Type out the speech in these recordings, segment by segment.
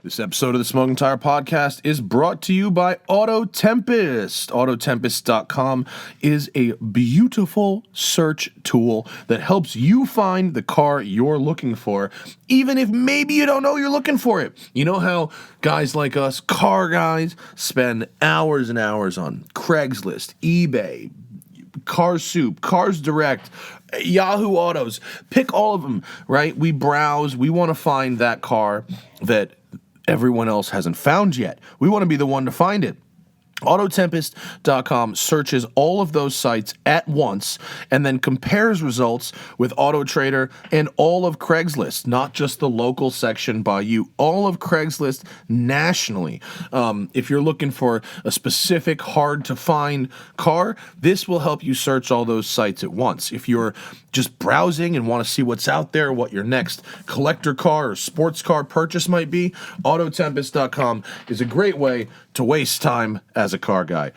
This episode of the Smoking Tire Podcast is brought to you by Auto Tempest. Autotempest.com is a beautiful search tool that helps you find the car you're looking for, even if maybe you don't know you're looking for it. You know how guys like us, car guys, spend hours and hours on Craigslist, eBay, Car Soup, Cars Direct, Yahoo Autos, pick all of them, right? We browse, we want to find that car that everyone else hasn't found yet. We want to be the one to find it. Autotempest.com searches all of those sites at once and then compares results with AutoTrader and all of Craigslist, not just the local section by you, all of Craigslist nationally. If you're looking for a specific hard-to-find car, this will help you search all those sites at once. If you're just browsing and want to see what's out there, what your next collector car or sports car purchase might be, Autotempest.com is a great way to waste time as a car guy.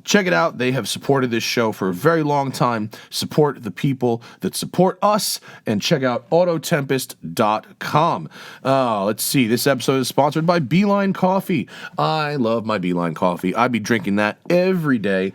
Check it out. They have supported this show for a very long time. Support the people that support us, and check out Autotempest.com. Let's see. This episode is sponsored by Beeline Coffee. I love my Beeline Coffee. I'd be drinking that every day.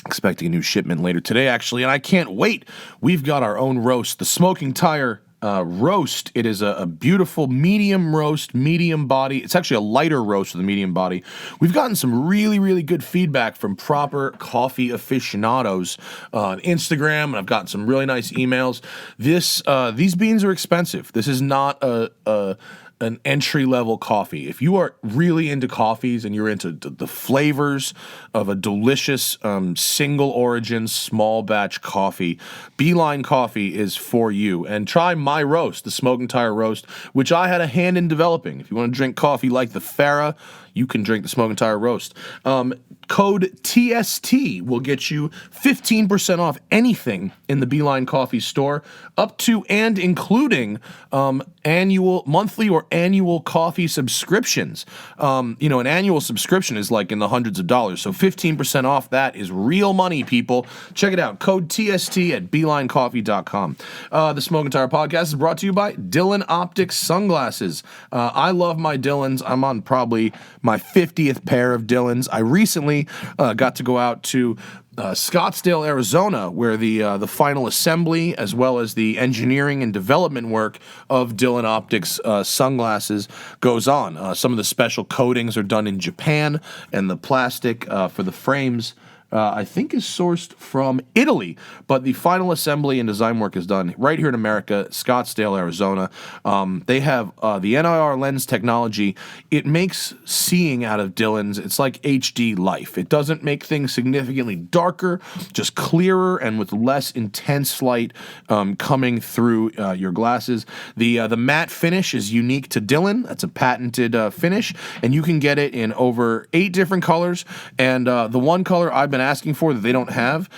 Expecting a new shipment later today, actually, and I can't wait. We've got our own roast, the Smoking Tire roast. It is a beautiful medium roast, medium body. It's actually a lighter roast with a medium body. We've gotten some really, really good feedback from proper coffee aficionados on Instagram, and I've gotten some really nice emails. These beans are expensive. This is not an entry-level coffee. If you are really into coffees and you're into the flavors of a delicious single-origin, small-batch coffee, Beeline Coffee is for you. And try my roast, the Smoking Tire Roast, which I had a hand in developing. If you want to drink coffee like the Farah, you can drink the Smoking Tire Roast. Code TST will get you 15% off anything in the Beeline Coffee store, up to and including annual, monthly or annual coffee subscriptions. An annual subscription is like in the hundreds of dollars, so 15% off that is real money, people. Check it out. Code TST at BeelineCoffee.com. The Smoking Tire Podcast is brought to you by Dylan Optics Sunglasses. I love my Dylans. I'm on probably my 50th pair of Dylans. I recently got to go out to Scottsdale, Arizona, where the final assembly as well as the engineering and development work of Dylan Optics sunglasses goes on. Some of the special coatings are done in Japan, and the plastic for the frames I think is sourced from Italy, but the final assembly and design work is done right here in America, Scottsdale, Arizona. They have the Nir Lens Technology. It makes seeing out of Dylans, it's like HD life. It doesn't make things significantly darker, just clearer and with less intense light coming through your glasses. The matte finish is unique to Dylan. That's a patented finish, and you can get it in over 8 different colors, and the one color I've been asking for that they don't have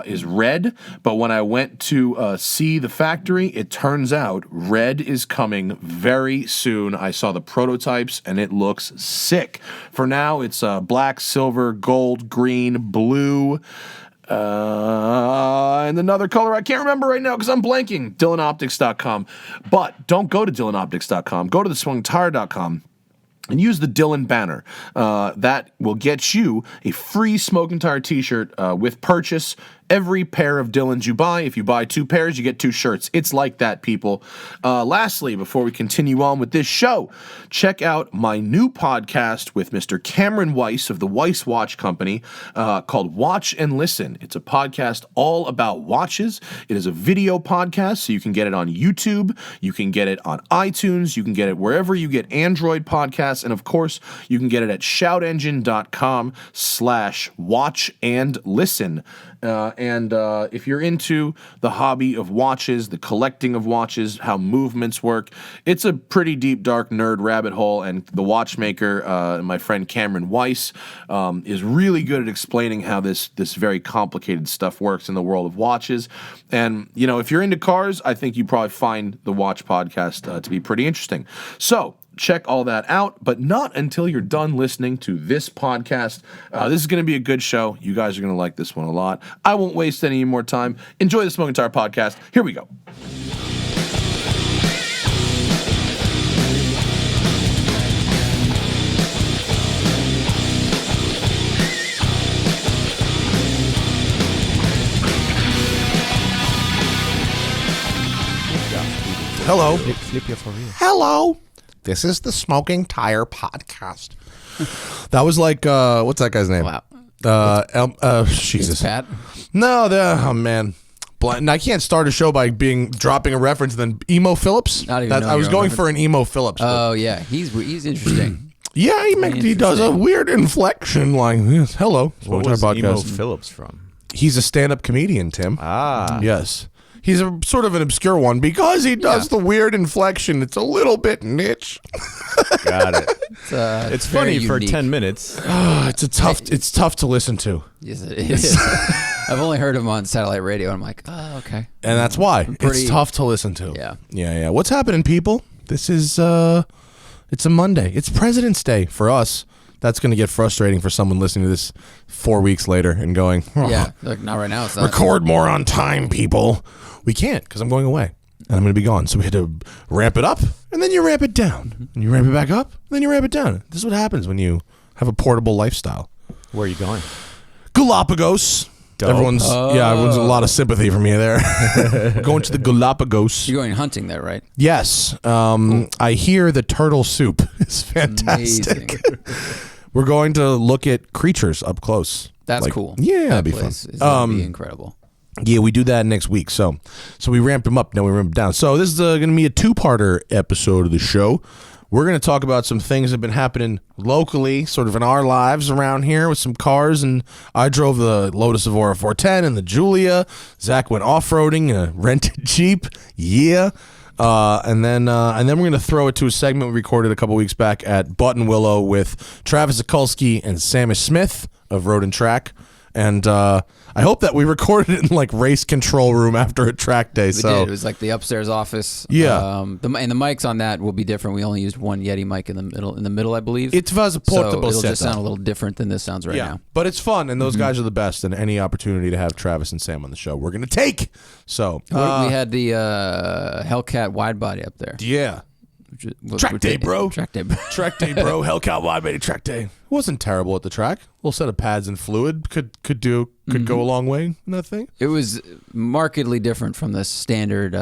is red, but when I went to see the factory, it turns out red is coming very soon. I saw the prototypes and it looks sick. For now, it's black, silver, gold, green, blue, and another color I can't remember right now because I'm blanking. DylanOptics.com. But don't go to DylanOptics.com. Go to theswingtire.com. and use the Dylan banner. That will get you a free Smoking Tire t-shirt with purchase. Every pair of Dylans you buy, if you buy 2 pairs, you get 2 shirts. It's like that, people. Lastly, before we continue on with this show, check out my new podcast with Mr. Cameron Weiss of the Weiss Watch Company called Watch and Listen. It's a podcast all about watches. It is a video podcast, so you can get it on YouTube, you can get it on iTunes, you can get it wherever you get Android podcasts, and of course, you can get it at shoutengine.com/watchandlisten. And if you're into the hobby of watches, the collecting of watches, how movements work, it's a pretty deep, dark nerd rabbit hole. And the watchmaker, my friend Cameron Weiss, is really good at explaining how this very complicated stuff works in the world of watches. And, if you're into cars, I think you probably find the Watch podcast to be pretty interesting. So, check all that out, but not until you're done listening to this podcast. This is going to be a good show. You guys are going to like this one a lot. I won't waste any more time. Enjoy the Smoking Tire Podcast. Here we go. Hello. Flip your for real. Hello. This is the Smoking Tire Podcast. That was like, what's that guy's name? Wow. Jesus. Pat? No, oh man. I can't start a show by dropping a reference and then Emo Phillips. Not even I was going for an Emo Phillips. Oh, yeah. He's interesting. Yeah, he does a weird inflection like this. Hello. What was Emo Phillips from? He's a stand-up comedian, Tim. Ah. Yes. He's a sort of an obscure one because he does the weird inflection. It's a little bit niche. Got it. It's funny very for unique. 10 minutes. It's tough to listen to. Yes, it is. I've only heard him on satellite radio, and I'm like, oh, okay. And that's why. It's tough to listen to. Yeah. Yeah. What's happening, people? This is, it's a Monday. It's President's Day for us. That's going to get frustrating for someone listening to this 4 weeks later and going, Yeah, like, not right now. It's not. Record more on time, people. We can't because I'm going away and I'm going to be gone. So we had to ramp it up and then you ramp it down. And you ramp it back up and then you ramp it down. This is what happens when you have a portable lifestyle. Where are you going? Galapagos. Dope. Everyone's a lot of sympathy for me there. We're going to the Galapagos. You're going hunting there, right? Yes. Cool. I hear the turtle soup is fantastic. We're going to look at creatures up close. That's cool. Yeah, that'd be place fun. Is gonna be incredible. Yeah, we do that next week. So we ramped him up, now we ramped him down. So this is going to be a two-parter episode of the show. We're going to talk about some things that have been happening locally, sort of in our lives around here with some cars. And I drove the Lotus Evora 410 and the Giulia. Zach went off-roading in a rented Jeep. Yeah. And then we're going to throw it to a segment we recorded a couple weeks back at Buttonwillow with Travis Okulski and Samish Smith of Road and Track. And I hope that we recorded it in like race control room after a track day. We did. It was like the upstairs office. Yeah. And the mics on that will be different. We only used one Yeti mic in the middle, I believe. It was a portable so it'll setup. just sound a little different than this sounds right now. But it's fun, and those guys are the best. And any opportunity to have Travis and Sam on the show, we're gonna take. So we had the Hellcat wide body up there. Yeah. Track day, bro. Track day, bro. Track day, bro. Hellcat wide body track day. Wasn't terrible at the track. A little set of pads and fluid could go a long way in that thing. It was markedly different from the standard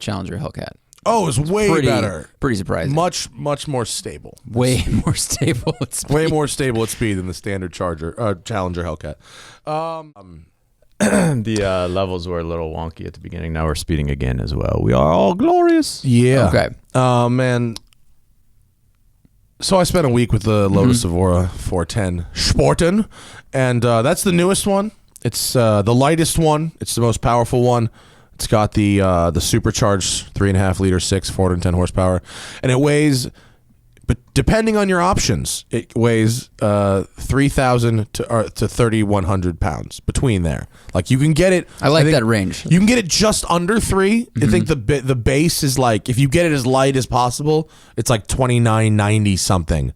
Challenger Hellcat. Oh, it was way better. Pretty surprising. Much more stable. Way more stable at speed. Way more stable at speed than the standard Challenger Hellcat. The levels were a little wonky at the beginning. Now we're speeding again as well. We are all glorious. Yeah. Okay. Man. So I spent a week with the Lotus Evora 410 Sporten, and that's the newest one. It's the lightest one. It's the most powerful one. It's got the supercharged 3.5 liter 410 horsepower, and it weighs. But depending on your options, it weighs 3,000 to 3,100 pounds between there. Like you can get it. I think that range. You can get it just under 3. I think the base is like, if you get it as light as possible, it's like 29.90 something.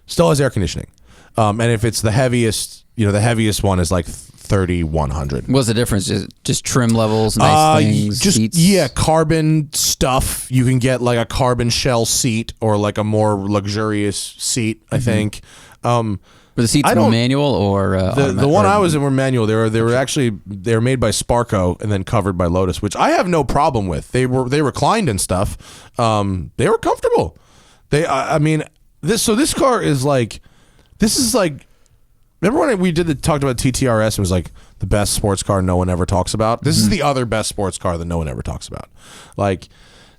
Still has air conditioning. And if it's the heaviest, the heaviest one is like 3,100. What's the difference? Just trim levels, nice things, seats? Yeah, carbon stuff. You can get like a carbon shell seat or like a more luxurious seat, I think. Were the seats more manual or the one I was in were manual. They were made by Sparco and then covered by Lotus, which I have no problem with. They reclined and stuff. They were comfortable. This car is like, this is like. Remember when we talked about TTRS and it was like the best sports car no one ever talks about? This is the other best sports car that no one ever talks about. Like,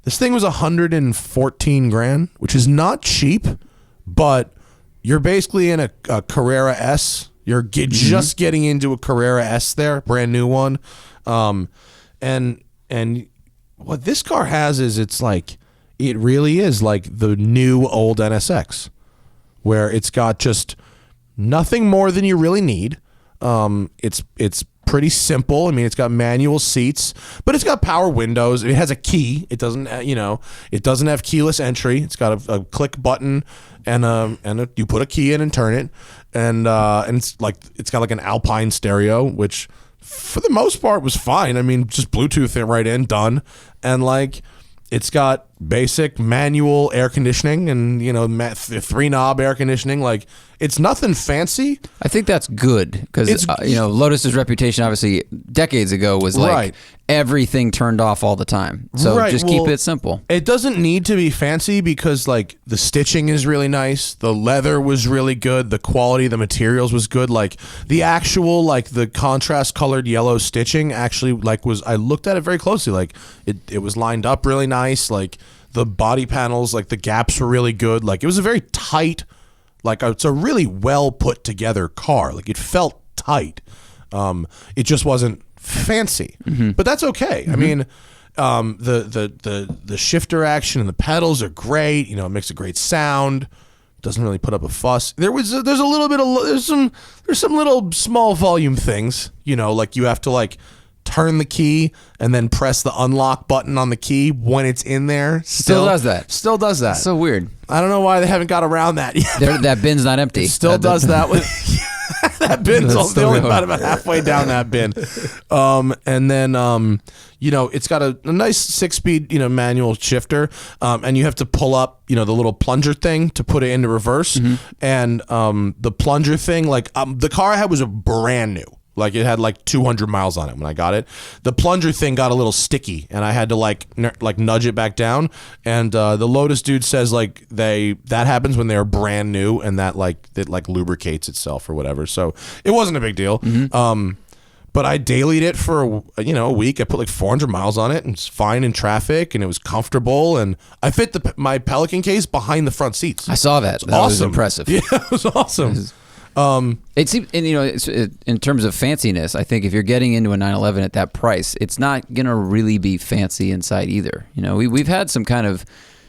this thing was $114,000, which is not cheap, but you're basically in a Carrera S. You're just getting into a Carrera S there, brand new one. And what this car has is it really is like the new old NSX, where it's got just nothing more than you really need. It's pretty simple. I mean, it's got manual seats, but it's got power windows. It has a key. It doesn't, it doesn't have keyless entry. It's got a click button and you put a key in and turn it, and it's got like an Alpine stereo, which for the most part was fine. I mean, just Bluetooth it right in, done, and like. It's got basic manual air conditioning and, 3-knob air conditioning. Like, it's nothing fancy. I think that's good because, Lotus's reputation, obviously, decades ago was like Right. everything turned off all the time. So Right, just keep it simple. It doesn't need to be fancy because, like, the stitching is really nice. The leather was really good. The quality of the materials was good. Like, the actual, like, the contrast colored yellow stitching actually, like, I looked at it very closely. Like, it was lined up really nice. Like, the body panels, like, the gaps were really good. Like, it was a very tight, like, it's a really well put together car. Like, it felt tight. It just wasn't fancy, but that's okay. I mean, the shifter action and the pedals are great. It makes a great sound. Doesn't really put up a fuss. There's some little small volume things. Like you have to like turn the key and then press the unlock button on the key when it's in there. Still does that. Still does that. So weird. I don't know why they haven't got around that yet. That bin's not empty. It still does that with that bin's only about halfway down that bin. And then it's got a nice 6-speed manual shifter, and you have to pull up the little plunger thing to put it into reverse. And the plunger thing, like the car I had was a brand new. Like it had like 200 miles on it when I got it. The plunger thing got a little sticky, and I had to like nudge it back down. And the Lotus dude says like that happens when they're brand new, and that it lubricates itself or whatever. So it wasn't a big deal. But I dailied it for a week. I put like 400 miles on it, and it's fine in traffic, and it was comfortable. And I fit my Pelican case behind the front seats. I saw that. That was impressive. Yeah, it was awesome. It seems, and in terms of fanciness, I think if you're getting into a 911 at that price, it's not gonna really be fancy inside either. We've had some kind of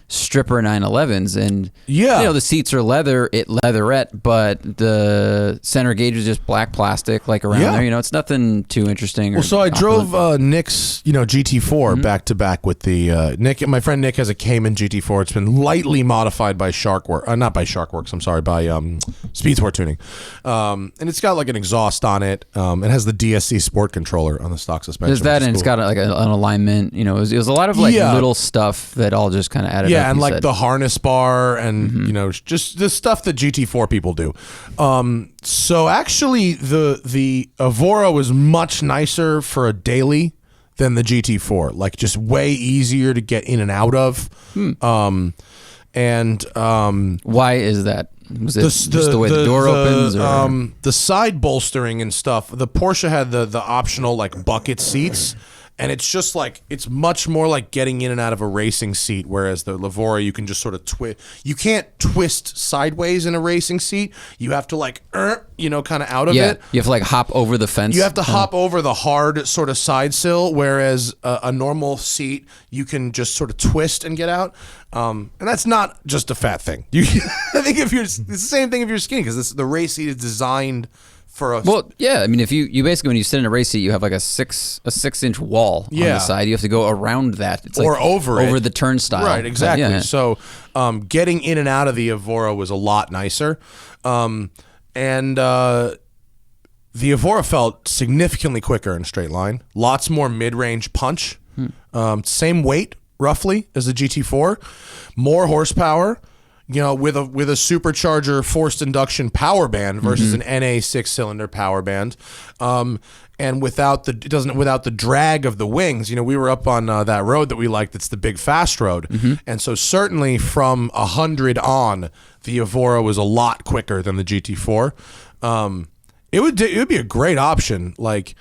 stripper 911s, and the seats are leatherette, but the center gauge is just black plastic, like around there. It's nothing too interesting. Well, so I drove Nick's GT4 back to back with the Nick. My friend Nick has a Cayman GT4. It's been lightly modified by not by Sharkworks. I'm sorry, by Speed Sport Tuning, and it's got like an exhaust on it. It has the DSC Sport controller on the stock suspension. There's that, and it's got like an alignment. It was a lot of little stuff that all just kind of added. Yeah, and like the harness bar and, just the stuff that GT4 people do. So actually the Evora was much nicer for a daily than the GT4. Like just way easier to get in and out of. Why is that? Was it just the way the door opens? Or? The side bolstering and stuff. The Porsche had the optional like bucket seats. And it's just like, it's much more like getting in and out of a racing seat, whereas the Evora, you can just sort of twist. You can't twist sideways in a racing seat. You have to like, kind of out of it. You have to like hop over the fence. You have to hop over the hard sort of side sill, whereas a normal seat, you can just sort of twist and get out. And that's not just a fat thing. I think it's the same thing if you're skinny, because the race seat is designed for a... Well, yeah. I mean, if you basically, when you sit in a race seat, you have like a 6-inch wall on the side. You have to go around that. It's or like over the turnstile. Right, exactly. Yeah. So getting in and out of the Evora was a lot nicer. And the Evora felt significantly quicker in a straight line. Lots more mid-range punch. Same weight, roughly, as the GT4. More horsepower. With a supercharger forced induction power band versus an NA 6-cylinder power band, and without the drag of the wings. We were up on that road that we liked. That's the big fast road, and so certainly from 100 on, the Evora was a lot quicker than the GT4. It would be a great option. Like,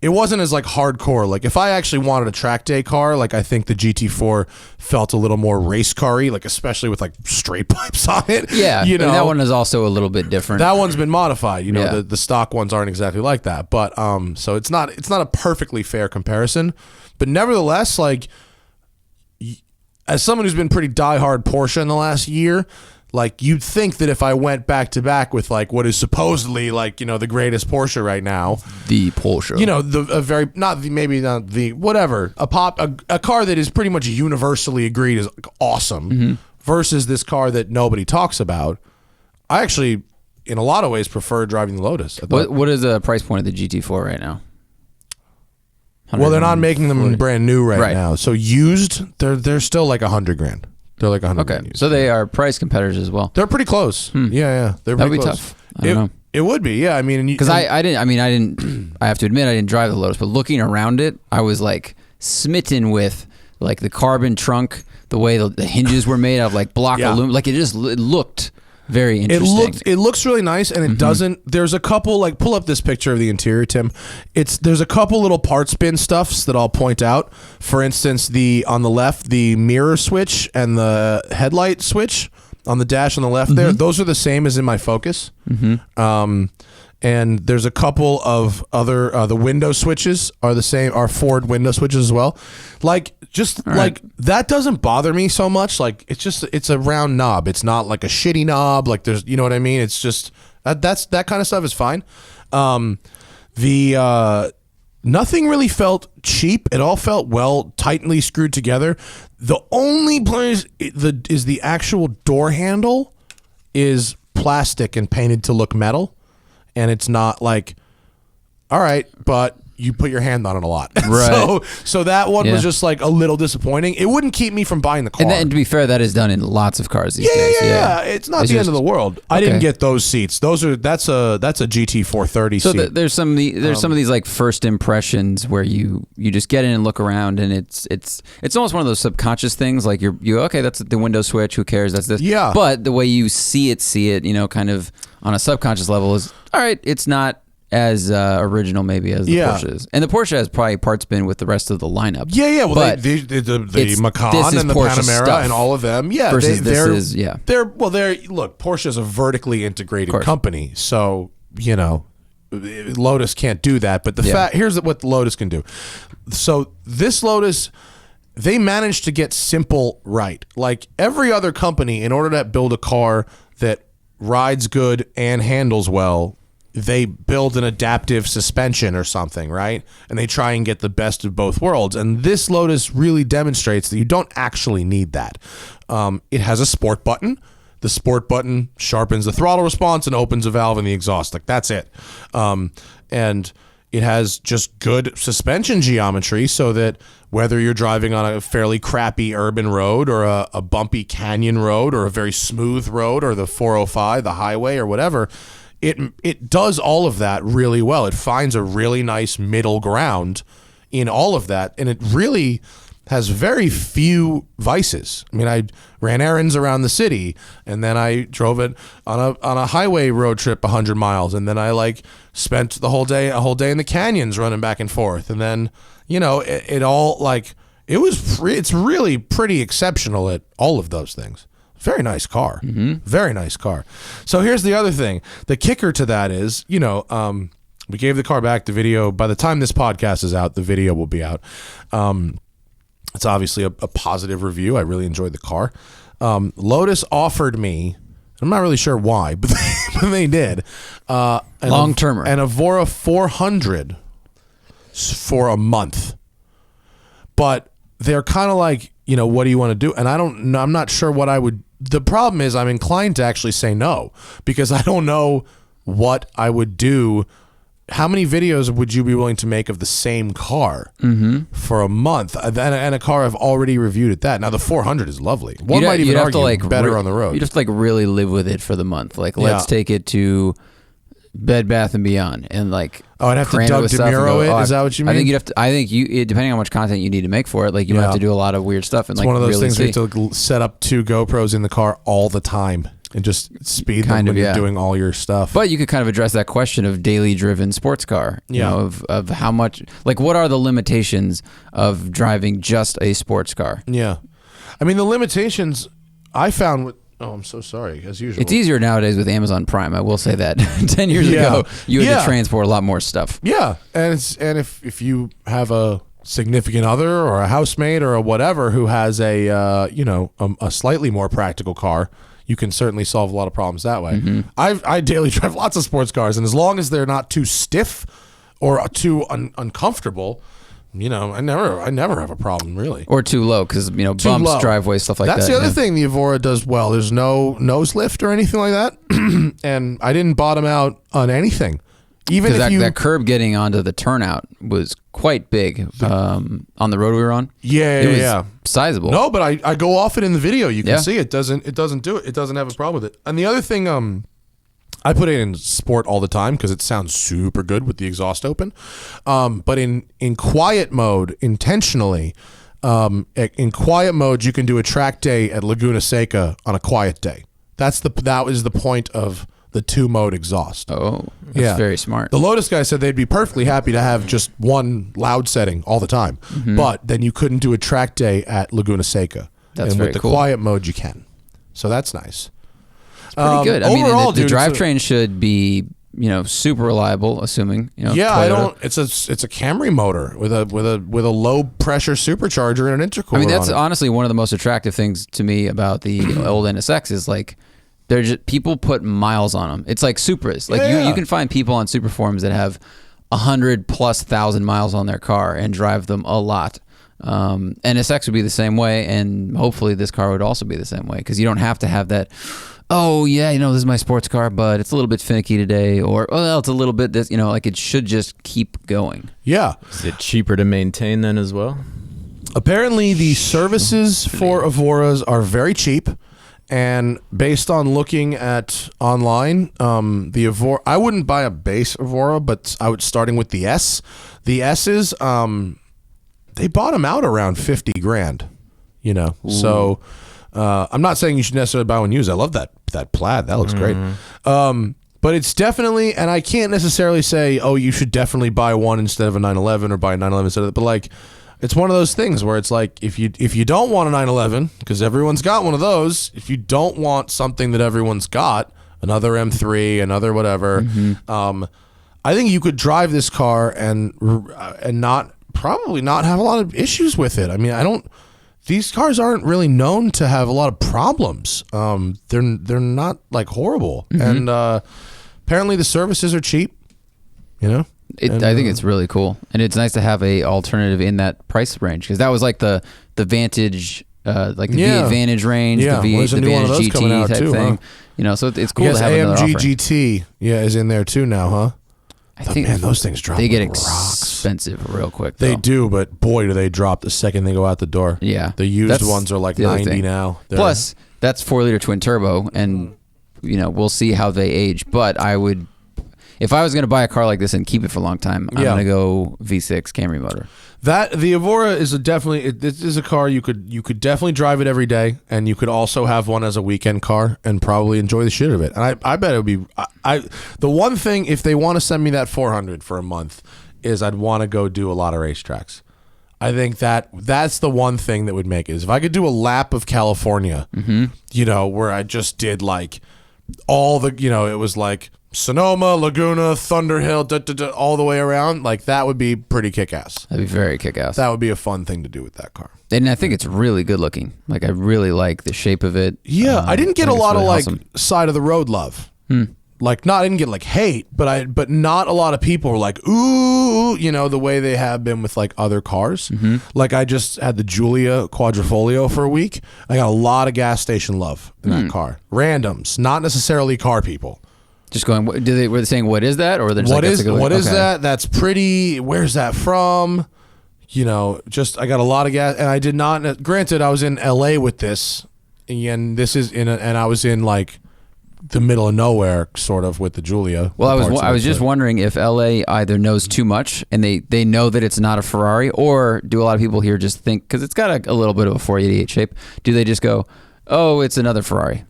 it wasn't as like hardcore. Like if I actually wanted a track day car, like I think the GT4 felt a little more race car-y, like especially with like straight pipes on it. Yeah, and that one is also a little bit different. That one's been modified. The stock ones aren't exactly like that. But so it's not a perfectly fair comparison. But nevertheless, like as someone who's been pretty diehard Porsche in the last year, like you'd think that if I went back to back with like what is supposedly like the greatest Porsche right now, the Porsche, a car that is pretty much universally agreed is awesome, versus this car that nobody talks about, I actually in a lot of ways prefer driving the Lotus. What is the price point of the GT4 right now? Well, they're not making them brand new right Right. now. So used, they're still like $100,000. They're like 100. Okay, so they are price competitors as well. They're pretty close. Yeah. They're That would pretty be close. tough. I don't know. It would be, yeah. I mean, Because I didn't. I have to admit, I didn't drive the Lotus, but looking around it, I was like smitten with like the carbon trunk, the way the hinges were made out of like block aluminum. Like it looked very interesting. It looks really nice, and it doesn't. There's a couple, like, pull up this picture of the interior, Tim. There's a couple little part spin stuffs that I'll point out. For instance, on the left, the mirror switch and the headlight switch on the dash on the left there, those are the same as in my Focus. And there's a couple of other, the window switches are the same, are Ford window switches as well. Like, that doesn't bother me so much. Like, it's a round knob. It's not like a shitty knob. Like, there's, you know what I mean? It's just, that kind of stuff is fine. Nothing really felt cheap. It all felt well, tightly screwed together. The only place is the actual door handle is plastic and painted to look metal. And it's not like, all right, but you put your hand on it a lot. Right. So that one was just like a little disappointing. It wouldn't keep me from buying the car. And to be fair, that is done in lots of cars these days. Yeah. It's not the end of the world. I didn't get those seats. That's a GT 430 So seat. there's some of these like first impressions where you just get in and look around, and it's almost one of those subconscious things. Like you okay, that's the window switch. Who cares? That's this. Yeah. But the way you see it, kind of on a subconscious level is all right. It's not as original maybe as the Porsche is. And the Porsche has probably part spin with the rest of the lineup. Yeah. Well, but the Macan and the Porsche Panamera stuff and all of them. Yeah. Versus Look, Porsche is a vertically integrated company. So, Lotus can't do that. But here's what Lotus can do. So this Lotus, they managed to get simple right. Like every other company, in order to build a car that rides good and handles well, they build an adaptive suspension or something, right? And they try and get the best of both worlds. And this Lotus really demonstrates that you don't actually need that. It has a sport button. The sport button sharpens the throttle response and opens a valve in the exhaust. Like, that's it. And it has just good suspension geometry so that whether you're driving on a fairly crappy urban road or a bumpy canyon road or a very smooth road or the 405, the highway or whatever, it does all of that really well. It finds a really nice middle ground in all of that, and it really has very few vices. I mean, I ran errands around the city, and then I drove it on a highway road trip 100 miles, and then I spent a whole day in the canyons running back and forth, and then it's really pretty exceptional at all of those things. Very nice car. Very nice car. So here's the other thing. The kicker to that is, we gave the car back. The video, by the time this podcast is out, the video will be out. It's obviously a positive review. I really enjoyed the car. Lotus offered me, I'm not really sure why, but they did. Long-termer. An Evora 400 for a month. But they're kind of like, what do you want to do? And I'm not sure what I would. The problem is I'm inclined to actually say no, because I don't know what I would do. How many videos would you be willing to make of the same car for a month? And a car I've already reviewed at that. Now, the 400 is lovely. One might even argue better on the road. You just really live with it for the month. Like, let's take it to Bed Bath and Beyond and I'd have to Doug DeMuro it. Is that what you mean? I think you'd have to. I think depending on how much content you need to make for it, you have to do a lot of weird stuff. And it's one of those things where you have to set up 2 GoPros in the car all the time and just speed them when you're doing all your stuff. But you could kind of address that question of daily driven sports car. You know, of how much, what are the limitations of driving just a sports car? Yeah, I mean the limitations I found with. Oh, I'm so sorry. As usual, it's easier nowadays with Amazon Prime. I will say that. 10 years ago, you had to transport a lot more stuff. Yeah, and if you have a significant other or a housemate or a whatever who has a slightly more practical car, you can certainly solve a lot of problems that way. I daily drive lots of sports cars, and as long as they're not too stiff or too uncomfortable. I never have a problem really. Or too low because bumps, driveways, stuff like that. That's the other thing the Evora does well. There's no nose lift or anything like that, and I didn't bottom out on anything. Even if that curb getting onto the turnout was quite big on the road we were on. It was sizable. No, but I go off it in the video. You can see it doesn't do it. It doesn't have a problem with it. And the other thing, I put it in sport all the time because it sounds super good with the exhaust open. But in quiet mode, intentionally, in quiet mode, you can do a track day at Laguna Seca on a quiet day. That was the point of the 2-mode exhaust. Oh, that's very smart. The Lotus guy said they'd be perfectly happy to have just one loud setting all the time, but then you couldn't do a track day at Laguna Seca. That's and very with the cool. quiet mode, you can. So that's nice. It's pretty good. I mean, overall, the dude, drivetrain should be super reliable, assuming Yeah, Toyota. It's a Camry motor with a low pressure supercharger and an intercooler. I mean, that's on it. honestly one of the most attractive things to me about the old NSX is like they're just people put miles on them. It's like Supras. Like you can find people on super forums that have 100,000+ miles on their car and drive them a lot. NSX would be the same way, and hopefully this car would also be the same way because you don't have to have that. Oh yeah, this is my sports car, but it's a little bit finicky today, or it's a little bit this. Like it should just keep going. Yeah. Is it cheaper to maintain then as well? Apparently, the services for Evoras are very cheap. And based on looking at online, the Evora, I wouldn't buy a base Evora, but I would starting with the S. The S's, they bottom out around $50,000. So I'm not saying you should necessarily buy one used. I love that plaid. That looks great. But it's definitely, and I can't necessarily say, oh, you should definitely buy one instead of a 911 or buy a 911 instead of it. But like, it's one of those things where it's like if you don't want a 911 because everyone's got one of those, if you don't want something that everyone's got, another M3, another whatever, I think you could drive this car and probably not have a lot of issues with it. I mean, these cars aren't really known to have a lot of problems. They're not like horrible, and apparently the services are cheap. I think it's really cool, and it's nice to have a alternative in that price range because that was like the Vantage, like the V Advantage range, the Vantage GT type thing. Huh? So it's cool to have another AMG offering. GT, is in there too now, huh? I think those things drop. They get like rocks. expensive real quick. They though. do, but boy, do they drop the second they go out the door. Yeah, the used That's ones are like the other 90 thing. now. Plus, that's 4-liter twin turbo, and we'll see how they age. But I would. If I was going to buy a car like this and keep it for a long time, I'm going to go V6 Camry motor. The Evora is this is a car you could definitely drive it every day, and you could also have one as a weekend car and probably enjoy the shit of it. And I bet it would be the one thing if they want to send me that 400 for a month is I'd want to go do a lot of racetracks. I think that's the one thing that would make it is if I could do a lap of California, where I just did like all the it was like Sonoma, Laguna, Thunderhill, all the way around. Like that would be pretty kick-ass. That'd be very kick-ass. That would be a fun thing to do with that car. And I think it's really good looking. Like I really like the shape of it. Yeah, I didn't get a lot of really like awesome. side of the road love. Like I didn't get like hate, but not a lot of people were like ooh, the way they have been with like other cars. Like I just had the Giulia Quadrifoglio for a week. I got a lot of gas station love in that car. Randoms, not necessarily car people. Just going. Were they saying what is that, or they're just what like, is that? That's pretty. Where's that from? Just I got a lot of gas, and I did not. Granted, I was in L.A. with this, and this is and I was in like the middle of nowhere, sort of with the Giulia. Well, I was just wondering if LA either knows too much and they know that it's not a Ferrari, or do a lot of people here just think because it's got a little bit of a 488 shape? Do they just go, oh, it's another Ferrari?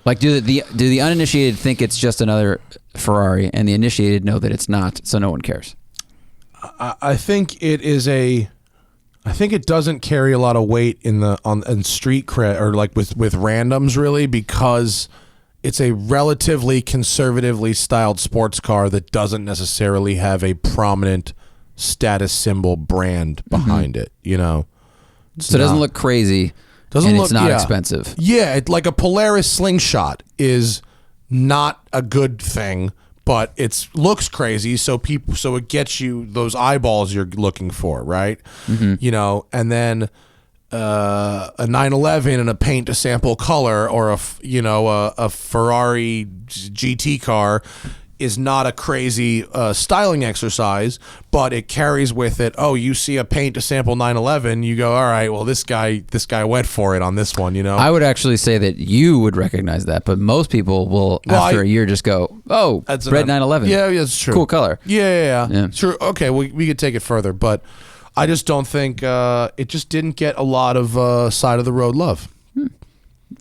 Like, do the uninitiated think it's just another Ferrari, and the initiated know that it's not, so no one cares? I think it is I think it doesn't carry a lot of weight in street cred or like with randoms really, because it's a relatively conservatively styled sports car that doesn't necessarily have a prominent status symbol brand behind it. So it doesn't look crazy. It's not expensive. Yeah, like a Polaris Slingshot is not a good thing, but it looks crazy, so it gets you those eyeballs you're looking for, right? And then a 911 and a paint to sample color, or a Ferrari GT car is not a crazy styling exercise, but it carries with it. Oh, you see a paint to sample 911, you go, all right, well this guy went for it on this one, you know. I would actually say that you would recognize that, but most people will after a year just go, oh, red 911. Yeah, that's true. Cool color. Yeah. True. Okay, we could take it further, but I just don't think it just didn't get a lot of side of the road love.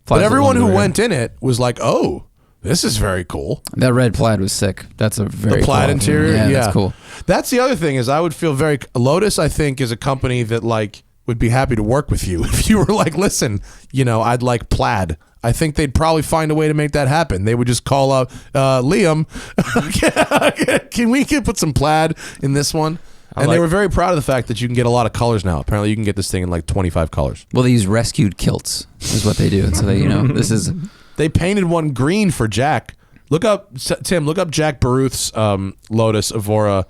But everyone who went in it was like, oh, this is very cool. That red plaid was sick. That's a very the plaid cool interior. Yeah, that's cool. That's the other thing is I would feel very Lotus. I think is a company that like would be happy to work with you if you were like, listen, you know, I'd like plaid. I think they'd probably find a way to make that happen. They would just call up Liam. Can we put some plaid in this one? And they were very proud of the fact that you can get a lot of colors now. Apparently, you can get this thing in like 25 colors. Well, they use rescued kilts is what they do. So they, you know, this is. They painted one green for Jack. Look up Tim. Look up Jack Baruth's Lotus Evora.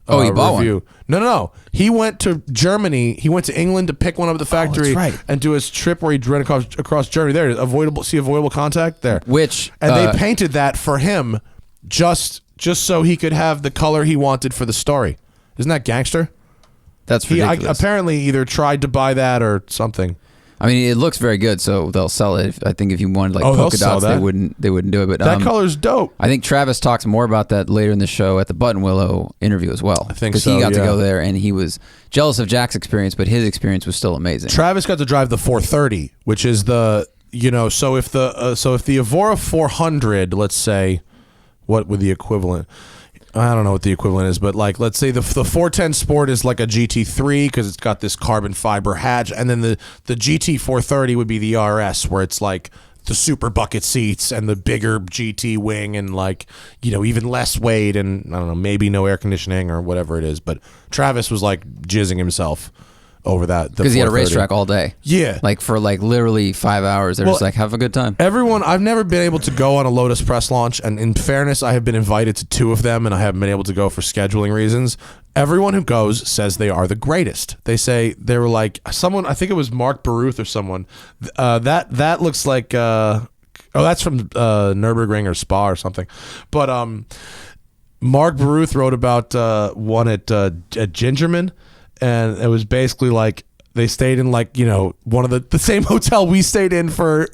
He bought review. one. No. He went to Germany. He went to England to pick one up at the factory and do his trip where he ran across Germany. There, avoidable contact there. And they painted that for him, just so he could have the color he wanted for the story. Isn't that gangster? That's ridiculous. Apparently either tried to buy that or something. I mean, it looks very good, so they'll sell it. I think if you wanted like polka dots, they wouldn't do it. But that color's dope. I think Travis talks more about that later in the show at the Buttonwillow interview as well. I think because he got to go there and he was jealous of Jack's experience, but his experience was still amazing. Travis got to drive the 430, which is the so if the Evora 400, let's say, what would the equivalent? I don't know what the equivalent is, but like, let's say the 410 Sport is like a GT3 because it's got this carbon fiber hatch, and then the GT 430 would be the RS, where it's like the super bucket seats and the bigger GT wing and like, you know, even less weight and I don't know, maybe no air conditioning or whatever it is. But Travis was like jizzing himself over that because he had a racetrack all day. Yeah, like for like literally 5 hours. They're just like, have a good time. I've never been able to go on a Lotus press launch, and in fairness, I have been invited to 2 of them, and I haven't been able to go for scheduling reasons. Everyone who goes says they are the greatest. They say they were like someone. I think it was Mark Baruth or someone. That looks like that's from Nürburgring or Spa or something. But Mark Baruth wrote about one at Gingerman. And it was basically like they stayed in like, you know, one of the same hotel we stayed in for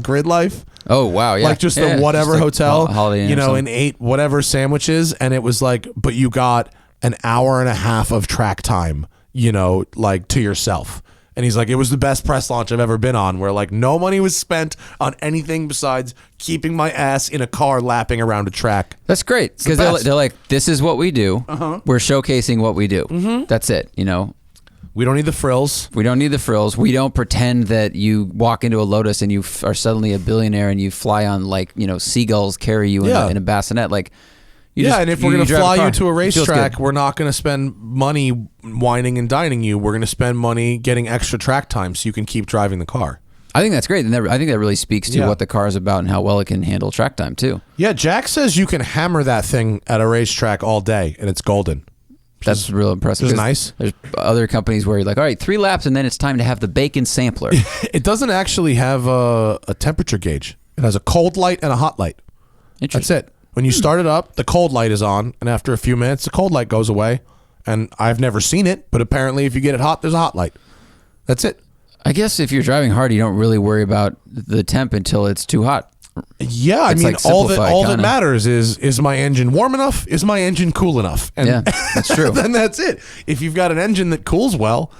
Grid Life. Oh wow, yeah, like just the whatever just hotel, Holiday Inn, you know, and ate whatever sandwiches, and it was like, but you got an hour and a half of track time, you know, like to yourself. And he's like, it was the best press launch I've ever been on, where like no money was spent on anything besides keeping my ass in a car lapping around a track. That's great because they're like, this is what we do. We're showcasing what we do. That's it. You know, we don't need the frills. We don't need the frills. We don't pretend that you walk into a Lotus and you are suddenly a billionaire and you fly on like, you know, seagulls carry you in a bassinet. Like, and if we're going to fly you to a racetrack, we're not going to spend money whining and dining you. We're going to spend money getting extra track time so you can keep driving the car. I think that's great. And I think that really speaks to what the car is about and how well it can handle track time, too. Yeah, Jack says you can hammer that thing at a racetrack all day, and it's golden. That's real impressive. It's nice. There's other companies where you're like, all right, 3 laps, and then it's time to have the bacon sampler. It doesn't actually have a temperature gauge. It has a cold light and a hot light. That's it. When you start it up, the cold light is on, and after a few minutes, the cold light goes away. And I've never seen it, but apparently if you get it hot, there's a hot light. That's it. I guess if you're driving hard, you don't really worry about the temp until it's too hot. Yeah, I mean, like all that matters is my engine warm enough? Is my engine cool enough? And yeah, that's true. Then that's it. If you've got an engine that cools well,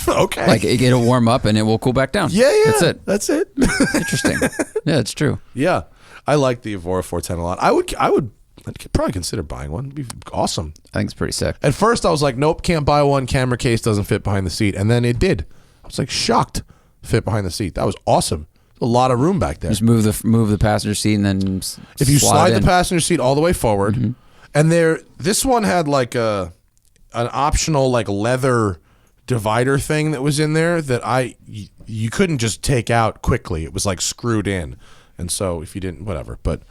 okay. Like it'll warm up and it will cool back down. Yeah. That's it. Interesting. Yeah, it's true. Yeah. I like the Evora 410 a lot. I'd probably consider buying one. It'd be awesome. I think it's pretty sick. At first, I was like, nope, can't buy one. Camera case doesn't fit behind the seat. And then it did. I was like shocked. Fit behind the seat. That was awesome. A lot of room back there. Just move the passenger seat and then if you slide the passenger seat all the way forward, and this one had like an optional like leather divider thing that was in there that you couldn't just take out quickly. It was like screwed in. And so if you didn't, whatever, but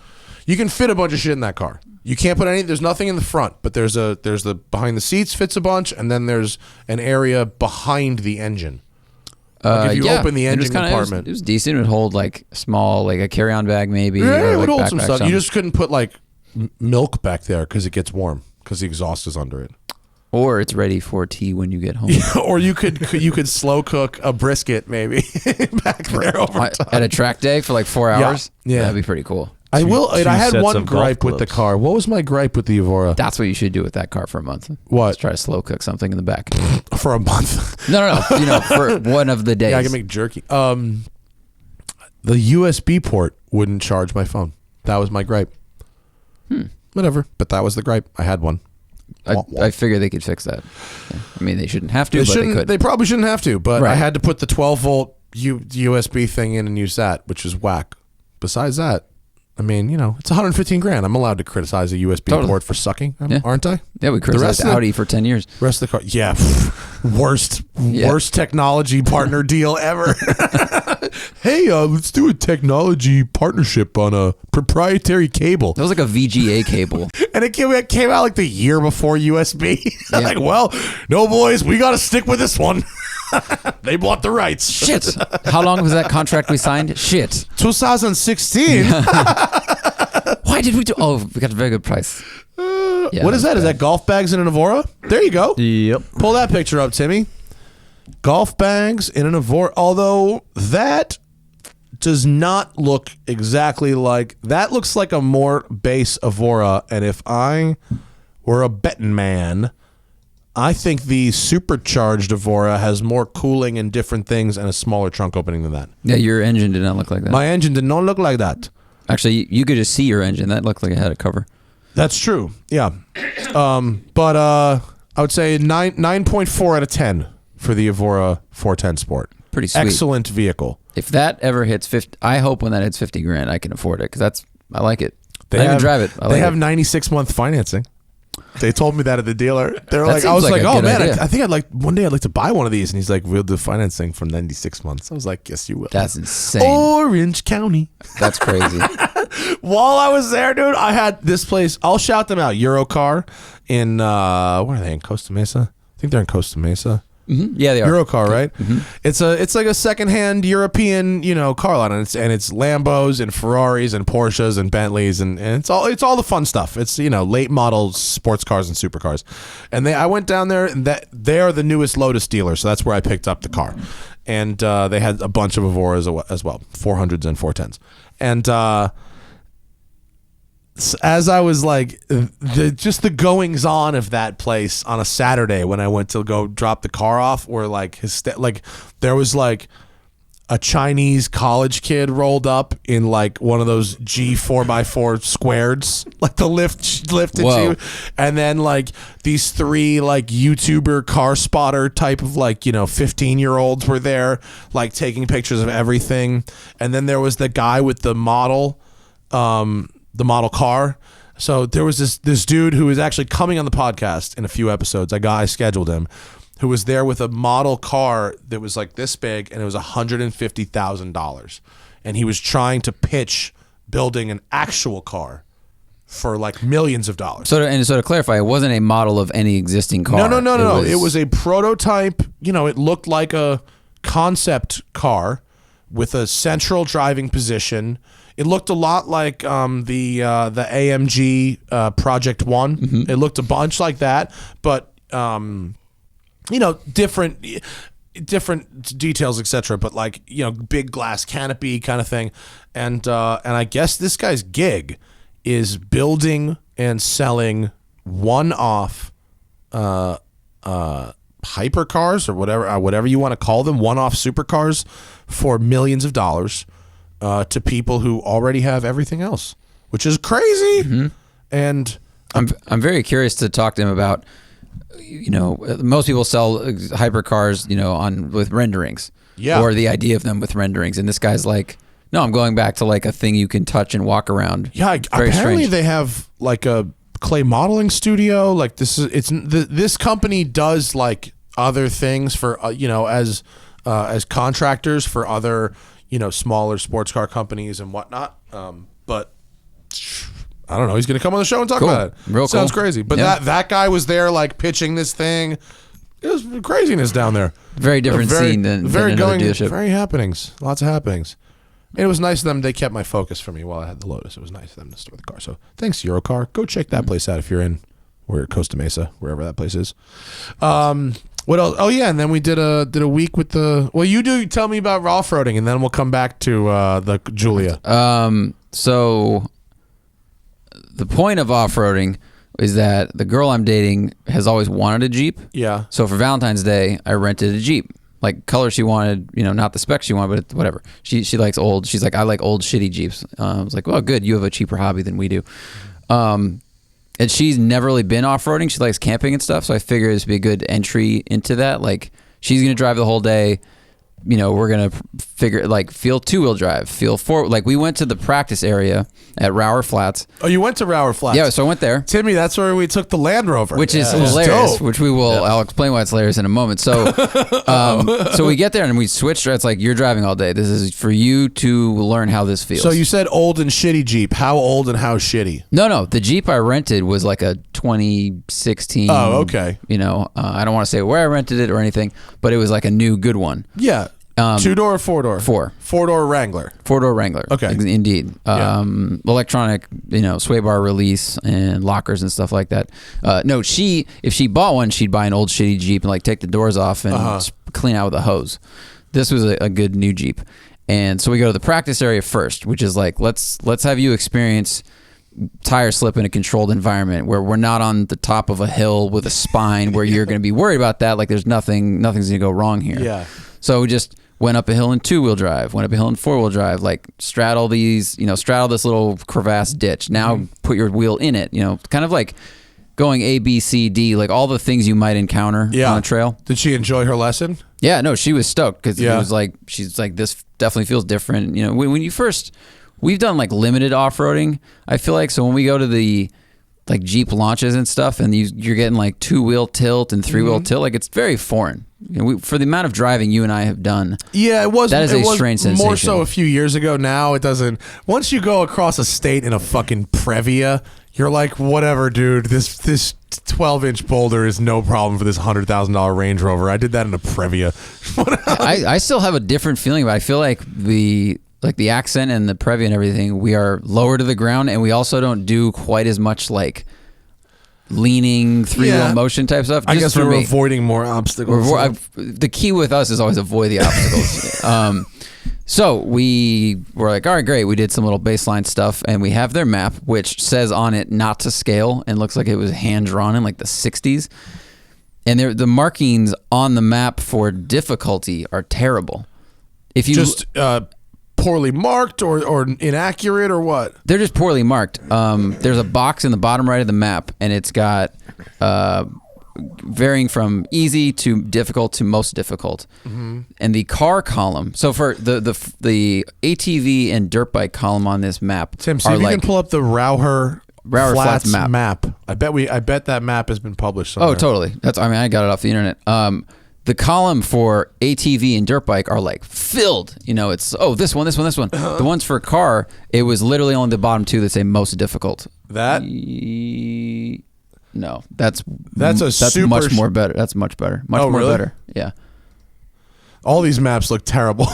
you can fit a bunch of shit in that car. You can't put there's nothing in the front, but there's the behind the seats fits a bunch, and then there's an area behind the engine. Like if you open the engine compartment. It was decent. It would hold like small, like a carry-on bag maybe. Yeah, or it would like hold some stuff. You just couldn't put like milk back there because it gets warm because the exhaust is under it. Or it's ready for tea when you get home. Or you could slow cook a brisket maybe back there over time. At a track day for like 4 hours. Yeah. That'd be pretty cool. I will. And I had sets one of golf gripe with the clubs. car. What was my gripe with the Evora? That's what you should do with that car for a month. What? Just try to slow cook something in the back. For a month. No. For one of the days. Yeah, I can make jerky. The USB port wouldn't charge my phone. That was my gripe. Whatever. But that was the gripe. I had one. I figure they could fix that. Yeah. I mean, they shouldn't have to, but they could. They probably shouldn't have to, but Right. I had to put the 12-volt USB thing in and use that, which is whack. Besides that, I mean, it's $115,000. I'm allowed to criticize a USB port for sucking, aren't I? Yeah, we criticized Audi for 10 years. Rest of the car, yeah, worst technology partner deal ever. Hey, let's do a technology partnership on a proprietary cable. That was like a VGA cable. And it came out like the year before USB. Yeah. Like, well, no, boys, we got to stick with this one. They bought the rights. Shit. How long was that contract we signed? Shit. 2016. Why did we do? Oh, we got a very good price. Yeah, What is that? Is that golf bags in an Evora? There you go. Yep. Pull that picture up, Timmy. Golf bags in an Evora. Although that does not look exactly like... That looks like a more base Evora. And if I were a betting man, I think the supercharged Evora has more cooling and different things and a smaller trunk opening than that. Yeah, your engine did not look like that. My engine did not look like that. Actually, you could just see your engine. That looked like it had a cover. That's true. Yeah. But I would say 9.4 out of 10 for the Evora 410 Sport. Pretty sweet. Excellent vehicle. If that ever hits 50, I hope when that hits $50,000, I can afford it because I like it. They I even drive it. They have 96-month financing. They told me that at the dealer. They were like, I seems was like like, a oh good man, idea. I think one day I'd like to buy one of these. And he's like, we'll do financing from 96 months. I was like, yes, you will. That's insane. Orange County. That's crazy. While I was there, dude, I had this place. I'll shout them out. Eurocar in where are they? In Costa Mesa? I think they're in Costa Mesa. Yeah, they are. Eurocar, right? It's like a secondhand European, car lot, and it's Lambos and Ferraris and Porsches and Bentleys and it's all the fun stuff. It's late model sports cars and supercars. And I went down there, and they are the newest Lotus dealer, so that's where I picked up the car. And they had a bunch of Evoras as well, 400s and 410s. And as I was like, just the goings on of that place on a Saturday when I went to go drop the car off were like, there was like a Chinese college kid rolled up in like one of those G4x4 squareds, like the lifted Whoa. you. And then like these three like YouTuber car spotter type of 15-year-olds were there, like taking pictures of everything. And then there was the guy with the model car. So there was this dude who was actually coming on the podcast in a few episodes. I scheduled him, who was there with a model car that was like this big, and it was $150,000. And he was trying to pitch building an actual car for like millions of dollars. So to clarify, it wasn't a model of any existing car. No. It was a prototype. It looked like a concept car with a central driving position. It looked a lot like the AMG Project One. It looked a bunch like that, but different details, etc. But like big glass canopy kind of thing, and I guess this guy's gig is building and selling one-off hypercars or whatever you want to call them, one-off supercars for millions of dollars. To people who already have everything else, which is crazy. And I'm very curious to talk to him about. Most people sell hypercars, with renderings, or the idea of them with renderings, and this guy's like, no, I'm going back to like a thing you can touch and walk around. Yeah, Very apparently strange. they have like a clay modeling studio. Like this company does like other things for as contractors for other. Smaller sports car companies and whatnot. But I don't know. He's going to come on the show and talk about it. Real Sounds cool. crazy. But Yeah. that guy was there like pitching this thing. It was craziness down there. Very different scene than another dealership. Very happenings. Lots of happenings. And it was nice of them. They kept my focus for me while I had the Lotus. It was nice of them to store the car. So thanks, Eurocar. Go check that place out if you're in Costa Mesa, wherever that place is. What else? Oh yeah, and then we did a week with the. Well, you tell me about off-roading, and then we'll come back to the Julia. So the point of off-roading is that the girl I'm dating has always wanted a Jeep. Yeah. So for Valentine's Day, I rented a Jeep. Like color she wanted, not the specs she wanted, but whatever. She likes old. She's like, I like old shitty Jeeps. I was like, well, good. You have a cheaper hobby than we do. And she's never really been off-roading. She likes camping and stuff. So I figured this would be a good entry into that. Like she's going to drive the whole day. We're going to feel two-wheel drive, feel four. Like we went to the practice area at Rower Flats. Oh, you went to Rower Flats? Yeah, so I went there. Timmy, that's where we took the Land Rover. Which is hilarious, dope. which we will, I'll explain why it's hilarious in a moment. So so we get there and we switched. It's like, you're driving all day. This is for you to learn how this feels. So you said old and shitty Jeep. How old and how shitty? No. The Jeep I rented was like a 2016. Oh, okay. I don't want to say where I rented it or anything, but it was like a new good one. Yeah. Two-door or four-door? Four-door Wrangler. Four-door Wrangler. Okay. Indeed. Yeah. Electronic, sway bar release and lockers and stuff like that. No, if she bought one, she'd buy an old shitty Jeep and like take the doors off and clean out with a hose. This was a good new Jeep. And so we go to the practice area first, which is like, let's have you experience tire slip in a controlled environment where we're not on the top of a hill with a spine where you're going to be worried about that. Like there's nothing's going to go wrong here. Yeah. So we just went up a hill in two-wheel drive, went up a hill in four-wheel drive, like straddle this little crevasse ditch. Now put your wheel in it, kind of like going A, B, C, D, like all the things you might encounter on a trail. Did she enjoy her lesson? Yeah, no, she was stoked because it was like, she's like, this definitely feels different. When you first, we've done like limited off-roading, I feel like. So when we go to the like Jeep launches and stuff and you're getting like two-wheel tilt and three-wheel tilt, like it's very foreign. For the amount of driving you and I have done, it was. That is a strange sensation. More so a few years ago. Now it doesn't. Once you go across a state in a fucking Previa, you're like, whatever, dude. This 12-inch boulder is no problem for this $100,000 Range Rover. I did that in a Previa. I still have a different feeling, but I feel like the accent and the Previa and everything, we are lower to the ground, and we also don't do quite as much like leaning three-wheel motion type stuff. I guess we're avoiding more obstacles. The key with us is always avoid the obstacles. So we were like, all right, great. We did some little baseline stuff, and we have their map, which says on it not to scale, and looks like it was hand-drawn in like the 60s. And the markings on the map for difficulty are terrible. If you just poorly marked or inaccurate or what? They're just poorly marked. There's a box in the bottom right of the map, and it's got varying from easy to difficult to most difficult. And the car column. So for the ATV and dirt bike column on this map, Tim, see if you can pull up the Rower Flats map. I bet that map has been published somewhere. Oh, totally. I got it off the internet. The column for ATV and dirt bike are like filled. It's this one. The ones for car, it was literally only the bottom two that say most difficult. That? No, that's super much more better. That's much better. Much more better. Yeah. All these maps look terrible.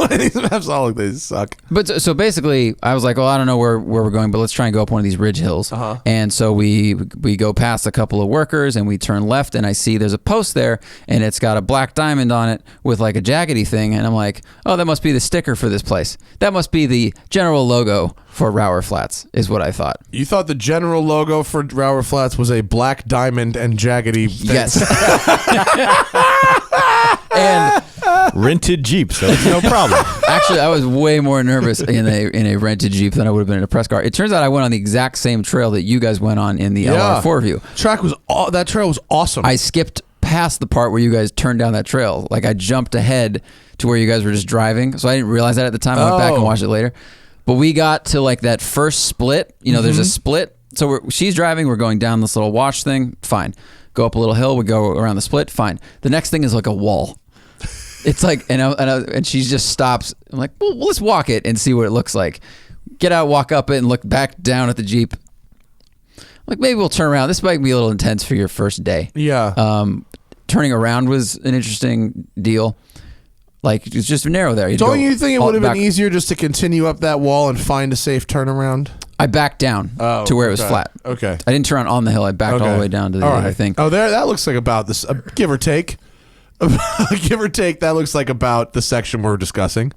These maps all look, they suck. But so basically, I was like, well, I don't know where we're going, but let's try and go up one of these ridge hills. And so we go past a couple of workers and we turn left, and I see there's a post there, and it's got a black diamond on it with like a jaggedy thing, and I'm like, oh, that must be the sticker for this place. That must be the general logo for Rower Flats, is what I thought. You thought the general logo for Rower Flats was a black diamond and jaggedy thing? Yes. And rented Jeep, so it's no problem. Actually, I was way more nervous in a rented Jeep than I would have been in a press car. It turns out I went on the exact same trail that you guys went on in the LR4 view. That trail was awesome. I skipped past the part where you guys turned down that trail. Like I jumped ahead to where you guys were just driving, so I didn't realize that at the time. I went back and watched it later. But we got to like that first split. There's a split. So she's driving. We're going down this little wash thing. Fine. Go up a little hill. We go around the split. Fine. The next thing is like a wall. It's like, and she just stops. I'm like, well, let's walk it and see what it looks like. Get out, walk up it, and look back down at the Jeep. I'm like, maybe we'll turn around. This might be a little intense for your first day. Yeah. Turning around was an interesting deal. Like it's just narrow there. Don't you think it would have been easier just to continue up that wall and find a safe turnaround? I backed down to where it was flat. Okay. I didn't turn on the hill. I backed all the way down to the other thing. Oh, that looks like about this, give or take. Give or take, that looks like about the section we're discussing.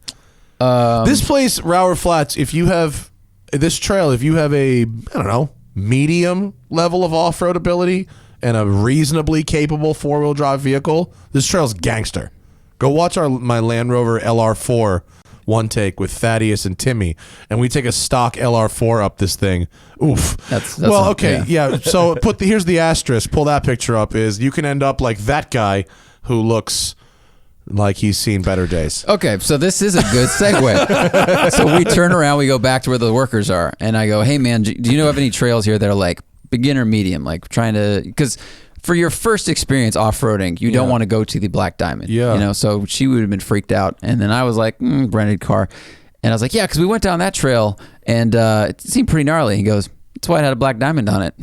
This place, Rower Flats, if you have this trail, if you have a, I don't know, medium level of off-road ability and a reasonably capable four-wheel drive vehicle, this trail's gangster. Go watch my Land Rover LR4 one take with Thaddeus and Timmy, and we take a stock LR4 up this thing. Oof. That's well, okay, yeah. So here's the asterisk. Pull that picture up. Is you can end up like that guy who looks like he's seen better days. Okay, so this is a good segue. So we turn around, we go back to where the workers are, and I go, hey man, do you know of any trails here that are like beginner medium, like trying to, because for your first experience off-roading, you don't want to go to the Black Diamond. Yeah. You know, so she would have been freaked out. And then I was like, rented car. And I was like, yeah, because we went down that trail and it seemed pretty gnarly. He goes, that's why it had a Black Diamond on it.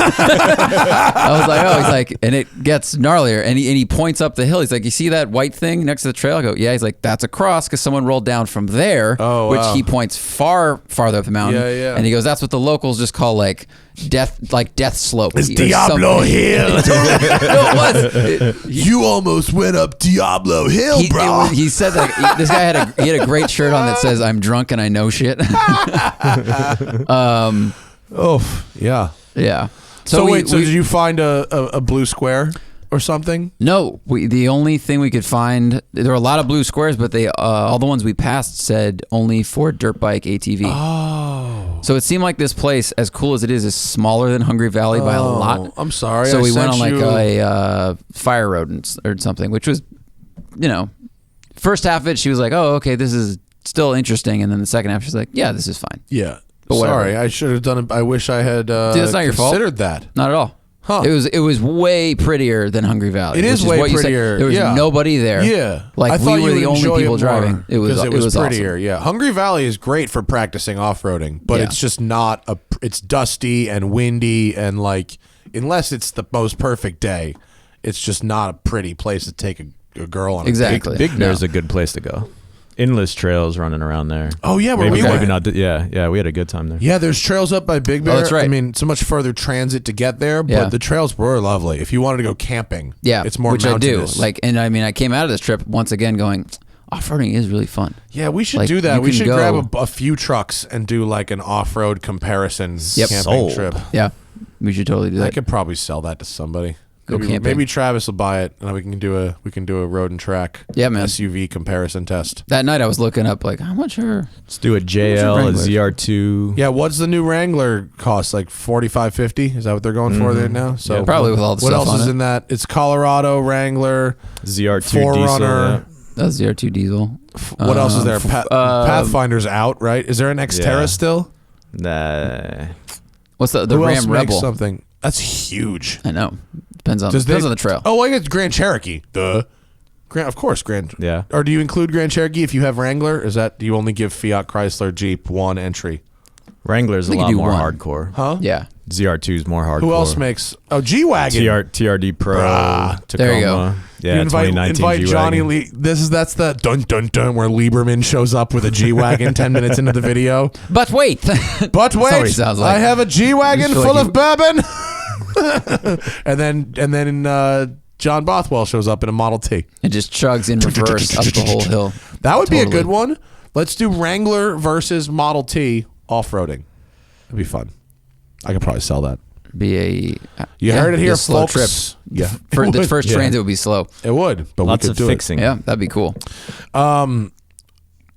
I was like, oh, he's like, and it gets gnarlier. And he points up the hill. He's like, you see that white thing next to the trail? I go, yeah. He's like, that's a cross because someone rolled down from there, which he points farther up the mountain. Yeah, yeah. And he goes, that's what the locals just call like death slope. It's Diablo Hill. No, it was. You almost went up Diablo Hill, bro. He said that this guy had a great shirt on that says, I'm drunk and I know shit. Oh, yeah. Yeah. So did you find a blue square or something? No. The only thing we could find, there were a lot of blue squares, but they all the ones we passed said only for dirt bike ATV. Oh. So it seemed like this place, as cool as it is smaller than Hungry Valley by a lot. I'm sorry. So we went on like a fire road or something, which was, first half of it, she was like, oh, okay, this is still interesting. And then the second half, she's like, yeah, this is fine. Yeah. But sorry, I should have done it. I wish I had that's not your fault. considered that. Not at all. Huh. It was way prettier than Hungry Valley. It is way prettier. There was nobody there. Yeah. Like I thought we were the only people more driving. It was prettier. awesome. Yeah. Hungry Valley is great for practicing off-roading, but it's just not it's dusty and windy and like unless it's the most perfect day, it's just not a pretty place to take a girl on. Exactly. Big Bear's a good place to go. Endless trails running around there. Oh yeah, where maybe we went. not. Yeah, we had a good time there. Yeah, there's trails up by Big Bear. Oh, that's right. I mean, so much further transit to get there, but the trails were lovely. If you wanted to go camping, it's more which mountainous. I do. Like, and I mean, I came out of this trip once again going, off-roading is really fun. Yeah, we should Like, do that. We should go- grab a few trucks and do like an off-road comparison camping Sold. trip. Yeah, we should totally do that. I could probably sell that to somebody. Go camping. Maybe Travis will buy it, and we can do a road and track SUV comparison test. That night I was looking up like how much are Let's do a JL, a Wrangler? ZR2. Yeah, what's the new Wrangler cost? Like $45-50? Is that what they're going for there now? So probably with all the what stuff else on is it. in that? It's Colorado Wrangler, ZR2 4Runner. diesel. that's ZR2 diesel. What else is there? Pathfinder's out, right? Is there an Xterra Yeah. still? Nah. What's the Who else Ram makes Rebel? something? That's huge. I know. Depends on the trail. Oh, I guess Grand Cherokee. Of course, Grand. Yeah. Or do you include Grand Cherokee if you have Wrangler? Do you only give Fiat, Chrysler, Jeep one entry? Wrangler's a I think lot you do more one. hardcore. Huh? Yeah. ZR2 is more hardcore. Who else makes? Oh, G-Wagon. TRD Pro, Brah. Tacoma. There you go. Yeah, You invite 2019 Johnny G-Wagon. Lee. That's the dun dun dun where Lieberman shows up with a G-Wagon 10 minutes into the video. But wait. But That's what wait, he sounds like. I have a G-Wagon Just full like of bourbon. and then John Bothwell shows up in a Model T. It just chugs in reverse up the whole hill. That would be a Totally. good one. Let's do Wrangler versus Model T off-roading. That'd be fun. I could probably sell that. Be You heard it be here, a slow folks. trip. Yeah, For it the would. first transit would be slow. It would, but Lots we of could do fixing. Yeah, that'd be cool. it.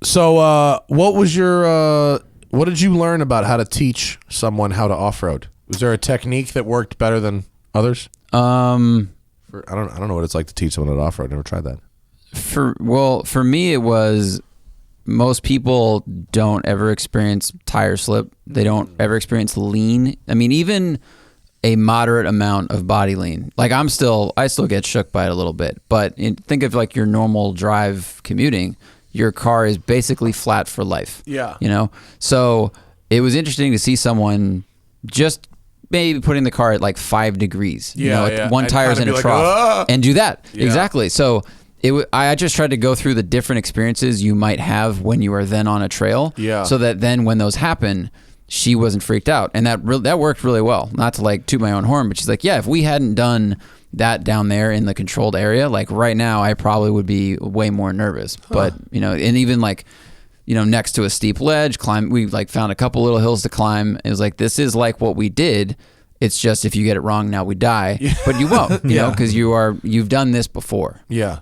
So, what was your? What did you learn about how to teach someone how to off-road? Was there a technique that worked better than others? I don't know what it's like to teach someone how to off-road. Never tried that. For me, it was most people don't ever experience tire slip. They don't ever experience lean. I mean, even a moderate amount of body lean. Like I still get shook by it a little bit. But think of like your normal drive commuting. Your car is basically flat for life. Yeah. So it was interesting to see someone just maybe putting the car at like 5 degrees. Yeah. One And tire's kinda in be a like, trough, "Ah!" and do that Yeah. exactly. So I just tried to go through the different experiences you might have when you are then on a trail. Yeah. So that then when those happen, she wasn't freaked out, and that worked really well. Not to like toot my own horn, but she's like, yeah, if we hadn't done that down there in the controlled area, like right now, I probably would be way more nervous. But and even like, next to a steep ledge, we like found a couple little hills to climb. It was like, this is like what we did. It's just if you get it wrong, now we die. Yeah. But you won't, you know, because you've done this before. Yeah.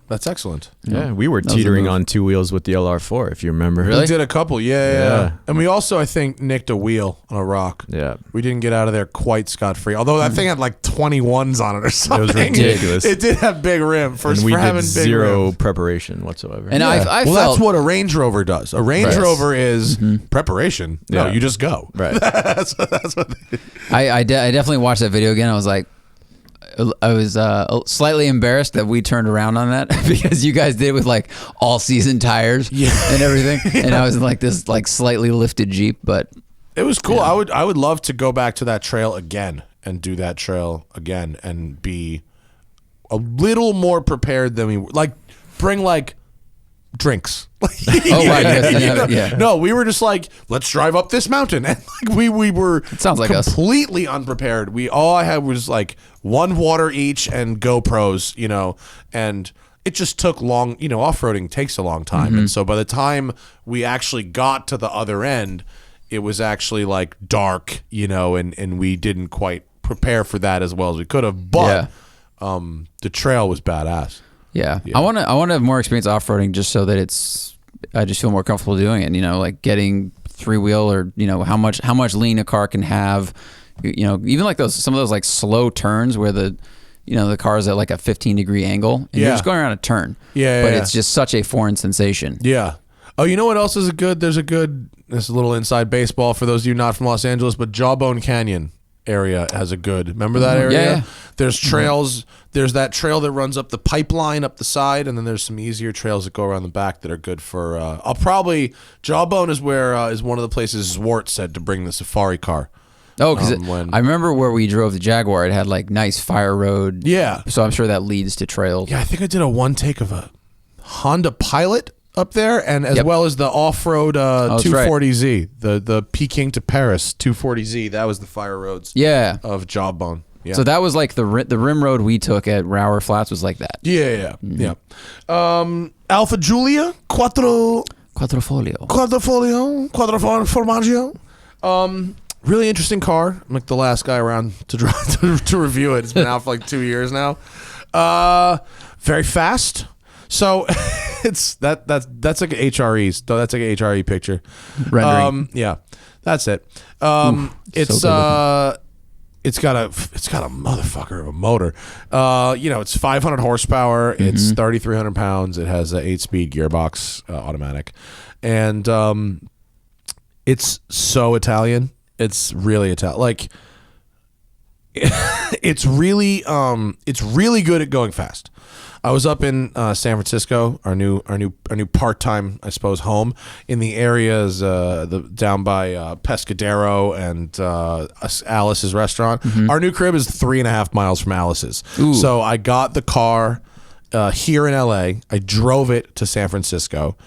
That's excellent. Yeah, we were teetering on two wheels with the LR4, if you remember. Really? We did a couple, yeah. And we also, I think, nicked a wheel on a rock. Yeah. We didn't get out of there quite scot-free. Although that thing had like 21s on it or something. It was ridiculous. It did have big rim. And we did zero preparation whatsoever. And I felt, that's what a Range Rover does. A Range Rover is preparation. No, you just go. Right. that's what I definitely watched that video again. I was slightly embarrassed that we turned around on that because you guys did it with like all season tires and everything, and I was in like this like slightly lifted Jeep, but it was cool. I would love to go back to that trail again and do that trail again and be a little more prepared than we were. Like bring like drinks. No, we were just like, let's drive up this mountain, and like we were. It sounds like completely unprepared. All I had was like one water each and GoPros, and it just took long. Off-roading takes a long time, and so by the time we actually got to the other end, it was actually like dark, and we didn't quite prepare for that as well as we could have. But the trail was badass. Yeah. I want to have more experience off-roading just so that I just feel more comfortable doing it, like getting three-wheel or, how much lean a car can have, even like some of those like slow turns where the car's at like a 15-degree angle and you're just going around a turn. But it's just such a foreign sensation. Yeah. Oh, you know what else is this is a little inside baseball for those of you not from Los Angeles, but Jawbone Canyon area has a good. Remember that area? Yeah. There's trails. There's that trail that runs up the pipeline up the side, and then there's some easier trails that go around the back that are good for. Jawbone is where is one of the places Zwart said to bring the safari car. Oh, because I remember where we drove the Jaguar. It had like nice fire road. Yeah. So I'm sure that leads to trails. Yeah, I think I did a one take of a Honda Pilot up there, and as well as the off-road 240Z, the Peking to Paris 240Z. That was the fire roads. Of Jawbone. Yeah. So that was like the rim road we took at Rower Flats was like that. Yeah. Alfa Giulia Quattro Formaggio. Really interesting car. I'm like the last guy around to drive to review it. It's been out for like 2 years now. Very fast. So it's that's like an HRE. So that's like an HRE picture. Rendering. That's it. It's got a motherfucker of a motor. It's 500 horsepower. It's 3,300 pounds. It has an 8-speed gearbox, automatic, and it's so Italian. It's really Italian. Like it's really good at going fast. I was up in San Francisco, our new part-time, I suppose, home in the areas down by Pescadero and Alice's restaurant. Our new crib is 3.5 miles from Alice's. Ooh. So I got the car here in LA. I drove it to San Francisco,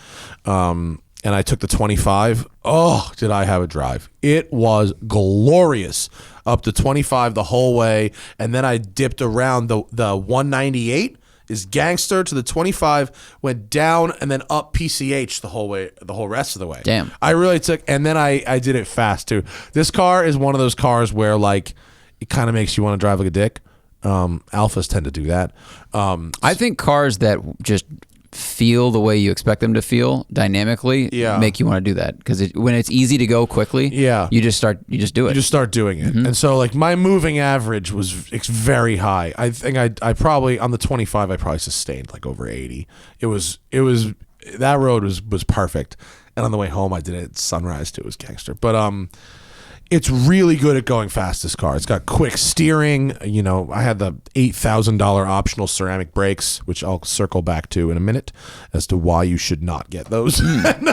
and I took the 25. Oh, did I have a drive? It was glorious up to 25 the whole way, and then I dipped around the 198. Is gangster to the 25, went down and then up PCH the whole rest of the way. Damn. I really took, and then I did it fast too. This car is one of those cars where like it kind of makes you want to drive like a dick. Alphas tend to do that. I think cars that just feel the way you expect them to feel dynamically make you want to do that because when it's easy to go quickly, you just do it. You just start doing it. And so like my moving average was very high. I think I probably on the 25 I probably sustained like over 80. It was that road was perfect. And on the way home I did it at sunrise too. It was gangster. But it's really good at going fast, this car. It's got quick steering. I had the $8,000 optional ceramic brakes, which I'll circle back to in a minute as to why you should not get those. And,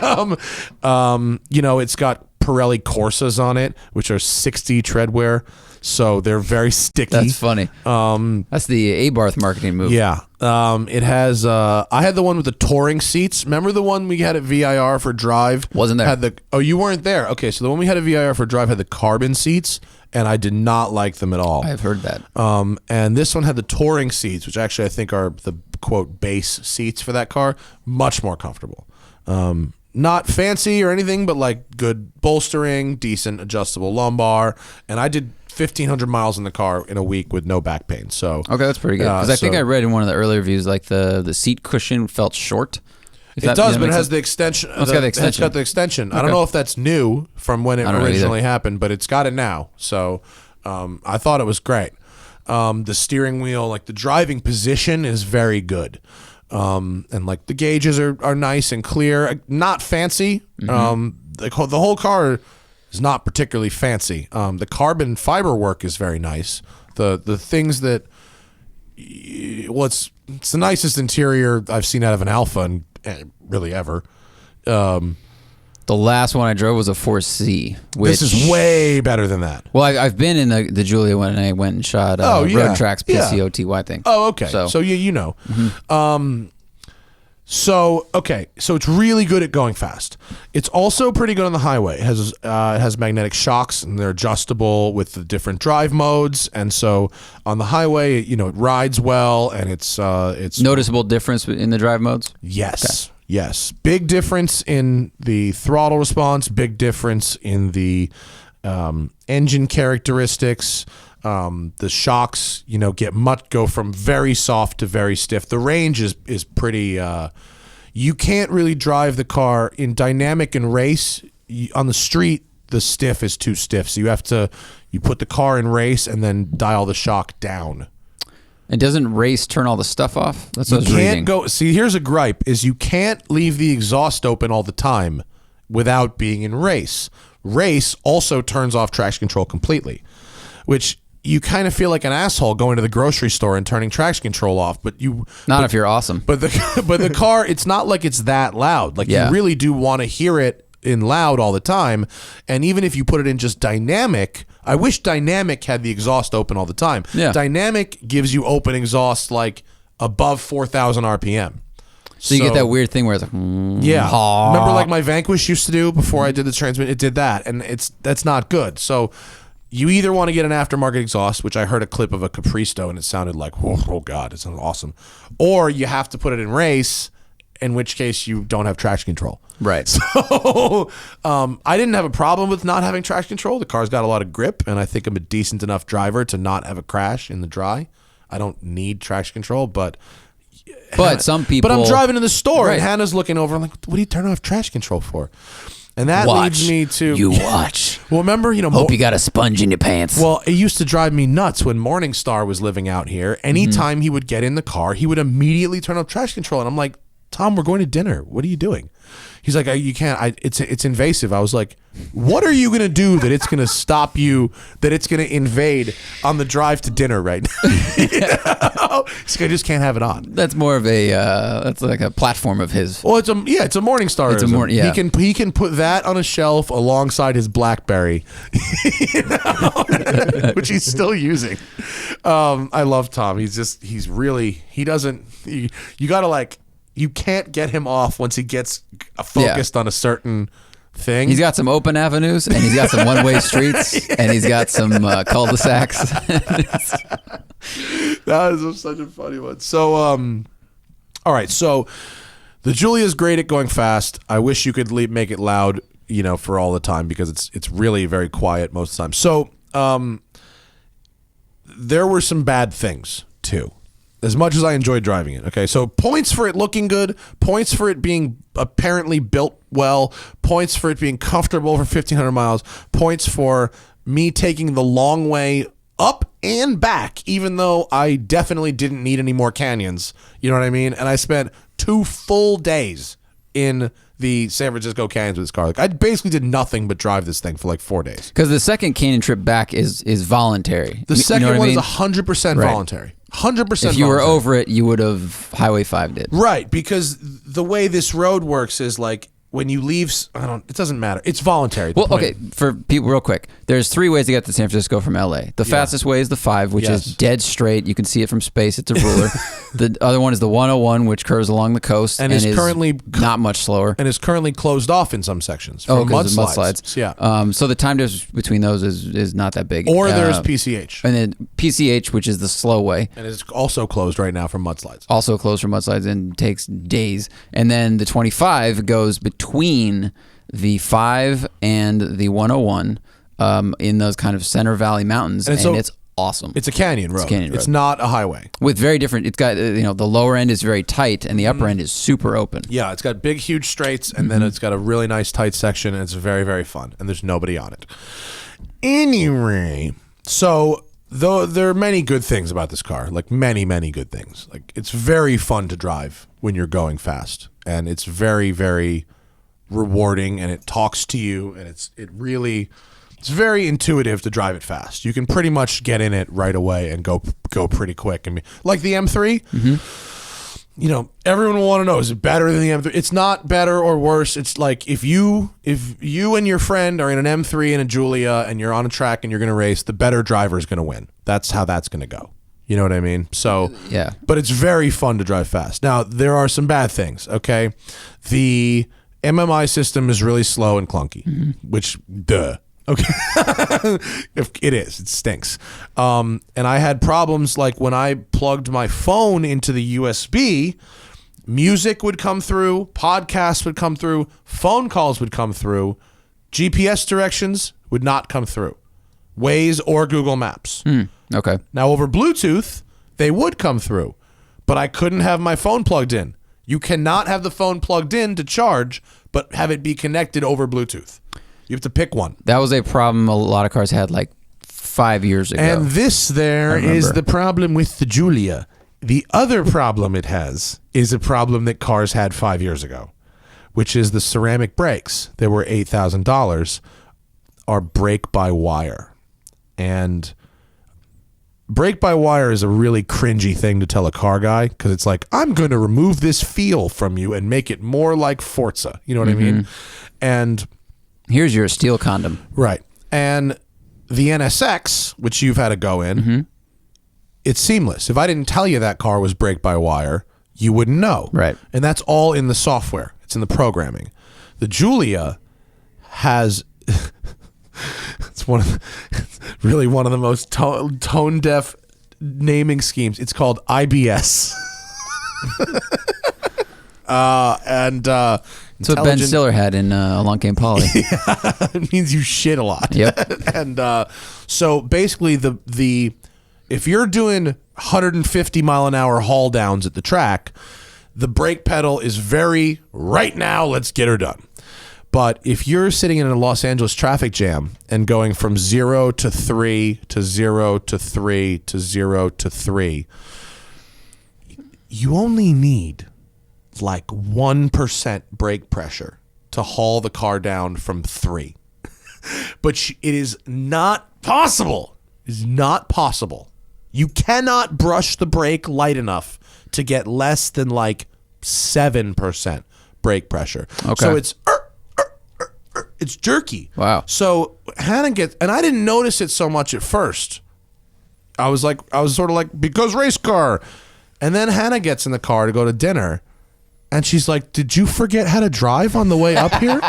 it's got Pirelli Corsas on it, which are 60 treadwear. So they're very sticky. That's funny. That's the Abarth marketing move. Yeah. It has, I had the one with the touring seats. Remember the one we had at VIR for drive? Wasn't there. Oh, you weren't there. Okay. So the one we had at VIR for drive had the carbon seats, and I did not like them at all. I've heard that. And this one had the touring seats, which actually I think are the quote base seats for that car. Much more comfortable. Not fancy or anything, but like good bolstering, decent adjustable lumbar. And I did 1,500 miles in the car in a week with no back pain. So okay, that's pretty good. Because I think I read in one of the earlier reviews, like the seat cushion felt short. It does, but it has the extension. It's got the extension. It's got the extension. Okay. I don't know if that's new from when it originally happened, but it's got it now. So I thought it was great. The steering wheel, like the driving position is very good. And like the gauges are nice and clear, not fancy. The whole car is not particularly fancy. The carbon fiber work is very nice. The things that, well, it's the nicest interior I've seen out of an Alfa and really ever. The last one I drove was a 4C. Which, this is way better than that. Well, I've been in the Giulia when I went and shot Road Track's PCOTY thing. Oh, okay. So you know. So it's really good at going fast. It's also pretty good on the highway. It has magnetic shocks, and they're adjustable with the different drive modes. And so on the highway, it rides well, and it's noticeable difference in the drive modes. Yes. Okay. Yes. Big difference in the throttle response. Big difference in the engine characteristics. The shocks, go from very soft to very stiff. The range is pretty. You can't really drive the car in dynamic and race. On the street, the stiff is too stiff. So you put the car in race and then dial the shock down. And doesn't race turn all the stuff off? That's what I was reading. Go. See, here's a gripe: is you can't leave the exhaust open all the time without being in race. Race also turns off traction control completely, which you kind of feel like an asshole going to the grocery store and turning traction control off. But if you're awesome. But the car, it's not like it's that loud. Like you really do want to hear it in loud all the time. And even if you put it in just dynamic, I wish dynamic had the exhaust open all the time. Yeah. Dynamic gives you open exhaust like above 4,000 RPM. So you get that weird thing where it's like, Remember like my Vanquish used to do before I did the transmit? It did that, and that's not good. So you either want to get an aftermarket exhaust, which I heard a clip of a Capristo, and it sounded like, oh God, it sounds awesome. Or you have to put it in race, in which case you don't have traction control. Right. So I didn't have a problem with not having traction control. The car's got a lot of grip, and I think I'm a decent enough driver to not have a crash in the dry. I don't need traction control, but some people. But I'm driving to the store, and Hannah's looking over. I'm like, what are you turning off traction control for? And that leads me to... You watch. Well, remember, Hope you got a sponge in your pants. Well, it used to drive me nuts when Morningstar was living out here. Anytime he would get in the car, he would immediately turn off traction control. And I'm like, Tom, we're going to dinner. What are you doing? He's like, you can't. It's invasive. I was like, what are you going to do that it's going to stop you, that it's going to invade on the drive to dinner right now? So I just can't have it on. That's more of that's like a platform of his. Well, it's a Morningstar. It's He can put that on a shelf alongside his BlackBerry, which he's still using. I love Tom. You gotta like. You can't get him off once he gets focused on a certain thing. He's got some open avenues, and he's got some one-way streets, and he's got some cul-de-sacs. That is such a funny one. So, all right. So, the Giulia is great at going fast. I wish you could make it loud, for all the time, because it's really very quiet most of the time. So, there were some bad things too. As much as I enjoyed driving it. Okay, so points for it looking good, points for it being apparently built well, points for it being comfortable for 1,500 miles, points for me taking the long way up and back, even though I definitely didn't need any more canyons. You know what I mean? And I spent 2 full days in the San Francisco canyons with this car. Like, I basically did nothing but drive this thing for like 4 days. Because the second canyon trip back is voluntary. The second one is 100% voluntary. 100%. If you were over it, you would have Highway 5'd it. Right, because the way this road works is like when you leave, it doesn't matter. It's voluntary. Well, okay, for people, real quick, there's 3 ways to get to San Francisco from LA. The fastest way is the 5, which is dead straight. You can see it from space. It's a ruler. The other one is the 101, which curves along the coast and is currently not much slower. And is currently closed off in some sections for mudslides. Yeah. So the time difference between those is not that big. Or there's PCH. And then PCH, which is the slow way. And it's also closed right now for mudslides. Also closed for mudslides and takes days. And then the 25 goes between the 5 and the 101 in those kind of Center Valley mountains, and it's awesome. It's a canyon road. It's not a highway. With very different. It's got the lower end is very tight, and the upper end is super open. Yeah, it's got big, huge straights, and then it's got a really nice tight section, and it's very, very fun. And there's nobody on it. Anyway, so though there are many good things about this car, like many, many good things. Like it's very fun to drive when you're going fast, and it's very, very rewarding, and it talks to you, and it's very intuitive to drive it fast. You can pretty much get in it right away and go pretty quick. I mean, like the M3, everyone will want to know, is it better than the M3? It's not better or worse. It's like if you and your friend are in an M3 and a Giulia and you're on a track and you're going to race, the better driver is going to win. That's how that's going to go. You know what I mean? So, yeah. But it's very fun to drive fast. Now, there are some bad things, okay? The MMI system is really slow and clunky, which, duh. Okay. It stinks. And I had problems like when I plugged my phone into the USB, music would come through, podcasts would come through, phone calls would come through, GPS directions would not come through, Waze or Google Maps. Okay. Now over Bluetooth, they would come through, but I couldn't have my phone plugged in. You cannot have the phone plugged in to charge, but have it be connected over Bluetooth. You have to pick one. That was a problem a lot of cars had like 5 years ago. And this is the problem with the Giulia. The other problem it has is a problem that cars had 5 years ago, which is the ceramic brakes. They were $8,000, are brake-by-wire. And brake-by-wire is a really cringy thing to tell a car guy because it's like, I'm going to remove this feel from you and make it more like Forza. You know what I mean? And here's your steel condom. Right. And the NSX, which you've had to go in, it's seamless. If I didn't tell you that car was brake-by-wire, you wouldn't know. Right. And that's all in the software. It's in the programming. The Giulia has... it's really one of the most tone-deaf naming schemes. It's called IBS. That's what Ben Stiller had in Along Came Polly. Yeah, it means you shit a lot. Yep. And so basically, if you're doing 150 mile an hour haul downs at the track, the brake pedal is very right now. Let's get her done. But if you're sitting in a Los Angeles traffic jam and going from 0 to 3 to 0 to 3 to 0 to 3, you only need like 1% brake pressure to haul the car down from 3. But it is not possible. It is not possible. You cannot brush the brake light enough to get less than like 7% brake pressure. Okay. So it's jerky. Wow. So Hannah gets, and I didn't notice it so much at first. I was sort of like, because race car. And then Hannah gets in the car to go to dinner, and she's like, did you forget how to drive on the way up here?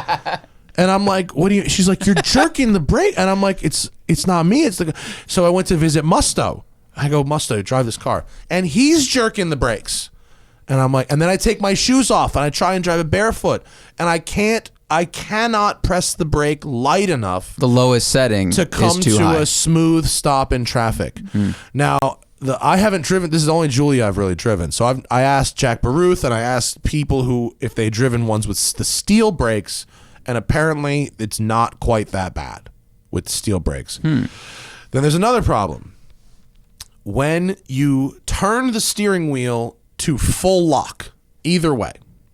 And I'm like, what do you, she's like, you're jerking the brake. And I'm like, it's not me. It's the, so I went to visit Musto. I go, Musto, drive this car. And he's jerking the brakes. And I'm like, and then I take my shoes off and I try and drive it barefoot. And I cannot press the brake light enough. The lowest setting to come is too to high. a smooth stop in traffic. Now, I haven't driven. This is the only Giulia I've really driven. So I asked Jack Baruth and I asked people who, if they'd driven ones with the steel brakes, and apparently it's not quite that bad with steel brakes. Then there's another problem. When you turn the steering wheel to full lock, either way,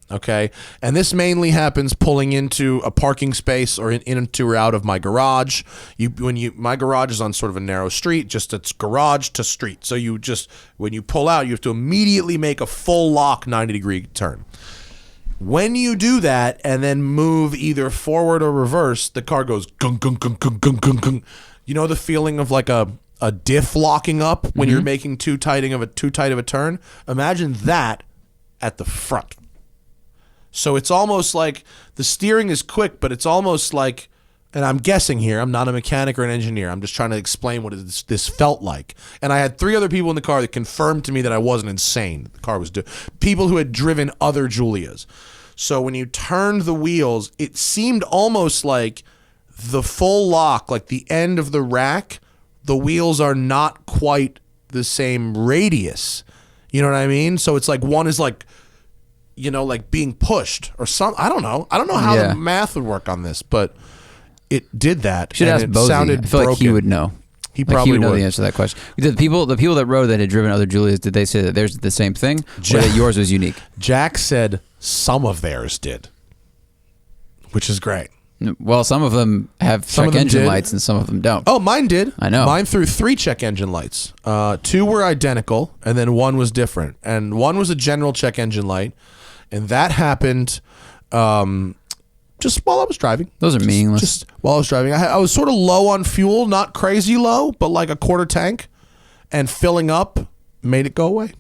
okay? And this mainly happens pulling into a parking space or into or out of my garage. My garage is on sort of a narrow street, just it's garage to street. So when you pull out, you have to immediately make a full lock 90-degree turn. When you do that and then move either forward or reverse, the car goes gung, gung, gung, gung, gung, gung, gung. You know the feeling of like a diff locking up when you're making too tight of a turn? Imagine that at the front. So it's almost like the steering is quick, but it's almost like, and I'm guessing here, I'm not a mechanic or an engineer, I'm just trying to explain what this felt like. And I had 3 other people in the car that confirmed to me that I wasn't insane. The car was people who had driven other Giulias. So when you turned the wheels, it seemed almost like the full lock, like the end of the rack, the wheels are not quite the same radius. You know what I mean? So it's like one is like, you know, like being pushed or something. I don't know how the math would work on this, but it did that. Should ask it Bozy. sounded I feel broken. like he would know. He probably would know the answer to that question. The people that rode that had driven other Giulias, did they say that theirs did the same thing, or that yours was unique? Jack said some of theirs did, which is great. Well, some of them have check engine lights and some of them don't. Oh, mine did. I know. Mine threw 3 check engine lights. 2 were identical, and then 1 was different. And 1 was a general check engine light, and that happened just while I was driving. Those are meaningless. Just while I was driving. I was sort of low on fuel, not crazy low, but like a quarter tank, and filling up made it go away.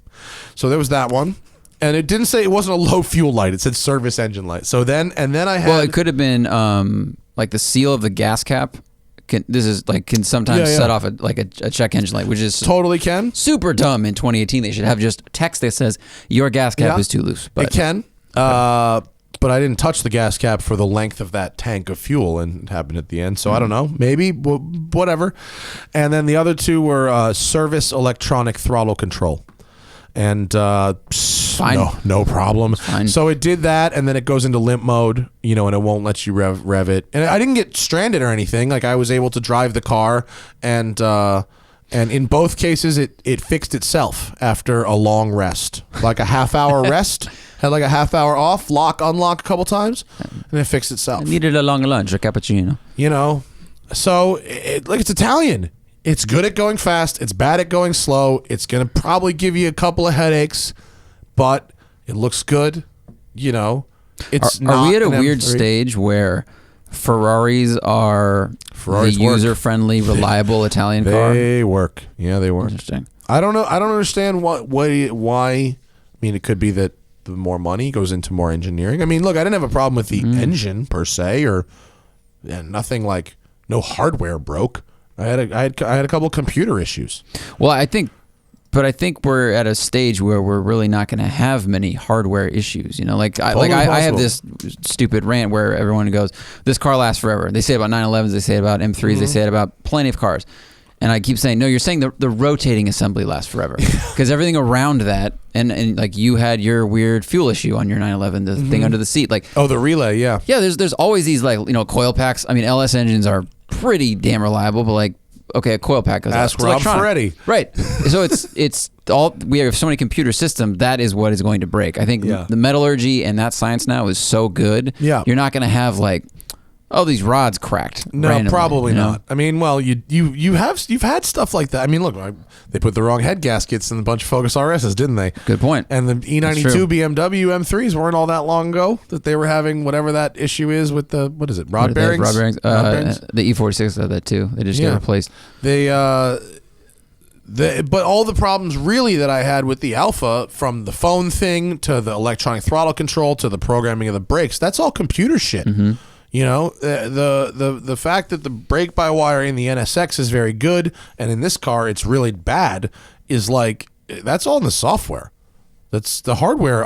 So there was that one. And it didn't say, it wasn't a low fuel light. It said service engine light. So then I had... Well, it could have been like the seal of the gas cap. Can sometimes set off a check engine light, which is totally can. super dumb. In 2018, they should have just text that says your gas cap is too loose. But it can. But I didn't touch the gas cap for the length of that tank of fuel, and it happened at the end. So I don't know. Maybe, whatever. And then the other 2 were service electronic throttle control. And fine. No problem. Fine. So it did that, and then it goes into limp mode, you know, and it won't let you rev it. And I didn't get stranded or anything. Like, I was able to drive the car, and in both cases, it fixed itself after a long rest, like a half-hour rest. Had like a half-hour off, unlock a couple times, and it fixed itself. I needed a long lunch, a cappuccino. You know, so it's Italian. It's good at going fast. It's bad at going slow. It's going to probably give you a couple of headaches, but it looks good. You know, Are we at a weird stage where Ferraris are the user-friendly, reliable Italian car? They work. Yeah, they work. Interesting. I don't know. I don't understand why. I mean, it could be that the more money goes into more engineering. I mean, look, I didn't have a problem with the engine per se, nothing like no hardware broke. I had a couple computer issues. Well, I think we're at a stage where we're really not going to have many hardware issues. You know, I have this stupid rant where everyone goes, "This car lasts forever." They say it about 911s, they say it about M3s, they say it about plenty of cars. And I keep saying, no, you're saying the rotating assembly lasts forever because everything around that, and like you had your weird fuel issue on your 911, the thing under the seat, like the relay, yeah. There's always these coil packs. I mean, LS engines are pretty damn reliable, but like, okay, a coil pack goes out. Ask Rob Ferretti. Right. So it's all, we have so many computer systems, that is what is going to break. I think the metallurgy and that science now is so good. Yeah. You're not going to have like, oh, these rods cracked. No, randomly, probably not. I mean, well, you've had stuff like that. I mean, look, they put the wrong head gaskets in a bunch of Focus RSs, didn't they? Good point. And the E92 BMW M3s weren't all that long ago that they were having whatever that issue is with the, what is it, rod bearings? Rod bearings. The E46 had that too. They just get replaced. But all the problems really that I had with the Alpha, from the phone thing to the electronic throttle control to the programming of the brakes, that's all computer shit. Mm-hmm. You know, the fact that the brake-by-wire in the NSX is very good, and in this car it's really bad, is like, that's all in the software. That's the hardware.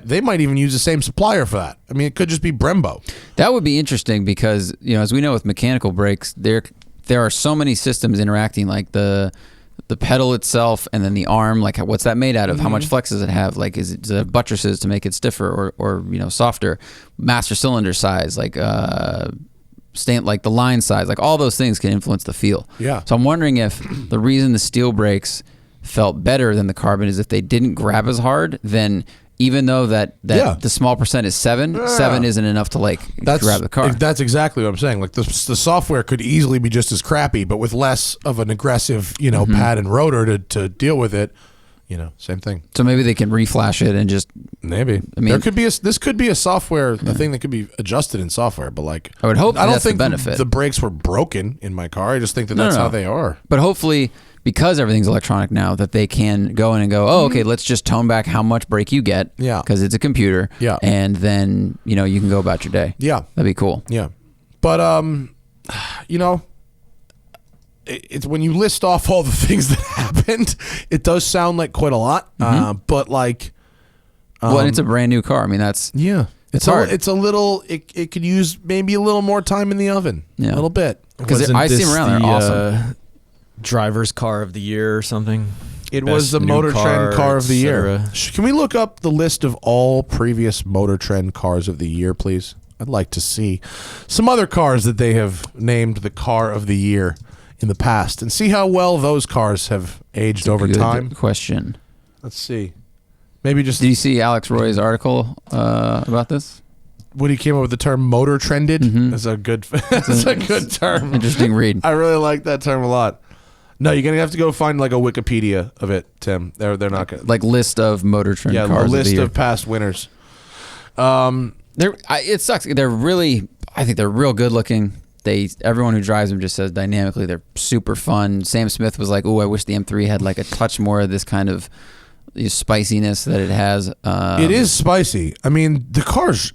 They might even use the same supplier for that. I mean, it could just be Brembo. That would be interesting because, you know, as we know with mechanical brakes, there are so many systems interacting, like the pedal itself and then the arm, like what's that made out of? How much flex does it have? Like, is it buttresses to make it stiffer or softer? Master cylinder size, like like the line size, like all those things can influence the feel. Yeah. So I'm wondering if the reason the steel brakes felt better than the carbon is if they didn't grab as hard, then even though that the small percent is 7 isn't enough to grab the car. That's exactly what I'm saying. Like the software could easily be just as crappy, but with less of an aggressive, pad and rotor to deal with it. Same thing. So maybe they can reflash it and just Maybe. I mean, this could be a software, a thing that could be adjusted in software, but like I would hope I don't that's think the benefit. the brakes were broken in my car. I just think that's how they are. But hopefully, because everything's electronic now, that they can go in and go, oh, okay, let's just tone back how much brake you get. Yeah. Because it's a computer. Yeah. And then, you can go about your day. Yeah. That'd be cool. Yeah. But it's when you list off all the things that happened, it does sound like quite a lot. But like Well, and it's a brand new car. I mean, that's it's hard. it's a little. It could use maybe a little more time in the oven. Yeah. A little bit. because I see them around. They're awesome. Driver's car of the year or something. It Best was the new Motor Trend car of the year. etc. Can we look up the list of all previous Motor Trend cars of the year, please? I'd like to see some other cars that they have named the car of the year in the past and see how well those cars have aged over Good time. question. Let's see. Maybe just Did you see Alex Roy's article about this? when he came up with the term motor trended. That's a good that's a good term. Interesting read. I really like that term a lot. No, you're gonna have to go find like a Wikipedia of it, Tim. They're not gonna Like list of Motor Trend a cars list of the year. of past winners. It sucks. They're really, I think they're real good looking. Everyone who drives them just says dynamically they're super fun. Sam Smith was like, "Oh, I wish the M3 had like a touch more of this kind of spiciness that it has." It is spicy. I mean, the car's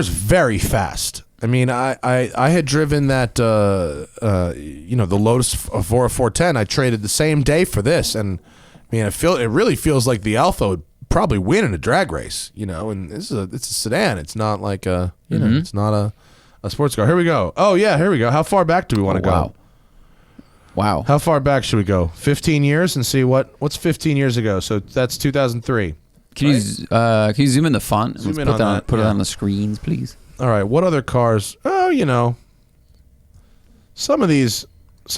very fast. I mean, I had driven that the Lotus Evora 410. I traded the same day for this, and I mean, it really feels like the Alpha would probably win in a drag race. And it's a sedan. It's not like it's not a sports car. Here we go. Oh yeah, here we go. How far back do we want to go? Wow. How far back should we go? 15 years and see what's 15 years ago. So that's 2003. Can you zoom in the font? Zoom in put on that, Put it yeah. on the screens, please. All right, what other cars? Oh, some of these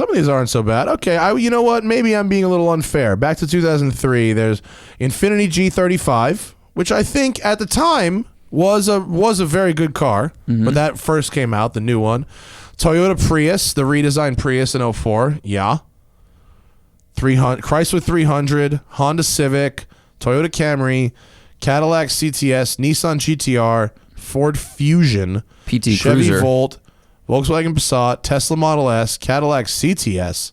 aren't so bad. Okay, you know what? Maybe I'm being a little unfair. Back to 2003, there's Infiniti G35, which I think at the time was a very good car, but that first came out, the new one. Toyota Prius, the redesigned Prius in 04, yeah. 300, Chrysler 300, Honda Civic, Toyota Camry, Cadillac CTS, Nissan GTR, Ford Fusion, PT Chevy Cruiser. Volt, Volkswagen Passat, Tesla Model S, Cadillac CTS.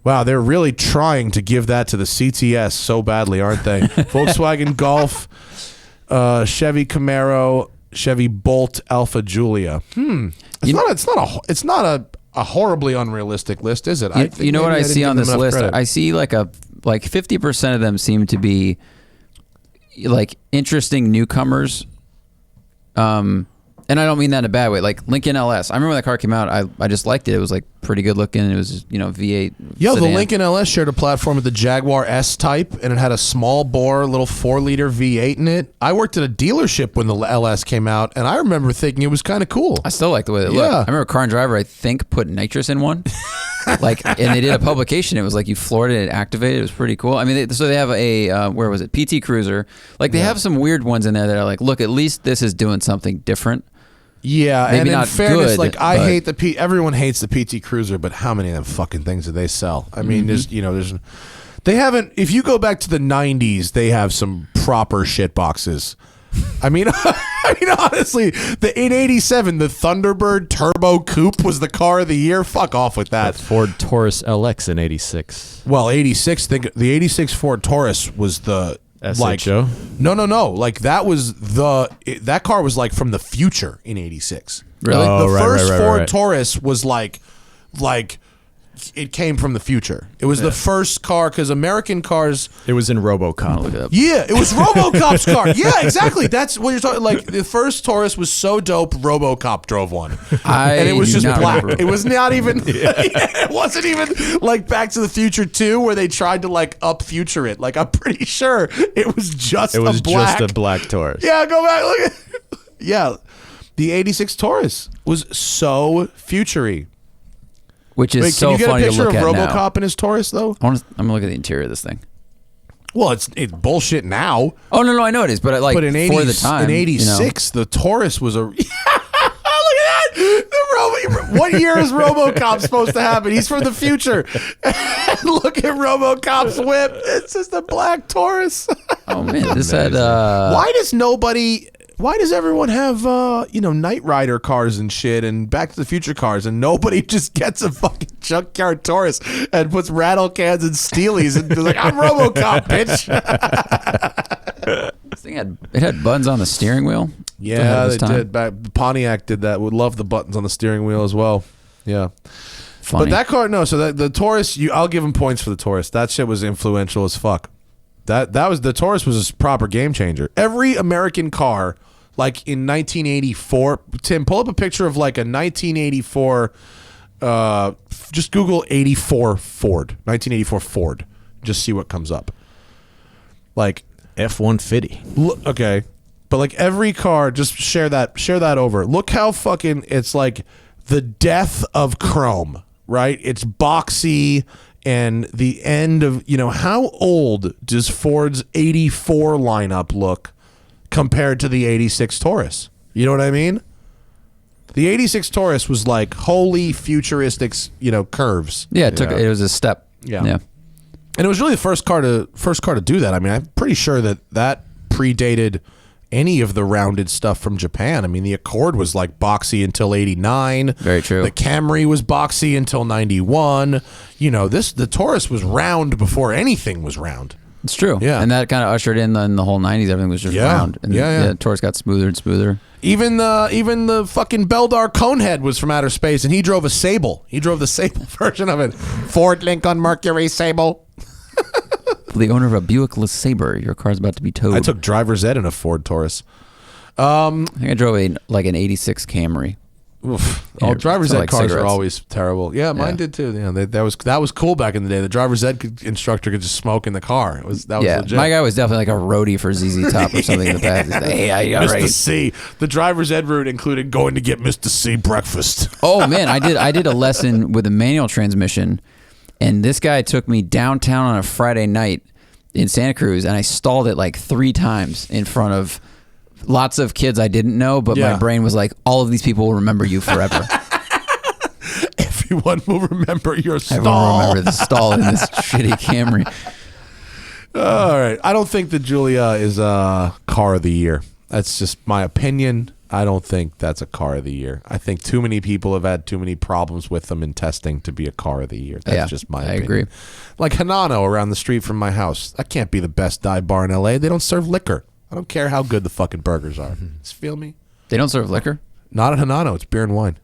Wow, they're really trying to give that to the CTS so badly, aren't they? Volkswagen Golf, Chevy Camaro, Chevy Bolt, Alfa Giulia. It's not a horribly unrealistic list, is it? You know what I see on this list? I see like 50% of them seem to be like interesting newcomers. And I don't mean that in a bad way. Like Lincoln LS. I remember when that car came out. I just liked it. It was like pretty good looking. It was V8. Yo, the sedan. Lincoln LS shared a platform with the Jaguar S-Type, and it had a small bore, little 4-liter V8 in it. I worked at a dealership when the LS came out, and I remember thinking it was kind of cool. I still like the way they look. Yeah. I remember Car and Driver, I think, put nitrous in one. And they did a publication. It was like you floored it and it activated. It was pretty cool. I mean, so they have a, where was it? PT Cruiser. Like they have some weird ones in there that are like, look, at least this is doing something different. Yeah, Maybe and in not fairness, good, like I but- hate everyone hates the PT Cruiser, but how many of them fucking things do they sell? I mean, they haven't. If you go back to the '90s, they have some proper shit boxes. I mean, honestly, in '87, the Thunderbird Turbo Coupe was the car of the year. Fuck off with that. Ford Taurus LX in '86. Well, '86. Think the '86 Ford Taurus was the. SHO? No. Like that car was like from the future in '86. Really? Oh, The right, first right, Ford right. Taurus was like it came from the future. It was the first car because American cars. It was in Robocop. Look it up. Yeah, it was RoboCop's car. Yeah, exactly. That's what you're talking. Like the first Taurus was so dope. RoboCop drove one, and it was do just not black. remember. It was not even. It wasn't even like Back to the Future 2, where they tried to like up future it. Like I'm pretty sure it was just. It was a black. just a black Taurus. Yeah, go back. Look at. Yeah, the '86 Taurus was so futury. Which is Wait, so can you get a funny to picture look of at RoboCop now. in his Taurus though? I'm gonna look at the interior of this thing. Well, it's bullshit now. Oh no, I know it is, but But in for the time, in '86, the Taurus was a. Look at that! The What year is Robocop supposed to happen? He's from the future. Look at Robocop's whip. It's just a black Taurus. Oh man, this had. Why does everyone have Knight Rider cars and shit and Back to the Future cars, and nobody just gets a fucking junkyard Taurus and puts rattle cans and steelies and they're like, I'm Robocop, bitch. This thing had buttons on the steering wheel. Yeah, they did. Pontiac did that. Would love the buttons on the steering wheel as well. Yeah. Funny. But that car, no. So the Taurus, I'll give him points for the Taurus. That shit was influential as fuck. The Taurus was a proper game changer. Every American car, like in 1984, Tim, pull up a picture of like a 1984. Just Google 1984 Ford. Just see what comes up. Like F-150. Okay, but like every car, just share that over. Look how fucking it's like the death of chrome, right? It's boxy. And the end of, how old does Ford's 84 lineup look compared to the 86 Taurus? You know what I mean? The 86 Taurus was like wholly futuristic, curves. Yeah, it was a step. Yeah. And it was really the first car to do that. I mean, I'm pretty sure that predated any of the rounded stuff from Japan. I mean, the Accord was like boxy until 89. Very true. The Camry was boxy until 91. The Taurus was round before anything was round. It's true. Yeah. And that kind of ushered in the whole 90s. Everything was just round. And the Taurus got smoother and smoother. Even the fucking Beldar Conehead was from outer space, and he drove a Sable. He drove the Sable version of it. Ford Lincoln Mercury Sable. The owner of a Buick LeSabre. Your car's about to be towed. I took driver's ed in a Ford Taurus. I think I drove an 86 Camry. Oof. All driver's ed cars cigarettes. are always terrible. Yeah, mine did too. Yeah, that was cool back in the day. The driver's ed instructor could just smoke in the car. That was legit. My guy was definitely like a roadie for ZZ Top or something in the past. He's like, hey, Mr. C. The driver's ed route included going to get Mr. C breakfast. Oh man, I did a lesson with a manual transmission, and this guy took me downtown on a Friday night in Santa Cruz, and I stalled it like 3 times in front of lots of kids I didn't know, but my brain was like, all of these people will remember you forever. Everyone will remember your stall. Everyone will remember the stall in this shitty Camry. All right. I don't think the Giulia is a car of the year. That's just my opinion. I don't think that's a car of the year. I think too many people have had too many problems with them in testing to be a car of the year. That's just my opinion. I agree. Like Hanano around the street from my house. That can't be the best dive bar in LA. They don't serve liquor. I don't care how good the fucking burgers are. Just feel me? They don't serve liquor? Not at Hanano. It's beer and wine.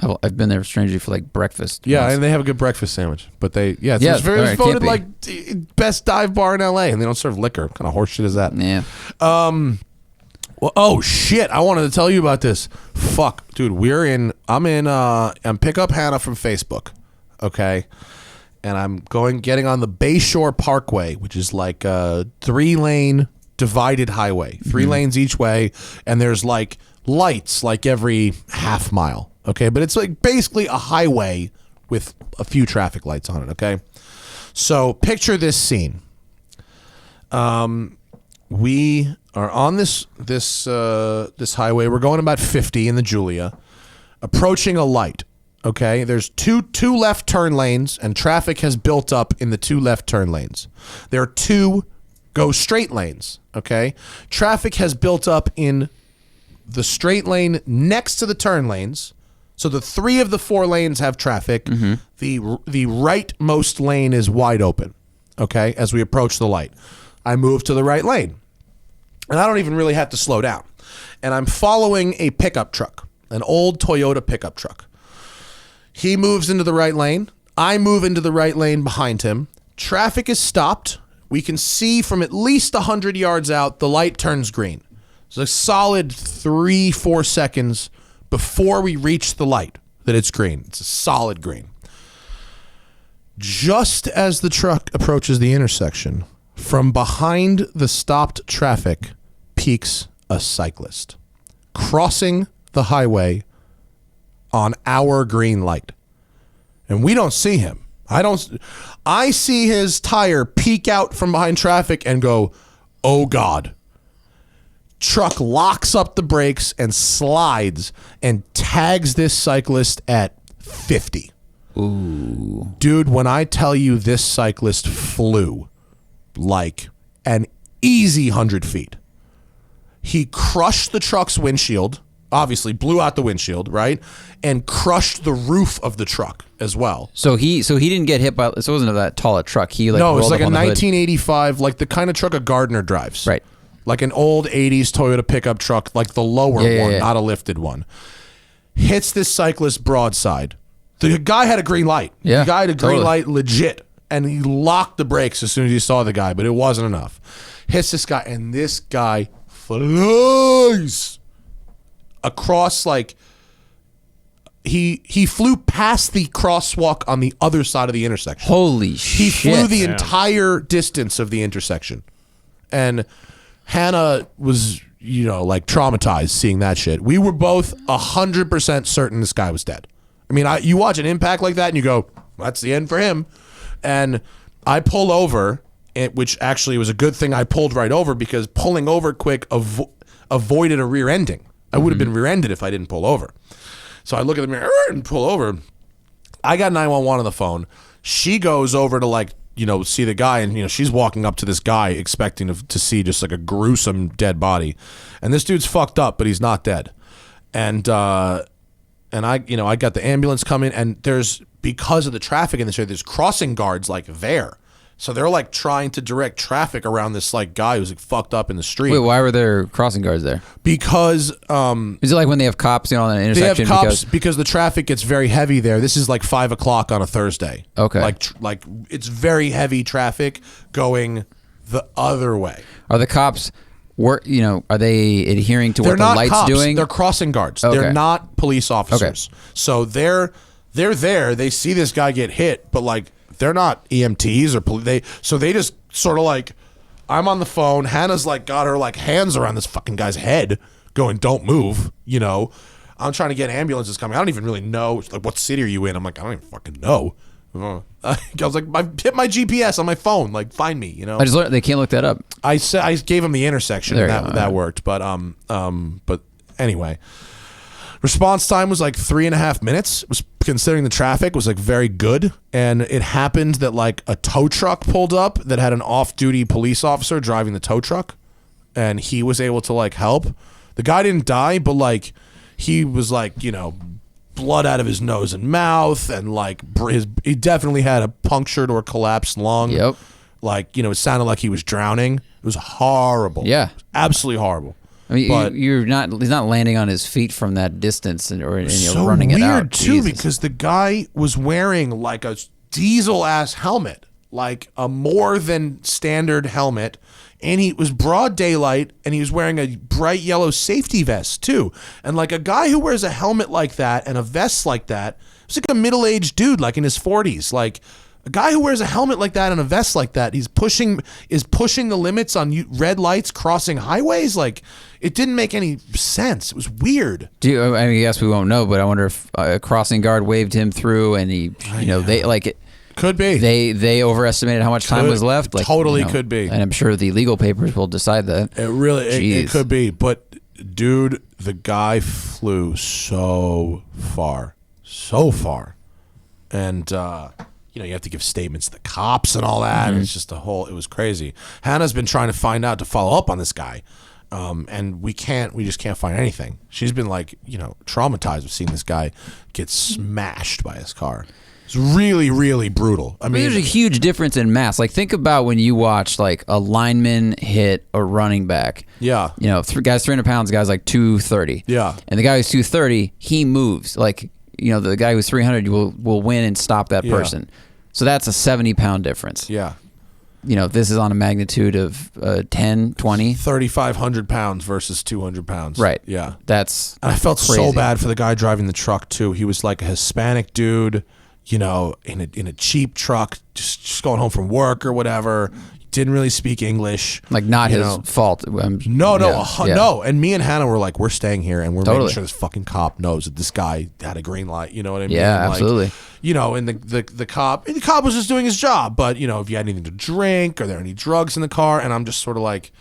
I've been there strangely for like breakfast. Yeah, and they have a good breakfast sandwich. But it's voted like best dive bar in LA, and they don't serve liquor. What kind of horse shit is that? Yeah. Well, oh shit! I wanted to tell you about this. Fuck, dude. I'm Pick Up Hannah from Facebook. Okay. And I'm getting on the Bayshore Parkway, which is like a 3-lane divided highway, 3 lanes each way, and there's like lights like every half mile. Okay, but it's like basically a highway with a few traffic lights on it. Okay, so picture this scene. We are on this highway. We're going about 50 in the Giulia, approaching a light. Okay, there's two left turn lanes, and traffic has built up in the 2 left turn lanes. There are 2 go straight lanes. Okay, traffic has built up in the straight lane next to the turn lanes. So the 3 of the 4 lanes have traffic. The rightmost lane is wide open. Okay, as we approach the light, I move to the right lane, and I don't even really have to slow down. And I'm following a pickup truck, an old Toyota pickup truck. He moves into the right lane. I move into the right lane behind him. Traffic is stopped. We can see from at least 100 yards out, the light turns green. It's a solid 3-4 seconds before we reach the light that it's green. It's a solid green. Just as the truck approaches the intersection, from behind the stopped traffic peeks a cyclist crossing the highway on our green light. And we don't see him. I see his tire peek out from behind traffic and go, oh God. truck locks up the brakes and slides and tags this cyclist at 50. Ooh. Dude, when I tell you this cyclist flew like an easy 100 feet. He crushed the truck's windshield, obviously blew out the windshield, right? And crushed the roof of the truck as well. So he didn't get hit by. So it wasn't that tall a truck. He like no, it's rolled like up a on the hood. 1985, like the kind of truck a gardener drives. Right. Like an old 80s Toyota pickup truck, like the lower one, not a lifted one. Hits this cyclist broadside. The guy had a green light. Yeah, the guy had a green totally. light legit. And he locked the brakes as soon as he saw the guy, but it wasn't enough. Hits this guy, and this guy flies across, like, he flew past the crosswalk on the other side of the intersection. Holy shit. He flew the entire distance of the intersection. And Hannah was, like traumatized seeing that shit. We were both 100% certain this guy was dead. I mean, you watch an impact like that and you go, that's the end for him. And I pull over, which actually was a good thing I pulled right over because pulling over quick avoided a rear ending. I would have been rear-ended if I didn't pull over. So I look at the mirror and pull over. I got 911 on the phone. She goes over to see the guy, and she's walking up to this guy expecting to see just like a gruesome dead body. And this dude's fucked up, but he's not dead. And I got the ambulance coming, and because of the traffic in this area, there's crossing guards like there. So they're like trying to direct traffic around this like guy who's like fucked up in the street. Wait, why were there crossing guards there? Because is it like when they have cops on an intersection? They have cops because the traffic gets very heavy there. This is like 5 o'clock on a Thursday. Okay, like it's very heavy traffic going the other way. Are the cops? Are they adhering to what the light's cops. doing? They're crossing guards. Okay. They're not police officers. Okay. So they're there. They see this guy get hit, but like they're not EMTs or police. So they just sort of like, I'm on the phone. Hannah's like got her like hands around this fucking guy's head, going, "Don't move." I'm trying to get ambulances coming. I don't even really know like what city are you in. I'm like, I don't even fucking know. I was like, I hit my GPS on my phone. Like, find me. I just learned they can't look that up. I gave him the intersection. And that worked. But anyway, response time was like 3.5 minutes. It was, considering the traffic, was like very good. And it happened that like a tow truck pulled up that had an off-duty police officer driving the tow truck, and he was able to like help. The guy didn't die, but like he was like blood out of his nose and mouth, and like he definitely had a punctured or collapsed lung. Yep. Like, it sounded like he was drowning. It was horrible. Yeah. Absolutely horrible. I mean, but he's not landing on his feet from that distance or so running it out. weird too, Jesus. because the guy was wearing like a diesel ass helmet, like a more than standard helmet. And he was broad daylight, and he was wearing a bright yellow safety vest too. And like a guy who wears a helmet like that and a vest like that, it's like a middle-aged dude, like in his 40s. Like a guy who wears a helmet like that and a vest like that, is pushing the limits on red lights crossing highways. Like it didn't make any sense. It was weird. I guess we won't know, but I wonder if a crossing guard waved him through, and he, they like it. Could be. They overestimated how much time was left. Like, totally could be. And I'm sure the legal papers will decide that. It really it could be. But dude, the guy flew so far. And you have to give statements to the cops and all that. And it's just it was crazy. Hannah's been trying to find out to follow up on this guy. And we just can't find anything. She's been like, traumatized with seeing this guy get smashed by his car. It's really, really brutal. I mean, there's a huge difference in mass. Like, think about when you watch like a lineman hit a running back. Yeah. Guys 300 pounds, guys like 230. Yeah. And the guy who's 230, he moves. Like, the guy who's 300 will win and stop that person. So that's a 70-pound difference. Yeah. This is on a magnitude of 10, 20. 3,500 pounds versus 200 pounds. Right. Yeah. And I felt crazy. so bad for the guy driving the truck too. He was like a Hispanic dude, in a cheap truck, just going home from work or whatever. Didn't really speak English. Like, not his fault. No. And me and Hannah were like, we're staying here, and we're making sure this fucking cop knows that this guy had a green light. You know what I mean? Yeah, absolutely. And the cop was just doing his job. But if you had anything to drink, are there any drugs in the car? And I'm just sort of like,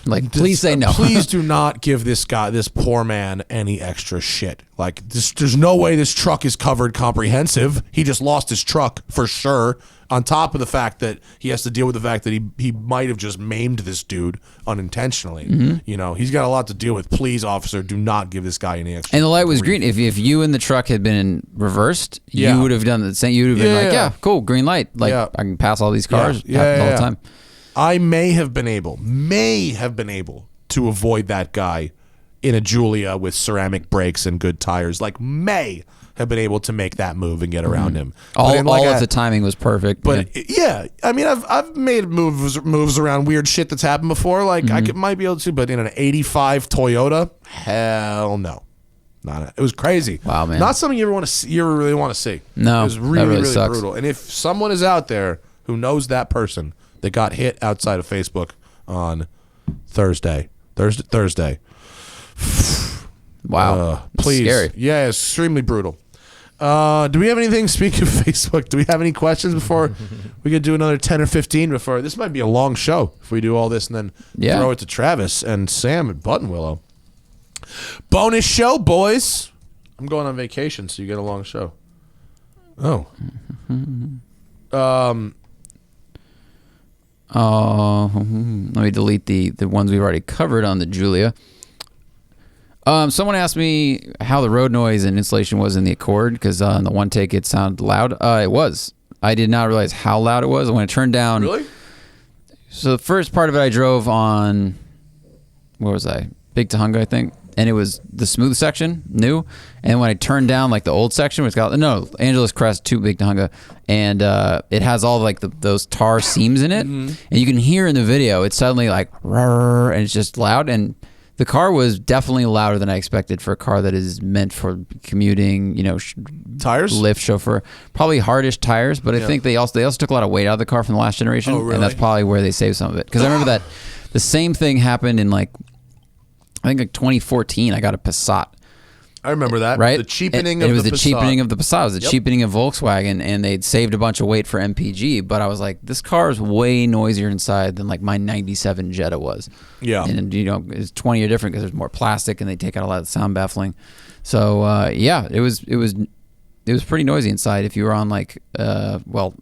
Like, please say no. Please do not give this poor man, any extra shit. Like, there's no way this truck is covered comprehensive. He just lost his truck for sure. On top of the fact that he has to deal with the fact that he might have just maimed this dude unintentionally. You know, he's got a lot to deal with. Please, officer, do not give this guy any extra. And the light was green. If you and the truck had been reversed, you would have done the same. You would have been like, yeah, cool, green light. Like, I can pass all these cars all the time. I may have been able to avoid that guy in a Giulia with ceramic brakes and good tires. Like, may have been able to make that move and get around him. All of the timing was perfect. But I mean, I've made moves around weird shit that's happened before. Like might be able to, but in an '85 Toyota, hell no, it was crazy. Wow, man, not something you ever really want to see. No, it was really sucks. brutal. And if someone is out there who knows that person that got hit outside of Facebook on Thursday. Wow, please, scary. Yeah, it's extremely brutal. Do we have anything? Speaking of Facebook, do we have any questions before we could do another 10 or 15? Before this might be a long show if we do all this and then throw it to Travis and Sam at Buttonwillow. Bonus show, boys. I'm going on vacation, so you get a long show. Oh. Let me delete the ones we've already covered on the Giulia. Someone asked me how the road noise and insulation was in the Accord, because on the one take it sounded loud. It was. I did not realize how loud it was when I turned down. Really? So the first part of it I drove on, where was I? Big Tahunga, I think. And it was the smooth section, new. And when I turned down like the old section, it's got Angeles Crest to Big Tahunga, and it has all like those tar seams in it, and you can hear in the video it's suddenly like and it's just loud. And the car was definitely louder than I expected for a car that is meant for commuting. Tires, lift chauffeur, probably hardish tires, but I think they also took a lot of weight out of the car from the last generation, and that's probably where they saved some of it. Because I remember that the same thing happened in I think 2014. I got a Passat. I remember that. Right? The cheapening it of was the the Passat. cheapening of the Passat. It was the cheapening of Volkswagen, and they'd saved a bunch of weight for MPG, but I was like, this car is way noisier inside than like my 97 Jetta was. Yeah. And it's 20 years different because there's more plastic and they take out a lot of the sound baffling. So it was pretty noisy inside if you were on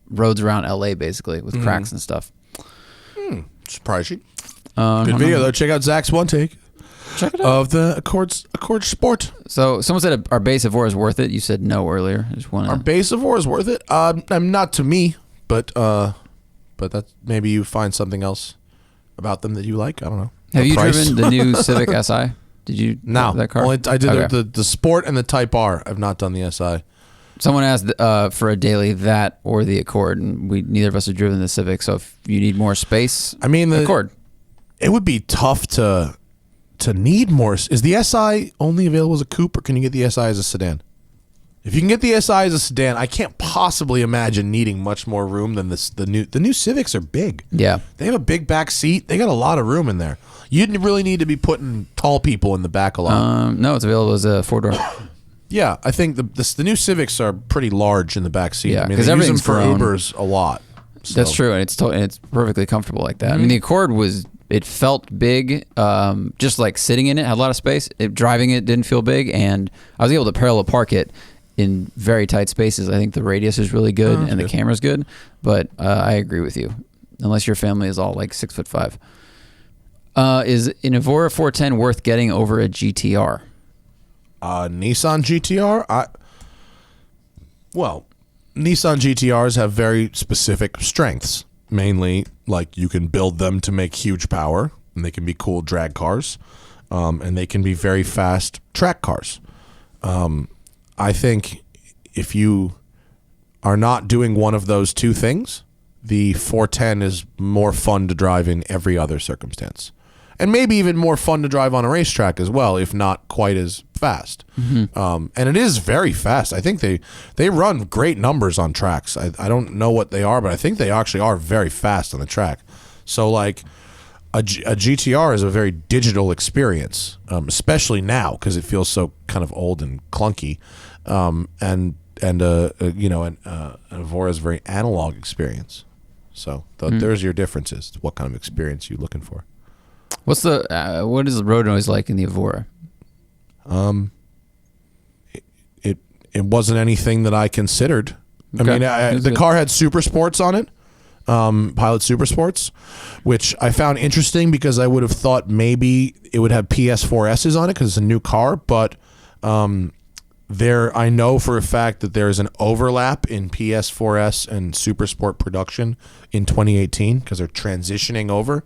roads around LA basically with cracks and stuff. Surprising. Good video though. Check out Zach's one take. Check it out. Of the Accord Sport. So someone said our base Evora is worth it. You said no earlier. I just Our base Evora is worth it. Not to me, but that's maybe you find something else about them that you like. I don't know. Have you driven the new Civic Si? Did you no that car? I did the Sport and the Type R. I've not done the Si. Someone asked for a daily that or the Accord, and neither of us have driven the Civic. So if you need more space, the Accord. It would be tough to need more. Is the SI only available as a coupe, or can you get the SI as a sedan? If you can get the SI as a sedan, I can't possibly imagine needing much more room than this. The new Civics are big. Yeah, they have a big back seat. They got a lot of room in there. You didn't really need to be putting tall people in the back a lot. No, it's available as a 4-door. Yeah, I think the new Civics are pretty large in the back seat. Yeah, because they use them for Ubers a lot. So. That's true, and it's perfectly comfortable like that. I mean, the Accord it felt big, just like sitting in it, had a lot of space. Driving it didn't feel big, and I was able to parallel park it in very tight spaces. I think the radius is really good, and the camera's good, but I agree with you. Unless your family is all like 6'5". Is an Evora 410 worth getting over a GTR? Nissan GTR? Nissan GTRs have very specific strengths. Mainly, like, you can build them to make huge power, and they can be cool drag cars, and they can be very fast track cars. I think if you are not doing one of those two things, the 410 is more fun to drive in every other circumstance. And maybe even more fun to drive on a racetrack as well, if not quite as fast. And it is very fast. I think they run great numbers on tracks. I don't know what they are, but I think they actually are very fast on the track. So like a GTR is a very digital experience, especially now because it feels so kind of old and clunky. And an Evora is a very analog experience. So there's your differences. What kind of experience you're looking for? What is the road noise like in the Evora? It wasn't anything that I considered. Okay. I mean, the car had Super Sports on it, Pilot Super Sports, which I found interesting because I would have thought maybe it would have PS4S's on it because it's a new car, but I know for a fact that there is an overlap in PS4S and Super Sport production in 2018 because they're transitioning over,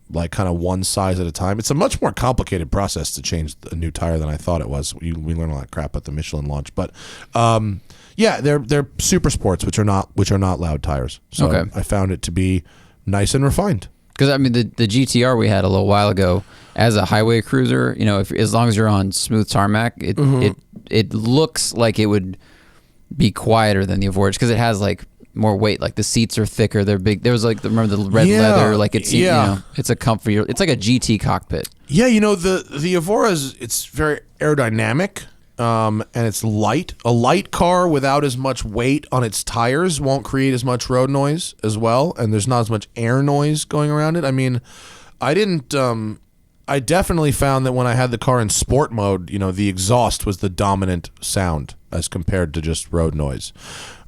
like kind of one size at a time. It's a much more complicated process to change a new tire than I thought it was. We learned a lot of crap at the Michelin launch, but yeah, they're Super Sports, which are not loud tires. So Okay. I found it to be nice and refined. Because I mean, the GTR we had a little while ago as a highway cruiser, as long as you're on smooth tarmac, it looks like it would be quieter than the Evora because it has like more weight. Like the seats are thicker, they're big. There was like remember the red leather, like it's it's a comfy. It's like a GT cockpit. Yeah, the Evora it's very aerodynamic. And it's light. A light car without as much weight on its tires won't create as much road noise as well, and there's not as much air noise going around it. I mean, I definitely found that when I had the car in sport mode, the exhaust was the dominant sound as compared to just road noise.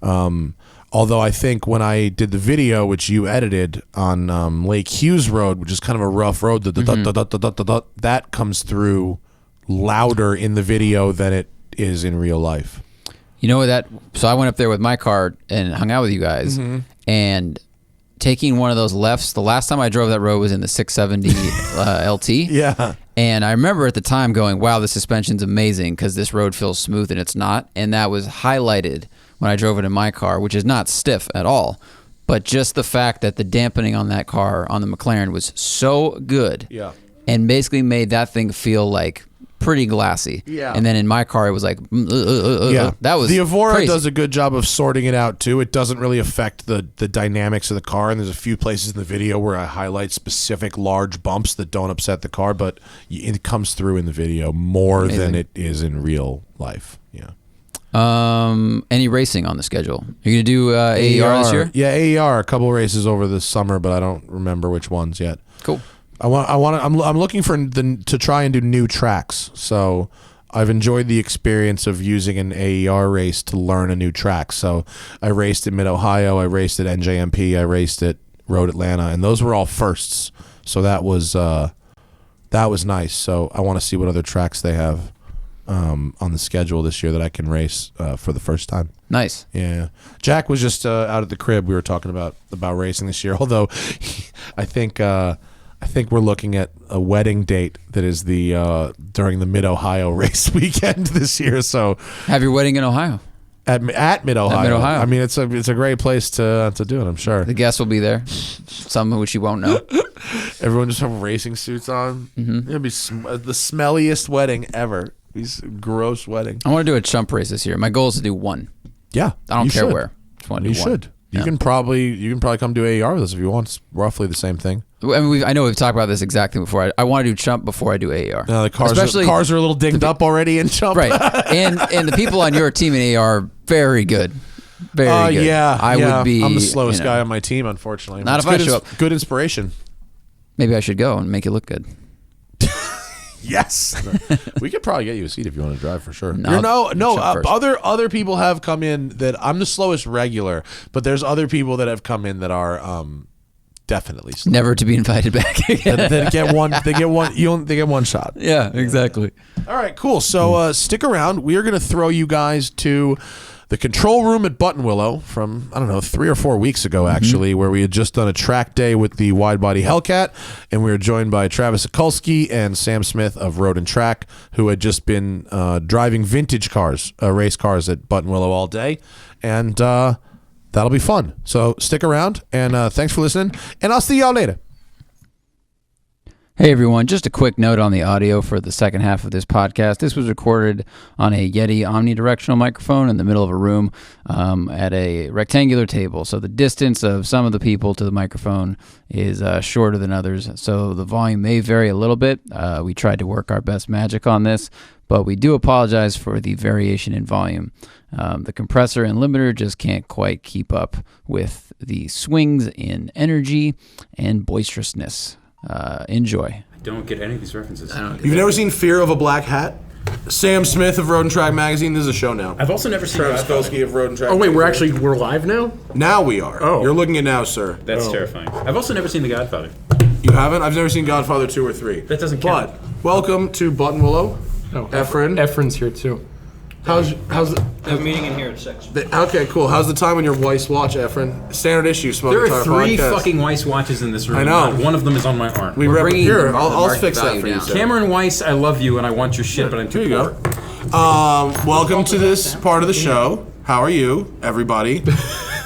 Although I think when I did the video, which you edited on Lake Hughes Road, which is kind of a rough road, that comes through louder in the video than it is in real life. So I went up there with my car and hung out with you guys, and taking one of those lefts, the last time I drove that road was in the 670 LT. Yeah. And I remember at the time going, wow, the suspension's amazing because this road feels smooth and it's not. And that was highlighted when I drove it in my car, which is not stiff at all. But just the fact that the dampening on that car, on the McLaren, was so good. Yeah. And basically made that thing feel like pretty glassy. Yeah. And then in my car, it was like, yeah. That was the Evora crazy. does a good job of sorting it out too. It doesn't really affect the dynamics of the car. And there's a few places in the video where I highlight specific large bumps that don't upset the car, but it comes through in the video more than it is in real life. Yeah. Any racing on the schedule? Are you gonna do AER this year? Yeah, AER. A couple races over the summer, but I don't remember which ones yet. Cool. I'm looking to try and do new tracks. So I've enjoyed the experience of using an AER race to learn a new track. So I raced at Mid-Ohio, I raced at NJMP, I raced at Road Atlanta, and those were all firsts. So that was nice. So I want to see what other tracks they have on the schedule this year that I can race for the first time. Nice. Yeah. Jack was just out at the crib. We were talking about racing this year, although I think we're looking at a wedding date that is during the Mid-Ohio race weekend this year. So have your wedding in Ohio. At Mid-Ohio. At Mid-Ohio. I mean, it's a great place to do it, I'm sure. The guests will be there. Some of which you won't know. Everyone just have racing suits on. Mm-hmm. It'll be the smelliest wedding ever. These gross wedding. I want to do a chump race this year. My goal is to do one. Yeah. I don't care where. Just want to do you one. Should. You can probably come do AER with us if you want. It's roughly the same thing. I mean, I know we've talked about this exactly before. I want to do chump before I do AER. No, the cars are a little dinged up already in chump. Right. and the people on your team in AER are very good. Very good. Yeah. I would be. I'm the slowest guy on my team, unfortunately. Not if I show up. Good inspiration. Maybe I should go and make it look good. Yes. We could probably get you a seat if you want to drive for sure. No, Other people have come in that I'm the slowest regular, but there's other people that have come in that are definitely slow. Never to be invited back again. They get one shot. Yeah, exactly. All right, cool. So stick around. We are going to throw you guys to the control room at Buttonwillow from, 3 or 4 weeks ago, actually, where we had just done a track day with the wide body Hellcat, and we were joined by Travis Okulski and Sam Smith of Road and Track, who had just been driving vintage cars, race cars at Buttonwillow all day, and that'll be fun. So stick around, and thanks for listening, and I'll see y'all later. Hey everyone, just a quick note on the audio for the second half of this podcast. This was recorded on a Yeti omnidirectional microphone in the middle of a room at a rectangular table. So the distance of some of the people to the microphone is shorter than others. So the volume may vary a little bit. We tried to work our best magic on this, but we do apologize for the variation in volume. The compressor and limiter just can't quite keep up with the swings in energy and boisterousness Enjoy. Don't get any of these references. You've never seen Fear of a Black Hat? Sam Smith of Road and Track magazine. This is a show now. I've also never seen Travis Godfather. Okulski of Road and Track. Oh wait, magazine. we're live now. Now we are. Oh. You're looking at now, sir. That's terrifying. I've also never seen The Godfather. You haven't? I've never seen Godfather 2 or 3. That doesn't count. But welcome to Buttonwillow. Oh, Efran. Efran's here too. How's the, I have a meeting in here at 6. okay, cool. How's the time on your Weiss watch, Efran? Standard issue. Smoke There Guitar are 3 podcast. fucking Weiss watches in this room. I know. Not one of them is on my arm. We rep bringing here. the I'll market fix that value for you, down. sir. Cameron Weiss, I love you and I want your shit, but I'm too Here you poor. go. Welcome to this part of the show. How are you, everybody?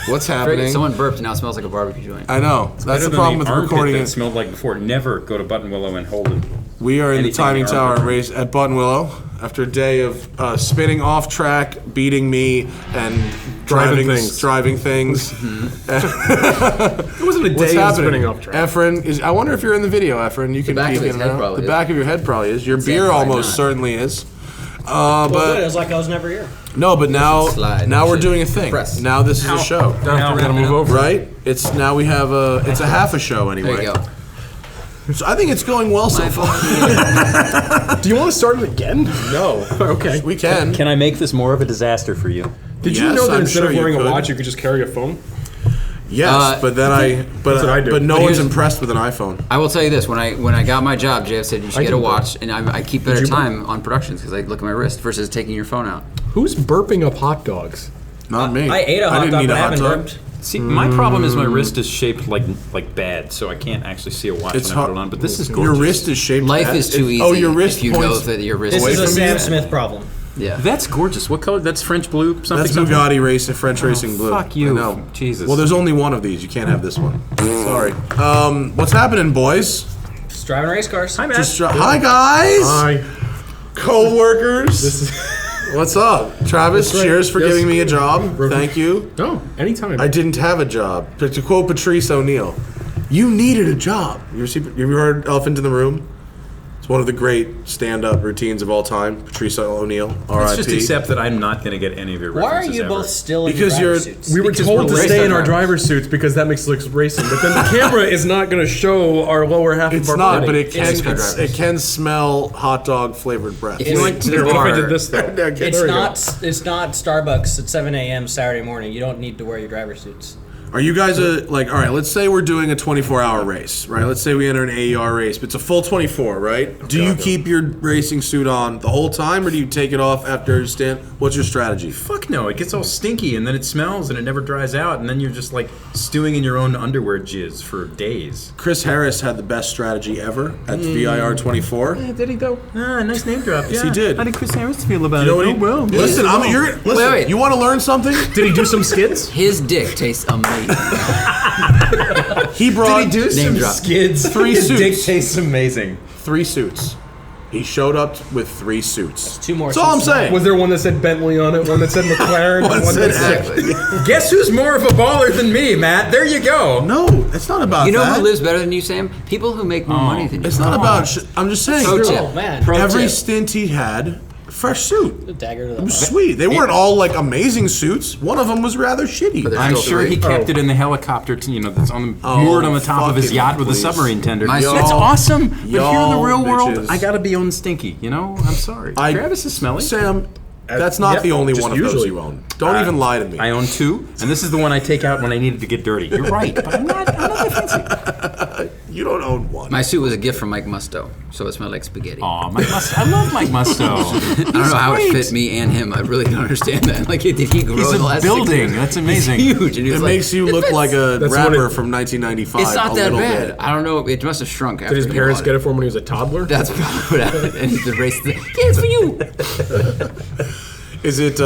What's happening? Someone burped and now it smells like a barbecue joint. I know. That's Better the than problem with armpit recording that it. smelled like before. Never go to Buttonwillow and hold it. We are in the Anything timing in the tower armpit. race at Buttonwillow after a day of spinning off track, beating me, and driving things. It wasn't a day What's of happening? spinning off track. Efran is. I wonder if you're in the video, Efran. You can back peek of his in head now. probably The is. back of your head probably is. Your beer probably almost not. certainly is. Well, good. But It was like I was never here. no, but now Slide. we're Should doing a thing. press. Now this is a show, Now we gotta move over. right? It's now we have a. It's a half a show anyway. There you go. So I think it's going well so far. Do you want to start it again? No, Okay. we can. Can I make this more of a disaster for you? Did you Yes, know that I'm instead sure of you wearing could. a watch, you could just carry a phone? Yes, but then what I do. but no But one's here's- impressed with an iPhone. I will tell you this: when I got my job, JF said you should get a can watch, and I keep better you time on productions because I look at my wrist versus taking your phone out. Who's burping up hot dogs? Not me. I ate a hot didn't dog, eat but a I hot haven't dog. burped. See, my problem is my wrist is shaped like bad, so I can't actually see a watch It's when I put hard. it on. But this is gorgeous. Your wrist is shaped. Life bad. is too easy. Oh, your wrist if you know points. that your wrist This Away is a from Sam you? Smith problem. Yeah. That's gorgeous. What color? That's French blue. Something. That's something? Bugatti Racing, French Racing Blue. fuck you. I know. Jesus. Well, there's only one of these. You can't have this one. Sorry. What's happening, boys? Just driving race cars. Hi, Matt. Hi, guys. Hi. Co-workers. What's up, Travis? right. Cheers for Yes. giving me a job. Thank you. No, anytime. I didn't have a job. To quote Patrice O'Neill, you needed a job. Have you heard Elephant in the Room? It's one of the great stand-up routines of all time. Patrice O'Neill, Let's R.I.P. just accept that I'm not going to get any of your Why are references you ever. both still in Because your you're- driver's suits? We were Because told we're to race stay in our drivers. driver's suits because that makes it look racing, but then the camera is not going to show our lower half It's of our not, body. but it can. screwdrivers. It can smell hot dog flavored breath. If you went to the Here, what if I bar, did this though? Okay, It's there we go. not. It's not Starbucks at 7 a.m. Saturday morning. You don't need to wear your driver's suits. Are you guys like? All right, let's say we're doing a 24-hour race, right? Let's say we enter an AER race, but it's a full 24, right? Do you keep your racing suit on the whole time, or do you take it off after you stand? What's your strategy? Fuck no, it gets all stinky and then it smells and it never dries out and then you're just like stewing in your own underwear jizz for days. Chris Harris had the best strategy ever at VIR 24. Did he though? Ah, nice name drop. Yes, he did. How did Chris Harris feel about You know it? what he? Listen, listen. wait. You want to learn something? Did he do some skids? his dick tastes amazing. He brought Name drop. skids? Three His suits. dick tastes amazing. 3 suits. He showed up with 3 suits. 2 more. That's all I'm suits tonight. saying. Was there one that said Bentley on it? One that said McLaren? One and one said that said Guess who's more of a baller than me, Matt? There you go. No, it's not about You know that. who lives better than you, Sam? People who make more money than you. It's not about. I'm just saying. Pro tip. Oh, man. Pro Every tip. stint he had, fresh suit. The dagger to It the was heart. sweet. They weren't all like amazing suits. One of them was rather shitty. they're I'm still sure he three. kept it in the helicopter, that's on Oh, moored on the top of his fucking yacht with please. a submarine tender. My That's y'all- awesome, but here in the y'all real world, bitches. I gotta be on stinky. I'm sorry. Travis is smelly. Sam, that's not yep, the only just one of those usually. you own. Don't even lie to me. I own 2, and this is the one I take out when I needed to get dirty. You're right, but I'm not that fancy. You don't own one. My suit was a gift from Mike Musto, so it smelled like spaghetti. Aw, Mike Musto. I love Mike Musto. I don't know how it fit me and him. I really don't understand that. Like, did he grow He's in the a last building. 6 years? That's amazing. He's huge. And he It was like, makes you "It look fits." like a That's what rapper it- from 1995. It's not a that little bad. bit. I don't know. It must have shrunk after Did his he parents bought get it for him when he was a toddler? That's probably what happened. And the race. Yeah, it's for you. Is it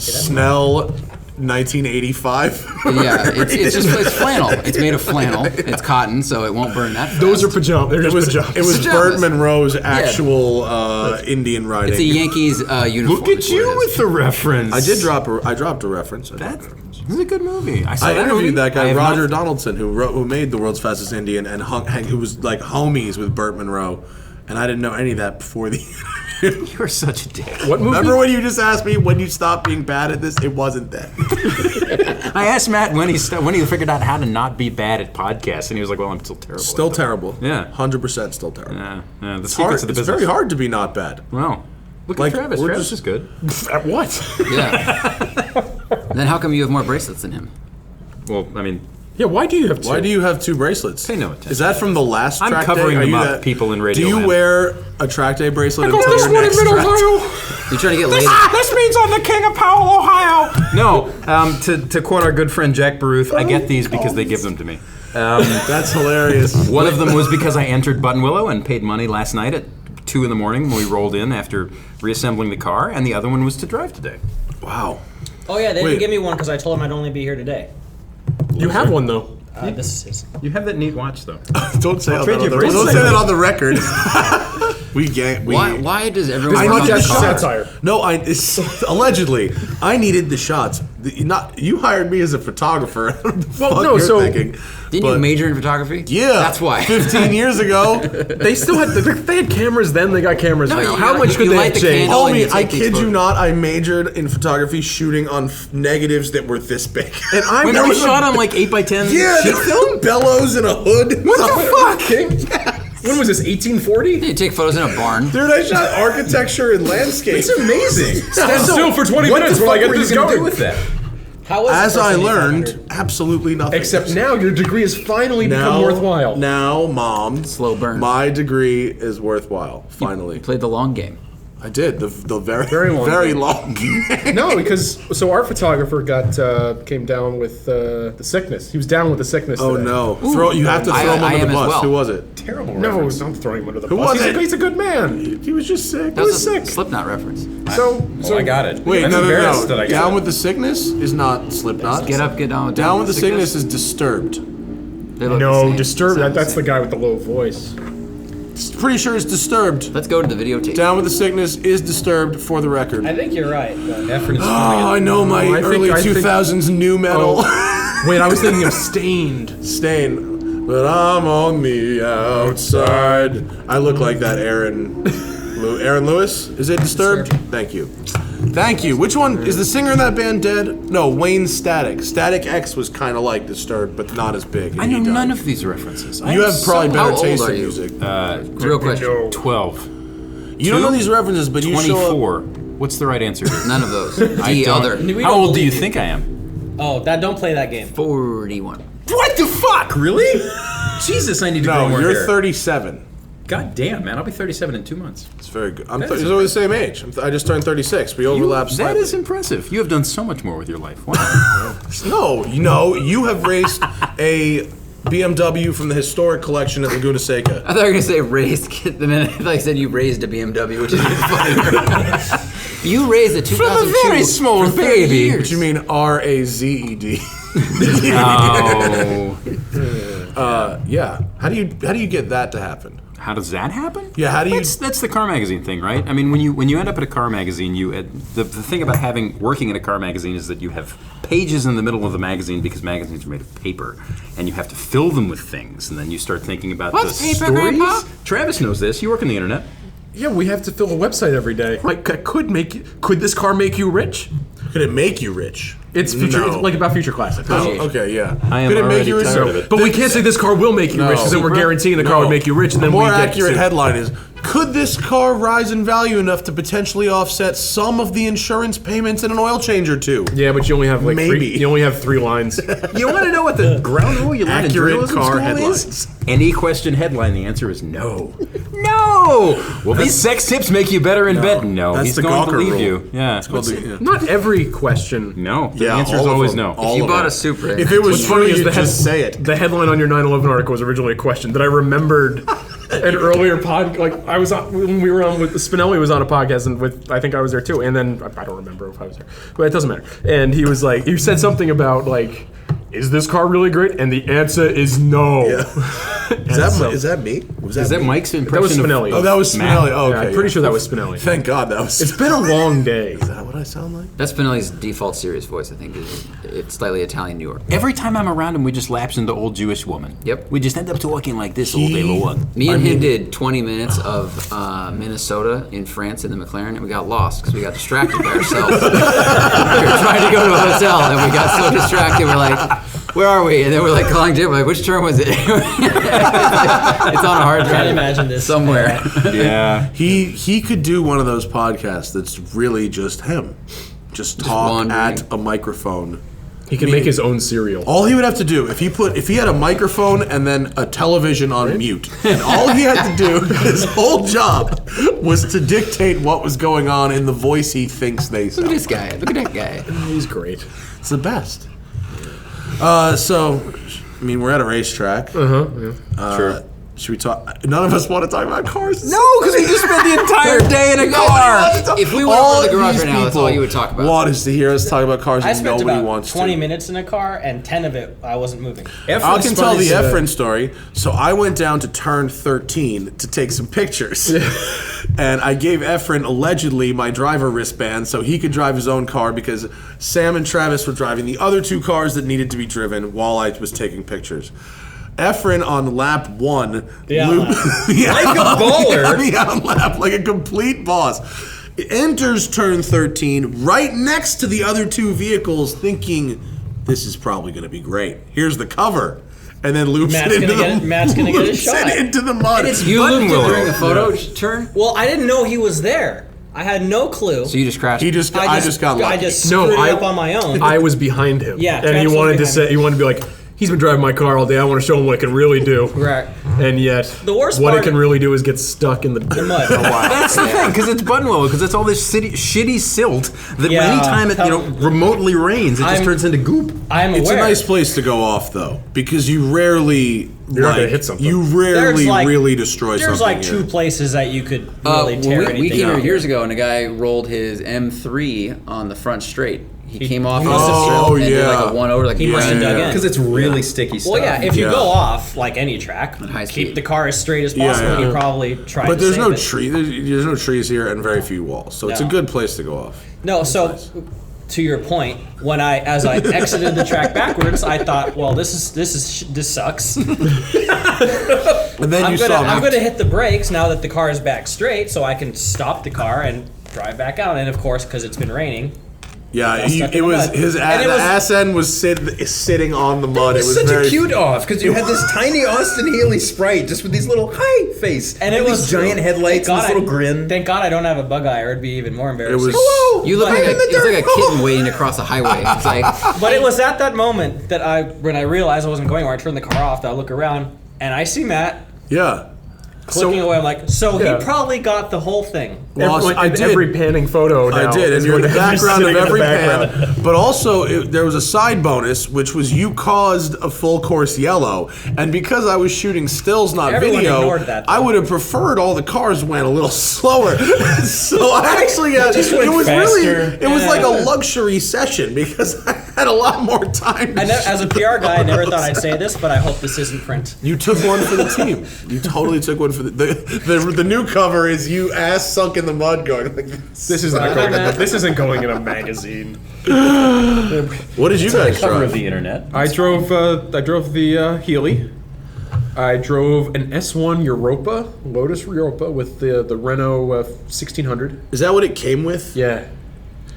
Snell 1985? Yeah, it's flannel. It's made of flannel. It's cotton, so it won't burn that fast. Those are pajamas. They're It just was pajamas. it was Pajamas. Burt Monroe's actual Indian writing. It's a Yankees uniform. Look at is what you it with is. the reference. I dropped a reference. This is a good movie. I saw I that interviewed movie. that I guy, have Roger not- Donaldson, who made The World's Fastest Indian and who was like homies with Burt Monroe, and I didn't know any of that before the You're such a dick. What movie? Remember when you just asked me when you stopped being bad at this? It wasn't then. I asked Matt when he figured out how to not be bad at podcasts, and he was like, "Well, I'm still terrible." Still terrible. Yeah. 100% still terrible. Yeah, the It's secrets hard. of the It's business. very hard to be not bad. Well, look Like, at Travis. we're Travis just- is good. At what? Yeah. Then how come you have more bracelets than him? Well, I mean, Yeah, why do you have two? Why do you have 2 bracelets? Pay no attention. Is that from the last I'm track covering day? Are them you up, that- people in Radio Do you Land. wear a track day bracelet I got until this your one in next Mid track? Ohio. You're trying to get laid. This means I'm the king of Powell, Ohio. No, to quote our good friend Jack Baruth, I get these because they give them to me. That's hilarious. One of them was because I entered Buttonwillow and paid money last night at 2 in the morning when we rolled in after reassembling the car, and the other one was to drive today. Wow. Oh yeah, they Wait. didn't give me one because I told them I'd only be here today. You have one though. This is his. You have that neat watch, though. Don't say, trade you a don't bracelet. say that on the record. Why does everyone I want need that the car? shots. satire. No, allegedly, I needed the shots. You hired me as a photographer. Well, no, you're so- thinking. Didn't But- you major in photography? Yeah, That's why. 15 years ago. They still had. They had cameras then. They got cameras now. you How got- much you could they light have the changed? candle. and you Homie, I take these kid you photos. not, I majored in photography shooting on negatives that were this big. And I'm Wait, we shot on like 8x10 yeah, sheet film? bellows in a hood. What the fuck? When was this? 1840? You take photos in a barn. Dude, I shot architecture and landscape. It's amazing. Stand still for 20 What minutes the while I fuck get were you this gonna do going. with that? How was As the I first learned, 8500? absolutely nothing. Except now your degree has finally become now, worthwhile. Now, Mom, Slow burn. my degree is worthwhile. Finally, You played the long game. I did the very Very long long. No, because so our photographer came down with the sickness. He was down with the sickness. Oh today. no! You have to I- throw him I under am the as bus. well. Who was it? Terrible No, reference. don't throw him under the Who bus. was it? He's a good man. He was just sick. That was was a sick. Slipknot reference. So I got it. Wait, I'm no, embarrassed that I got Down it. with the sickness is not Slipknot. Get up, get down. Down with the sickness is Disturbed. They look the no, same. Disturbed. Sound the That's the same. guy with the low voice. Pretty sure it's Disturbed. Let's go to the videotape. Down with the sickness is Disturbed for the record. I think you're right. But Efren is Oh, I know my I think- early I think- 2000s new metal. Wait, I was thinking of Stained. Stain. But I'm on the outside. I look like that Aaron Lewis. Is it Disturbed? Thank you. Thank you. Which one? Is the singer in that band dead? No, Wayne Static. Static X was kind of like Disturbed, but not as big. and I know he died. none of these references. You have probably How better old taste are in you? music. Real question. No. 12. You don't know these references, but you show up. 24. What's the right answer here? None of those. I The don't- other. We How don't old do you believe think I am? Oh, don't play that game. 41. What the fuck? Really? Jesus, I need to grow No, more you're hair. 37. God damn, man. I'll be 37 in 2 months. It's very good. That is We're the same age. I just turned 36. We overlap That slightly. is impressive. You have done so much more with your life. Wow. No, you have raced a BMW from the historic collection at Laguna Seca. I thought you were going to say raised. The minute I thought you said you raised a BMW, which is even funnier. You raised a 2002 very small for 30 baby. years. What you mean R-A-Z-E-D? Oh. Yeah. How do you get that to happen? How does that happen? Yeah, how do you- That's the car magazine thing, right? I mean, when you end up at a car magazine, the thing about working in a car magazine is that you have pages in the middle of the magazine because magazines are made of paper, and you have to fill them with things, and then you start thinking about What's the paper, stories. Grandpa? Travis knows this. You work on the internet. Yeah, we have to fill a website every day. Like, could this car make you rich? Could it make you rich? It's future. No. It's like about future classic. Oh, okay, yeah. I am Could it make already you rich? tired of it. But we can't say this car will make you rich, because then we're guaranteeing the car would make you rich, and then the more we get accurate to- headline is: could this car rise in value enough to potentially offset some of the insurance payments and an oil change or two? Yeah, but you only have like Maybe. you only have 3 lines. You want to know what the ground rule you learn in Accurate journalism car school headlines. is? Any question headline, the answer is no. No! Will these sex tips make you better in bed? No. That's He's the going to Gawker leave rule. you. Yeah. It's called the- yeah. Not every question. No. The Yeah, answer is all of always them. no. All You of bought it. a Supra. If it was What's true, funny is you'd just say it. The headline on your 9/11 article was originally a question that I remembered an earlier pod. Like I was on, when we were on with Spinelli was on a podcast, and with I think I was there too. And then I don't remember if I was there, but it doesn't matter. And he was like, he said something about like, is this car really great? And the answer is no. Is that me? Was Is that me? Mike's impression? That was Spinelli. Oh, that was Spinelli. Oh, okay. Yeah, I'm pretty sure that was Spinelli. Thank God that was. It's been a long day. Is that what I sound like? That's Spinelli's default serious voice, I think. It's slightly Italian New York. Every time I'm around him, we just lapse into old Jewish woman. Yep. We just end up talking like this all day long. Me and him did 20 minutes of Minnesota in France in the McLaren, and we got lost because we got distracted by ourselves. We were trying to go to a hotel, and we got so distracted. We're like, where are we? And then we're like calling Jim, like, which turn was it? It's on a hard drive. Can't imagine this somewhere. Yeah. He could do one of those podcasts that's really just him. Just talk wandering. at a microphone. He can make his own cereal. All he would have to do, if he had a microphone and then a television on mute, and all he had to do, his whole job, was to dictate what was going on in the voice he thinks they Look sound. at this guy. Look at that guy. He's great. It's the best. So, I mean, we're at a racetrack. Sure. Should we talk? None of us want to talk about cars. No, because we just spent the entire day in a car. If we went over to the garage right now, that's all you would talk about. Want us to hear us talk about cars I and spent nobody about wants 20 to. minutes in a car, and 10 of it I wasn't moving. I can tell the Efran story. So I went down to turn 13 to take some pictures. And I gave Efran allegedly my driver wristband so he could drive his own car because Sam and Travis were driving the other two cars that needed to be driven while I was taking pictures. Efran on lap 1. Lap. like a baller. On lap, like a complete boss. Enters turn 13 right next to the other two vehicles thinking, this is probably going to be great. Here's the cover. And then loops Matt's it into gonna the Matt's gonna get a loops shot. it into the mud. You looped it during the photo turn? Well, I didn't know he was there. I had no clue. So you just crashed? I just got lucky. I just screwed it up on my own. I was behind him. Yeah, and he wanted to be like, he's been driving my car all day. I want to show him what it can really do. Right. And yet, The worst what part- it can really do is get stuck in the mud. That's the thing, because it's Buttonwillow, because it's all this shitty silt that Yeah, anytime it remotely rains, it just turns into goop. I'm aware. It's a nice place to go off, though, because you rarely You're not gonna hit something. You rarely really destroy something. There's like two here. places that you could really tear anything we came here up. years ago, and a guy rolled his M3 on the front straight. He came off Oh, and did yeah. like a one over, like He must have dug in. Because it's really sticky stuff. Well, yeah, if you Yeah. go off like any track, high keep speed. the car as straight as possible. yeah. You probably try. But to there's save no it. tree. There's no trees here and very few walls, so it's a No. good place to go off. No, so to your point, as I exited the track backwards, I thought, well, this sucks. And then I'm you saw gonna hit the brakes now that the car is back straight, so I can stop the car and drive back out. And of course, because it's been raining. Yeah, stuck in it the was mud. his And it was- ass end was sitting on the mud. It was such very a cute off because you had this tiny Austin Healey Sprite just with these little hi face And it was these giant headlights and Thank this God little grin. Thank God I don't have a bug eye, or it'd be even more It embarrassing. was. You look like a kitten wading across a highway. It's like, But it was at that moment that when I realized I wasn't going where I turned the car off, that I look around and I see Matt Yeah. clicking away. I'm like, Yeah. he probably got the whole thing. Well, I did. Every panning photo now. I did, and is you're in the when he's background of sitting in the every background. pan. But also, there was a side bonus, which was you caused a full course yellow, and because I was shooting stills, not Everyone video, ignored that, though. I would have preferred all the cars went a little slower. So I actually had, Just it went was faster. it was like a luxury session because I had a lot more time. to As a PR guy, I never thought I'd say this, but I hope this isn't print. You took one for the team. You totally took one for the new cover is you ass sunk in the mud going like this. This isn't going in a magazine. What did you guys Cover of drive? the internet. I drove the Healy. I drove an S1 Europa, Lotus Europa, with the Renault 1600. Is that what it came with? Yeah.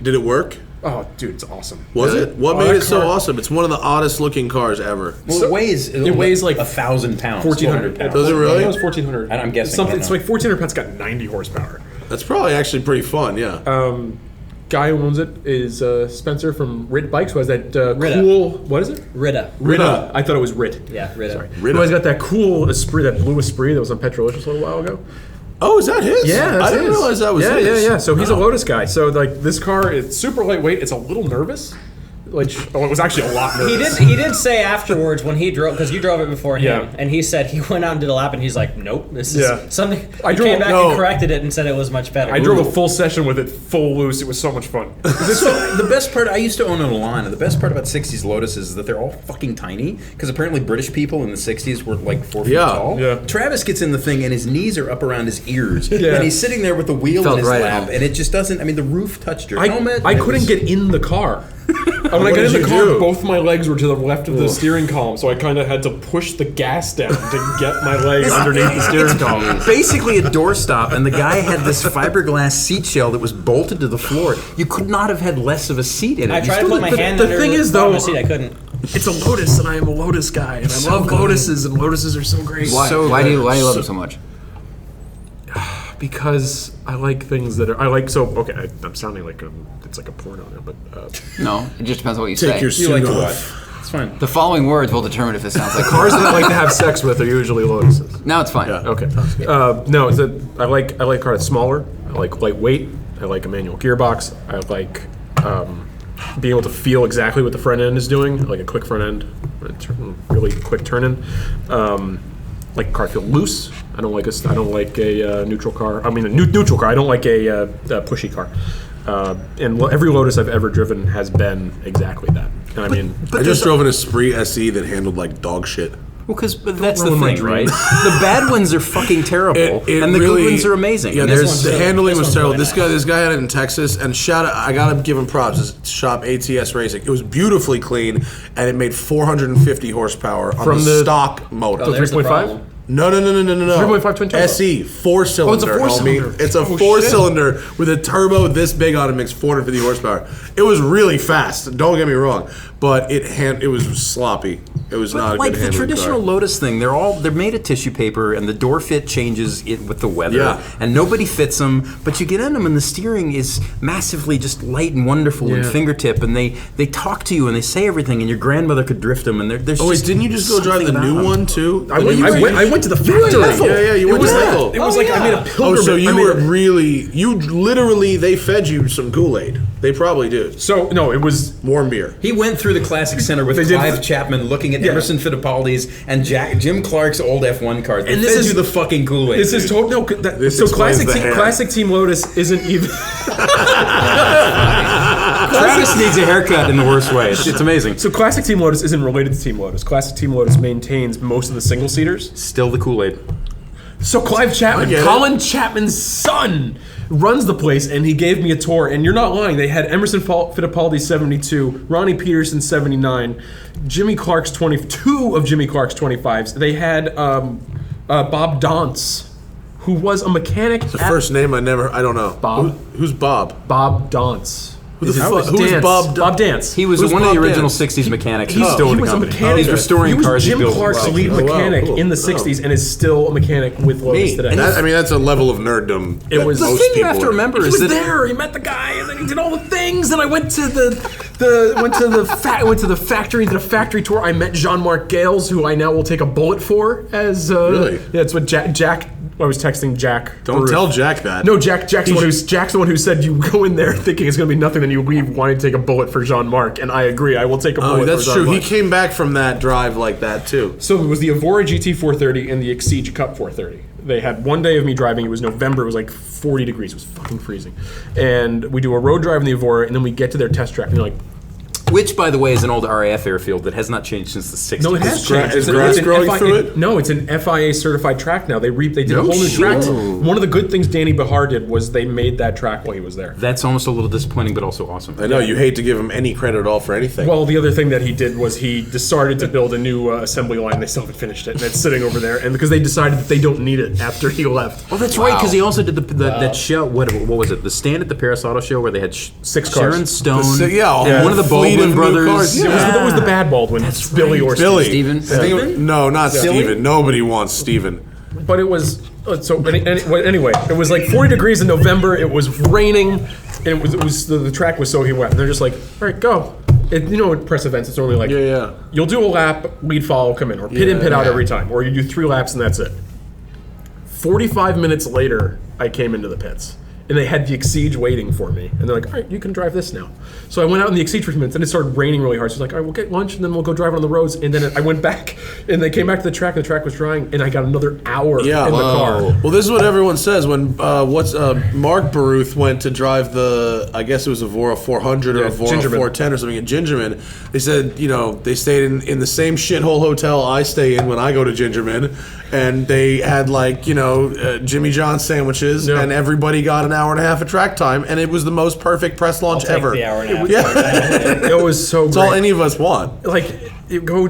Did it work? Oh, dude, it's awesome. Was it? What made that it so car- awesome? It's one of the oddest looking cars ever. Well, it weighs like 1,000 pounds. 1,400 pounds. Does it really? It was 1,400. I'm guessing, Something. I don't It's know. like 1,400 pounds. Got 90 horsepower. That's probably actually pretty fun, yeah. Guy who owns it is Spencer from Rit Bikes, who has that Rita. cool. What is it? Rita. Rita. I thought it was Rit. Yeah, Rita. Sorry. Rita. Who has got that cool Esprit, that blue Esprit that was on Petrolicious a little while ago. Oh, is that his? Yeah, that's I didn't his. realize that was yeah, his. Yeah. So he's a Oh. Lotus guy. So like this car, it's super lightweight. It's a little nervous. it was actually a lot nervous. He did say afterwards when he drove, because you drove it before him, Yeah. and he said he went out and did a lap, and he's like, nope, this is something. He drove- came back no. and corrected it and said it was much better. I drove a full session with it full loose. It was so much fun. So the best part, I used to own an Elan, and the best part about 60s Lotuses is that they're all fucking tiny, because apparently British people in the 60s were like 4 feet tall. Yeah. Travis gets in the thing, and his knees are up around his ears, Yeah. and he's sitting there with the wheel Felt in his right at lap, home. and it just doesn't, I mean, the roof touched your helmet. I and it couldn't was- get in the car. When I got in the car, both my legs were to the left of the steering column, so I kind of had to push the gas down to get my leg underneath the steering column. Basically a doorstop, and the guy had this fiberglass seat shell that was bolted to the floor. You could not have had less of a seat in it. I You tried to still put my did- hand the under thing the is, bottom though, of the seat. I couldn't. It's a Lotus, and I am a Lotus guy, and I love Lotuses, and Lotuses are so great. Why? So Why do you good. love them so much? Because I like things that are. Okay, I'm sounding like it's like a porno now, but No, it just depends on what you say. Take your You like suit to off. watch. It's fine. The following words will determine if it sounds like cars that I like to have sex with are usually Lotuses. Now it's fine. Okay. No, it's that I like a car that's smaller. I like lightweight. I like a manual gearbox. I like being able to feel exactly what the front end is doing. I like a quick front end, really quick turn in. Like a car feel loose. I don't like a neutral car. I mean a neutral car. I don't like a pushy car. And every Lotus I've ever driven has been exactly that. And I mean, I just drove an Esprit SE that handled like dog shit. Well, because that's the ruin my thing, right? dreams. The bad ones are fucking terrible, It and the really- good ones are amazing. Yeah, And there's the handling was terrible. really This guy had it in Texas, and I gotta give him props. His shop ATS Racing. It was beautifully clean, and it made 450 horsepower on From the the- stock motor. There's the 3.5? problem. No. 3.5 twin turbo. SE, 4-cylinder. Oh, it's a 4-cylinder. Homie. It's a Oh, 4-cylinder with a turbo this big on it, makes 450 horsepower. It was really fast. Don't get me wrong, but it was sloppy. It was not a like good the handling traditional car. Lotus thing, they're made of tissue paper, and the door fit changes it with the weather, Yeah. and nobody fits them. But you get in them, and the steering is massively just light and wonderful and Yeah. fingertip, and they talk to you and they say everything, and your grandmother could drift them. And there's Oh wait, just didn't you just go drive the something new about 'em. one too? I went to the factory. Yeah, you went to Ethel. It was like I made a Oh, pilgrimage. so you I made were a- really literally they fed you some Kool-Aid. They probably did. So no, it was Warm beer. He went through the Classic Center with They did- Clive Chapman looking at Yeah. Emerson Fittipaldi's and Jim Clark's old F1 cars. They And this fed is- you the fucking Kool-Aid. This is dude. total. No, This so explains the hair. classic Team Lotus isn't even. Travis needs a haircut in the worst way. It's amazing. So classic Team Lotus isn't related to Team Lotus. Classic Team Lotus maintains most of the single seaters. Still the Kool-Aid. So Clive Chapman, get it. Colin Chapman's son, runs the place, and he gave me a tour. And you're not lying. They had Emerson Fittipaldi 72, Ronnie Peterson 79, Jimmy Clark's 22 of Jimmy Clark's 25s. They had Bob Dance, who was a mechanic. The first name I don't know. Bob? Who's Bob? Bob Dance. Who the fuck? Who's Who's Bob? Bob Dance. He was Who's one of the Bob original Dance? 60s mechanics. He's He's still he in the was a company. mechanic. He's restoring he was cars he Jim built. Clark's Wow. lead Oh, wow, mechanic cool. in the 60s and is still a mechanic with Lotus today. That's a level of nerddom. It that was- The most thing you people have to would- remember he is was that there. He met the guy, and then he did all the things. And I went to the factory, did a factory tour. I met Jean-Marc Gales, who I now will take a bullet for. As Really? yeah, it's what Jack. I was texting Jack. Don't Baruch. tell Jack that. No, Jack's the one who said you go in there thinking it's going to be nothing, then you leave wanting to take a bullet for Jean-Marc, and I agree. I will take a bullet. Oh, that's for true. He Jean-Marc. came back from that drive like that too. So it was the Evora GT430 and the Exige Cup 430. They had one day of me driving. It was November. It was like 40 degrees. It was fucking freezing. And we do a road drive in the Evora, and then we get to their test track, and they're like, which, by the way, is an old RAF airfield that has not changed since the 60s. no, it has changed. is It's grass an growing FIA through it? No, it's an FIA certified track now. They did a No whole new track. shit. One of the good things Danny Bahar did was they made that track while he was there. That's almost a little disappointing, but also awesome. I know you hate to give him any credit at all for anything. Well, the other thing that he did was he decided to build a new assembly line. They still haven't finished it, and it's sitting over there. And because they decided that they don't need it after he left. Oh, that's right, because he also did that show. What was it? The stand at the Paris Auto Show where they had Six cars. Sharon Stone, all and one of the fleet Baldwin new brothers. cars. It was the bad Baldwin. That's Billy or Billy. Steven? I think it was- no, not Steven. Nobody wants Steven. But it was anyway. It was like 40 degrees in November. It was raining, and it was the track was soaking wet. And they're just like, all right, go. At press events, it's normally like, Yeah. you'll do a lap, lead follow, come in, or pit in, pit out every time, or you do 3 laps and that's it. 45 minutes later, I came into the pits, and they had the Exige waiting for me. And they're like, all right, you can drive this now. So I went out in the Exige for a few minutes, and it started raining really hard. So I was like, all right, we'll get lunch, and then we'll go drive on the roads. And then I went back, and they came back to the track, and the track was drying, and I got another hour in the car. Well, this is what everyone says when Mark Baruth went to drive the, I guess it was Evora 400 or Evora Gingerman. 410 or something at Gingerman. They said, they stayed in the same shithole hotel I stay in when I go to Gingerman, and they had Jimmy John sandwiches, and everybody got an hour and a half of track time, and it was the most perfect press launch Take ever. the hour and a half. Yeah. It was so It's great. all any of us want. Like you go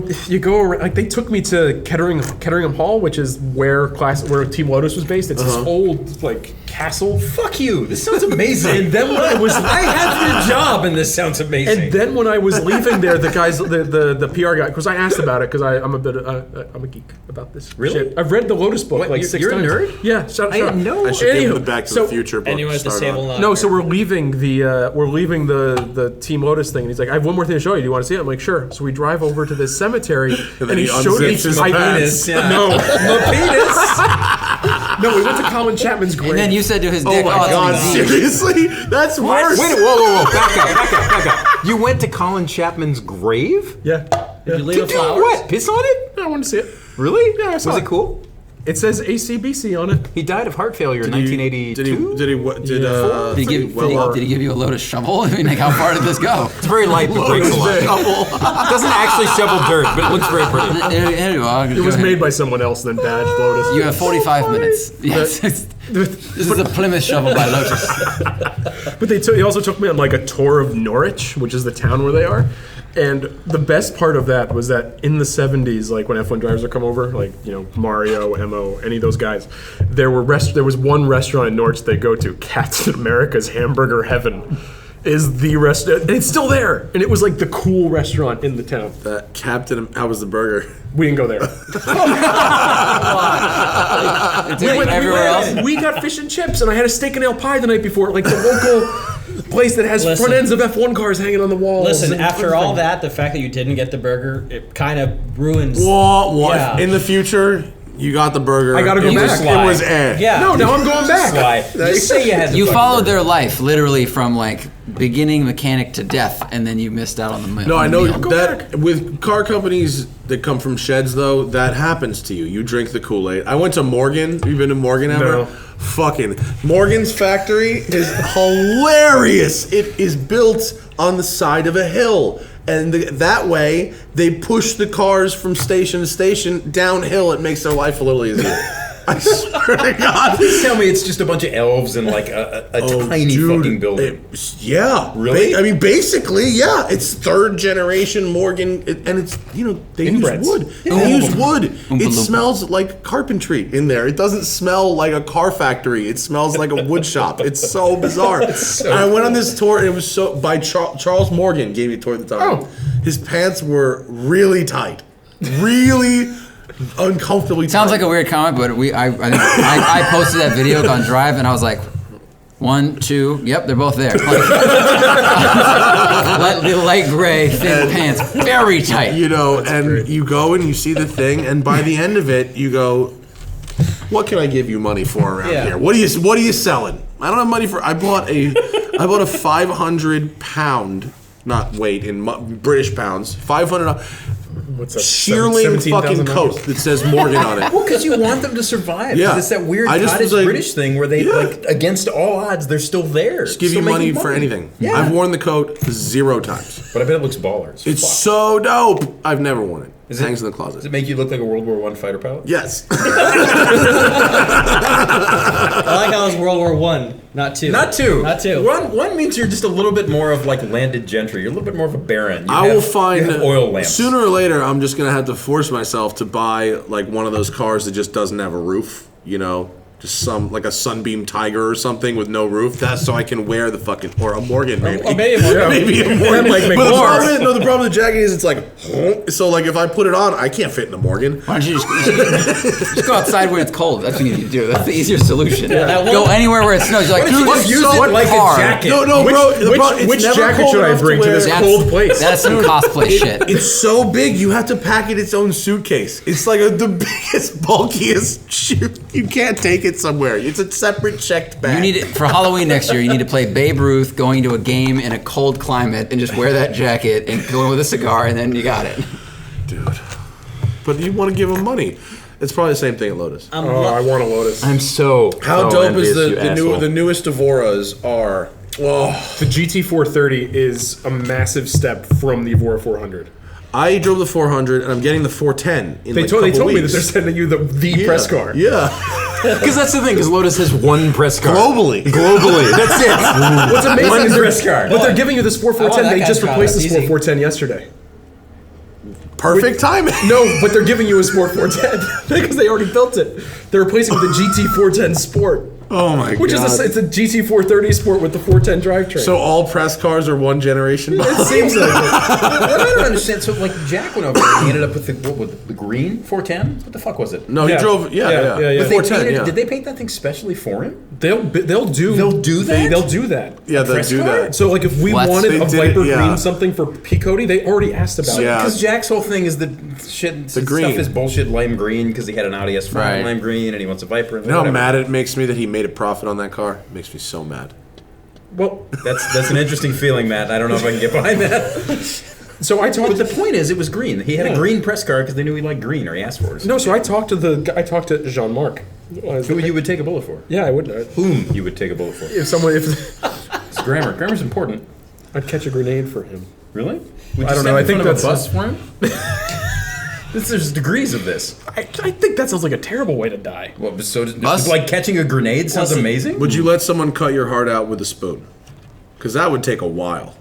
around, like they took me to Ketteringham Hall, which is where Team Lotus was based. It's this old castle. Fuck you. This sounds amazing. And then when I was I have your job, and this sounds amazing. And then when I was leaving there, the guys, the PR guy, because I asked about it, because I'm a geek about this. Really? Shit. I've read the Lotus book What, 6 you're a times. nerd? Yeah, shut I didn't know. I should give Anywho, him the Back to so- the Future book. And you to went to start on. Sable No, so we're leaving the Team Lotus thing, and he's like, I have one more thing to show you. Do you want to see it? I'm like, sure. So we drive over to this cemetery, and then he he showed me unzips his my pants. penis. No, my penis. No, we went to Colin Chapman's grave. And then you said to his Oh dick, my "Oh, God! it's easy." Seriously, that's worse. Wait, whoa. Back up. You went to Colin Chapman's grave? Yeah. Did you leave To a do flower? what? Piss on it? I wanted to see it. Really? Yeah, I saw Was it. it cool? It says ACBC on it. He died of heart failure in 1982. Did he give you a load of shovel? I mean, how far did this go? It's very light, but breaks a lot. It doesn't actually shovel dirt, but it looks very pretty. It was made by someone else, then badged Lotus. You have 45 minutes. Yes. This is a Plymouth shovel by Lotus. But they also took me on a tour of Norwich, which is the town where they are. And the best part of that was that in the 70s, when F1 drivers would come over, Mario, Emo, any of those guys, there was one restaurant in Norwich they go to, Captain America's Hamburger Heaven, is the restaurant, and it's still there. And it was the cool restaurant in the town. How was the burger? We didn't go there. Everywhere else. We got fish and chips, and I had a steak and ale pie the night before, the local place that has front ends of F1 cars hanging on the walls. Listen, and after all everything. that, the fact that you didn't get the burger, it kind of ruins. What? Yeah. In the future, you got the burger. I gotta go It back. was- Slide. It was eh. Yeah. No, now I'm going back. Slide. Just say you had the You fucking followed burger. their life literally from beginning mechanic to death, and then you missed out on the meal. No, I know meal. that with car companies that come from sheds, though, that happens to you. You drink the Kool-Aid. I went to Morgan. Have you been to Morgan ever? No. Fucking Morgan's factory is hilarious. It is built on the side of a hill. And that way, they push the cars from station to station downhill. It makes their life a little easier. I swear to God. Please tell me it's just a bunch of elves in a tiny fucking building. Yeah. Really? Basically, yeah. It's third generation Morgan, and it's, they Inbreds. use wood. Yeah. They use wood. It Loompa. smells like carpentry in there. It doesn't smell like a car factory. It smells like a wood shop. It's so bizarre. I went on this tour, and it was so, by Charles Morgan gave me a tour at the time. Oh. His pants were really tight. Really uncomfortably tight. Sounds like a weird comment, but I posted that video on Drive, and I was like, 1, 2, yep, they're both there. The light gray, thin pants, very tight. And you go and you see the thing, and by the end of it, you go, what can I give you money for around Yeah. here? What are you selling? I don't have money for. I bought a 500-pound, not weight in British pounds, $500 What's that? shearling fucking $17,000? coat that says Morgan on it. Well, because you want them to survive. Yeah. It's that weird I just cottage was like- British thing where they, Yeah. against all odds, they're still there. Just give Still you money making for anything. Yeah. I've worn the coat 0 times. But I bet it looks baller. It's so dope. I've never worn it. It Is it- hangs in the Does closet. it make you look like a World War I fighter pilot? Yes. I like how it was World War I, not 2. Not 2. Not 2. One means you're just a little bit more of landed gentry. You're a little bit more of a baron. I will find you have oil lamps. sooner or later. I'm just gonna have to force myself to buy one of those cars that just doesn't have a roof. Just some a Sunbeam Tiger or something with no roof. That's so I can wear the fucking or a Morgan maybe. Or maybe a Morgan. Maybe a Morgan. That might make But the more. problem is, the problem with the jacket is it's so if I put it on, I can't fit in a Morgan. Why don't you just go outside when it's cold? That's what you need to do. That's the easier solution. that Go anywhere where it snows. You're like, dude, just use what it like a car? jacket? No, bro. The problem- it's Which never jacket cold should I enough to bring to this wear. cold place? That's some cosplay shit. It's so big, you have to pack it its own suitcase. It's the biggest, bulkiest shoe. You can't take it it somewhere. It's a separate checked bag. You need it for Halloween next year. You need to play Babe Ruth going to a game in a cold climate and just wear that jacket and go in with a cigar, and then you got it. Dude. But you want to give them money. It's probably the same thing at Lotus. I want a Lotus. I'm so How so dope is envious, you asshole. the newest Evoras are? Oh, The GT430 is a massive step from the Evora 400. I drove the 400 and I'm getting the 410 in They like told a me couple that weeks. they're sending you the press car. Yeah. Because that's the thing, because Lotus has one press car. Globally. That's it. What's amazing One is press car. but they're giving you the Sport I want 410. They that just guy's car. replaced the That's Sport easy. 410 yesterday. Perfect timing. No, but they're giving you a Sport 410 because they already built it. They're replacing it with the GT410 Sport. Oh my Which god. is it's a GT430 Sport with the 410 drivetrain. So all press cars are one generation it behind. seems like it. What I don't understand, so like Jack went over and he ended up with the green 410? What the fuck was it? No, he drove. Yeah. Yeah. But they 410. painted, Yeah. Did they paint that thing specially for him? They'll do that? They'll do that. Yeah, they press do car? that. So like if we What? wanted They a did it, Viper yeah. green something for Peacoty, they already asked about it. Yeah. Because Jack's whole thing is the shit. The green. stuff is bullshit lime green because he had an Audi S5 Right. lime green and he wants a Viper. And You know how whatever. mad it makes me that he made a profit on that car? It makes me so mad. Well, That's an interesting feeling, Matt. I don't know if I can get behind that. so I talked. But the point is, it was green. He had a green press car because they knew he liked green, or he asked for it. No, so I talked to Jean-Marc. Who you would take a bullet for? Yeah, I would. Whom you would take a bullet for? If It's grammar. Grammar's important. I'd catch a grenade for him. Really? Would I don't know. I think that's that's- a bus for him. There's degrees of this. I think that sounds like a terrible way to die. Well, so Bus? like catching a grenade sounds amazing. Would you let someone cut your heart out with a spoon? Because that would take a while.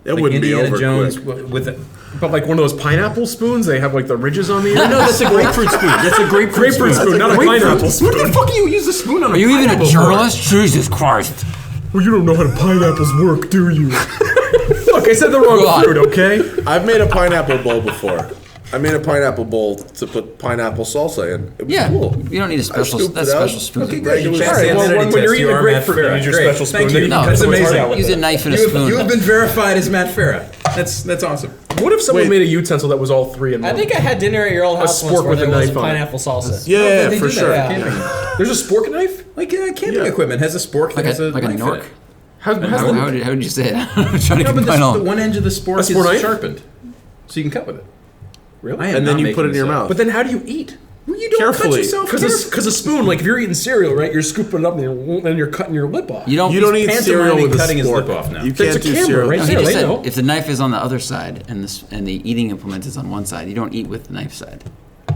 It like wouldn't Indiana be over Jones quick. with it? But like one of those pineapple spoons, they have like the ridges on the end. No, that's a grapefruit spoon. That's a grapefruit spoon, not a pineapple spoon. What the fuck do you use a spoon on? Are you even a journalist? Jesus Christ. Well, you don't know how the pineapples work, do you? Look, I said the wrong God. fruit, okay? I've made a pineapple bowl before. I made a pineapple bowl to put pineapple salsa in. It was Yeah. cool. You don't need a special. scooped That's it out. special spoon. Okay, Great. You All passed right, the well, identity when test. you're eating You are grapefruit, Matt you use your Farah. special spoon, Thank then you. you No, cut someone's use heart a, out with use a it. knife and a spoon. You have been verified as Matt Farah. That's awesome. What if someone Wait. made a utensil that was all three in one? I think I had dinner at your old house once spork where with there a was knife on it. pineapple salsa. Yeah, They for do that sure. for Yeah. camping. There's a spork knife? Like camping Yeah. equipment has a spork that Like has a a like a knife in Nork. it. How How did you say it? I'm trying to No, keep but my the own. one edge of the spork is sport knife? sharpened, so you can cut with it. Really? I am And then not you making put it in this your up. mouth. But then how do you eat? Well, you don't Carefully. cut yourself. Because a spoon, like if you're eating cereal, right, you're scooping it up and you're cutting your lip off. You don't. You don't eat cereal pantomiming with a cutting his spork. lip off now. You There's can't a do camera cereal. right No, there. he just they said know. if the knife is on the other side and the eating implement is on one side, you don't eat with the knife side.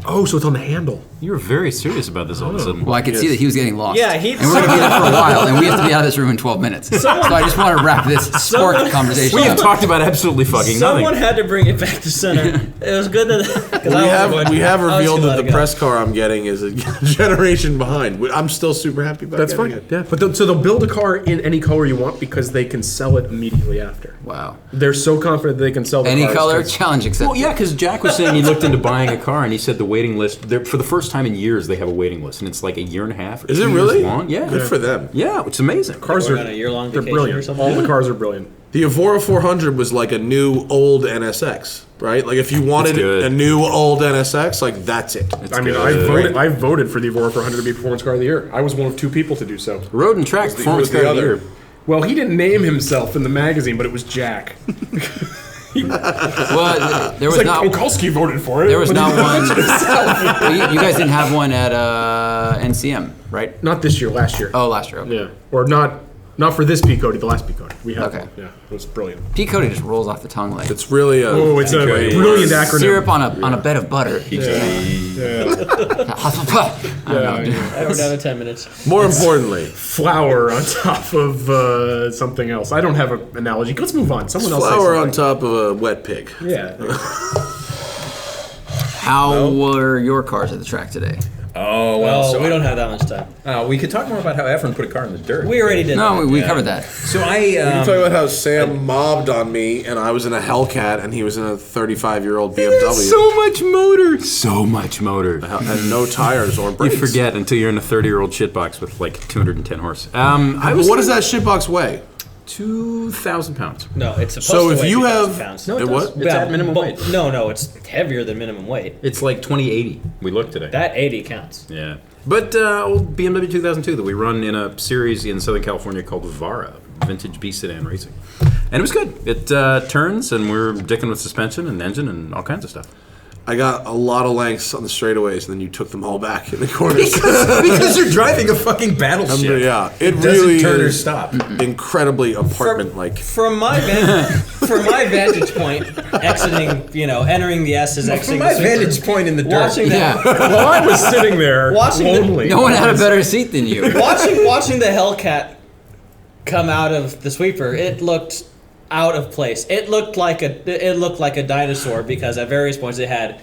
Oh, so it's on the handle. You were very serious about this all of a sudden. Well, I could see that he was getting lost. Yeah, and we're going to be there for a while, and we have to be out of this room in 12 minutes. So I just want to wrap this spork conversation We have up. talked about absolutely fucking Someone nothing. had to bring it back to center. It was good that We have revealed that the press. press car I'm getting is a generation behind. I'm still super happy about That's getting fine. it. Yeah, but so they'll build a car in any color you want because they can sell it immediately after. Wow. They're so confident they can sell the Any cars color, 'cause- challenge accepted. Well, yeah, because Jack was saying he looked into buying a car, and he said the waiting list. For the first time in years, they have a waiting list, and it's like a year and a half. Or Is 2 it years really? long. Yeah, Good for them. Yeah, it's amazing. Cars Going are on a year-long they're vacation brilliant. or something? All the cars are brilliant. The Evora 400 was like a new old NSX, right? Like if you wanted good. a new old NSX, like that's it. I mean, I voted for the Evora 400 to be Performance Car of the Year. I was one of 2 people to do so. Road and Track performance who's the car of the other? year. Well, he didn't name himself in the magazine, but it was Jack. Well, there It's was like not. Okulski voted for it. There was but not he- one. Well, you guys didn't have one at NCM, right? Not this year, last year. Oh, last year. Okay. Yeah, or not for this Peacoty, the last Peacoty. We had Okay. one. Yeah, it was brilliant. P. Cody just rolls off the tongue like It's really a. Oh, it's a Okay. brilliant acronym. syrup on a bed of butter. We're down to 10 minutes. More importantly, Flour on top of something else. I don't have an analogy. Let's move on. Someone else. say flour on something. top of a wet pig. Yeah. How were your cars at the track today? Oh Well, so we don't have that much time. We could talk more about how Efran put a car in the dirt. We already did No, that. we covered that. So I You talk about how Sam mobbed on me, and I was in a Hellcat, and he was in a 35-year-old BMW, so much motor, so much motor. and no tires or You brakes. forget until you're in a 30-year-old shitbox with like 210 horse. What does that shitbox weigh? 2,000 pounds. No, it's supposed So to if weigh you 2,000 have- pounds. No, it It does. what? It's at minimum weight. No, it's heavier than minimum weight. It's like 2080. We looked today. That 80 counts. Yeah. But old BMW 2002 that we run in a series in Southern California called Vara, Vintage B Sedan Racing. And it was good. It turns, and we're dicking with suspension and engine and all kinds of stuff. I got a lot of lengths on the straightaways, and then you took them all back in the corners. Because you're driving a fucking battleship. Yeah, it doesn't really turn or is stop. incredibly apartment-like. From my vantage point, entering the S's, exiting From my the sweeper, vantage point in the dirt. watching that, Well, I was sitting there lonely. No one had a better seat than you. watching the Hellcat come out of the sweeper, it looked out of place. It looked like a dinosaur because at various points it had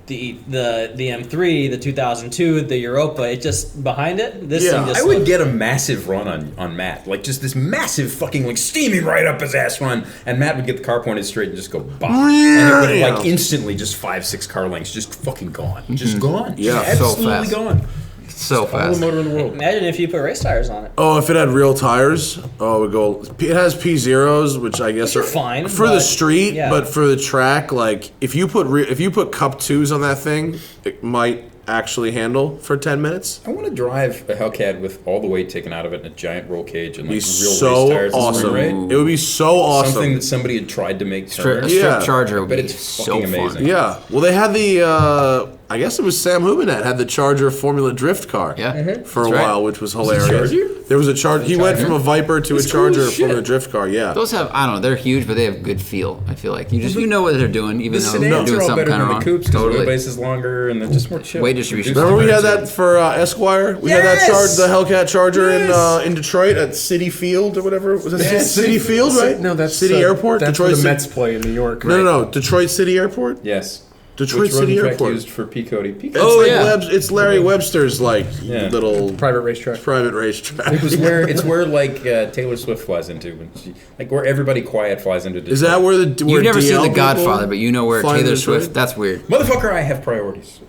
the M3, the 2002, the Europa. It just behind it. This thing just I would looked- get a massive run on Matt, like just this massive fucking like steaming right up his ass run, and Matt would get the car pointed straight and just go bop, and it would like instantly just 5-6 car lengths just fucking gone, just gone, Yeah, just so absolutely fast. gone. So All the fast. motor in the world. Imagine if you put race tires on it. Oh, if it had real tires, it would go. It has P0s, which I guess Which are are fine, for the but- street, yeah. but for the track, like if you put Cup 2s on that thing, it might actually handle for 10 minutes. I want to drive a Hellcat with all the weight taken out of it and a giant roll cage and like It'd be real so race tires. and spring awesome. rate. It would be so awesome. Something that somebody had tried to make A turn. strip Yeah. charger would But be it's so fucking fun. amazing. Yeah. Well, they had the. I guess it was Sam Hubinet had the Charger Formula Drift car. Yeah. For a That's right. while, which was hilarious. Charger? There was a Charger. He went from a Viper to a That's cool as Charger shit. Formula Drift car. Yeah. Those have, I don't know, they're huge, but they have good feel. I feel like you know what they're doing, even The though they're sedans doing are all something better kind than of the wrong. coupes because the Totally. wheelbase is longer and they're just more chill. Weight distribution. Remember we had that for Esquire? We had that Yes! the Hellcat Charger Yes! in Detroit at City Field or whatever. Was it Yes. City Field, right? No, that's City Airport. That's Detroit where the Ci- Mets play in New York. No, Detroit City Airport. Yes. Detroit Which City road and track Airport. used for Peabody. It's Oh, like yeah. it's Larry Webster's like Yeah. little Private racetrack. private racetrack. It's where like Taylor Swift flies into when she like where everybody quiet flies into. Is that where the You've never seen DL The people Godfather, but you know where fly Taylor into Swift. Detroit? That's weird. motherfucker? I have priorities.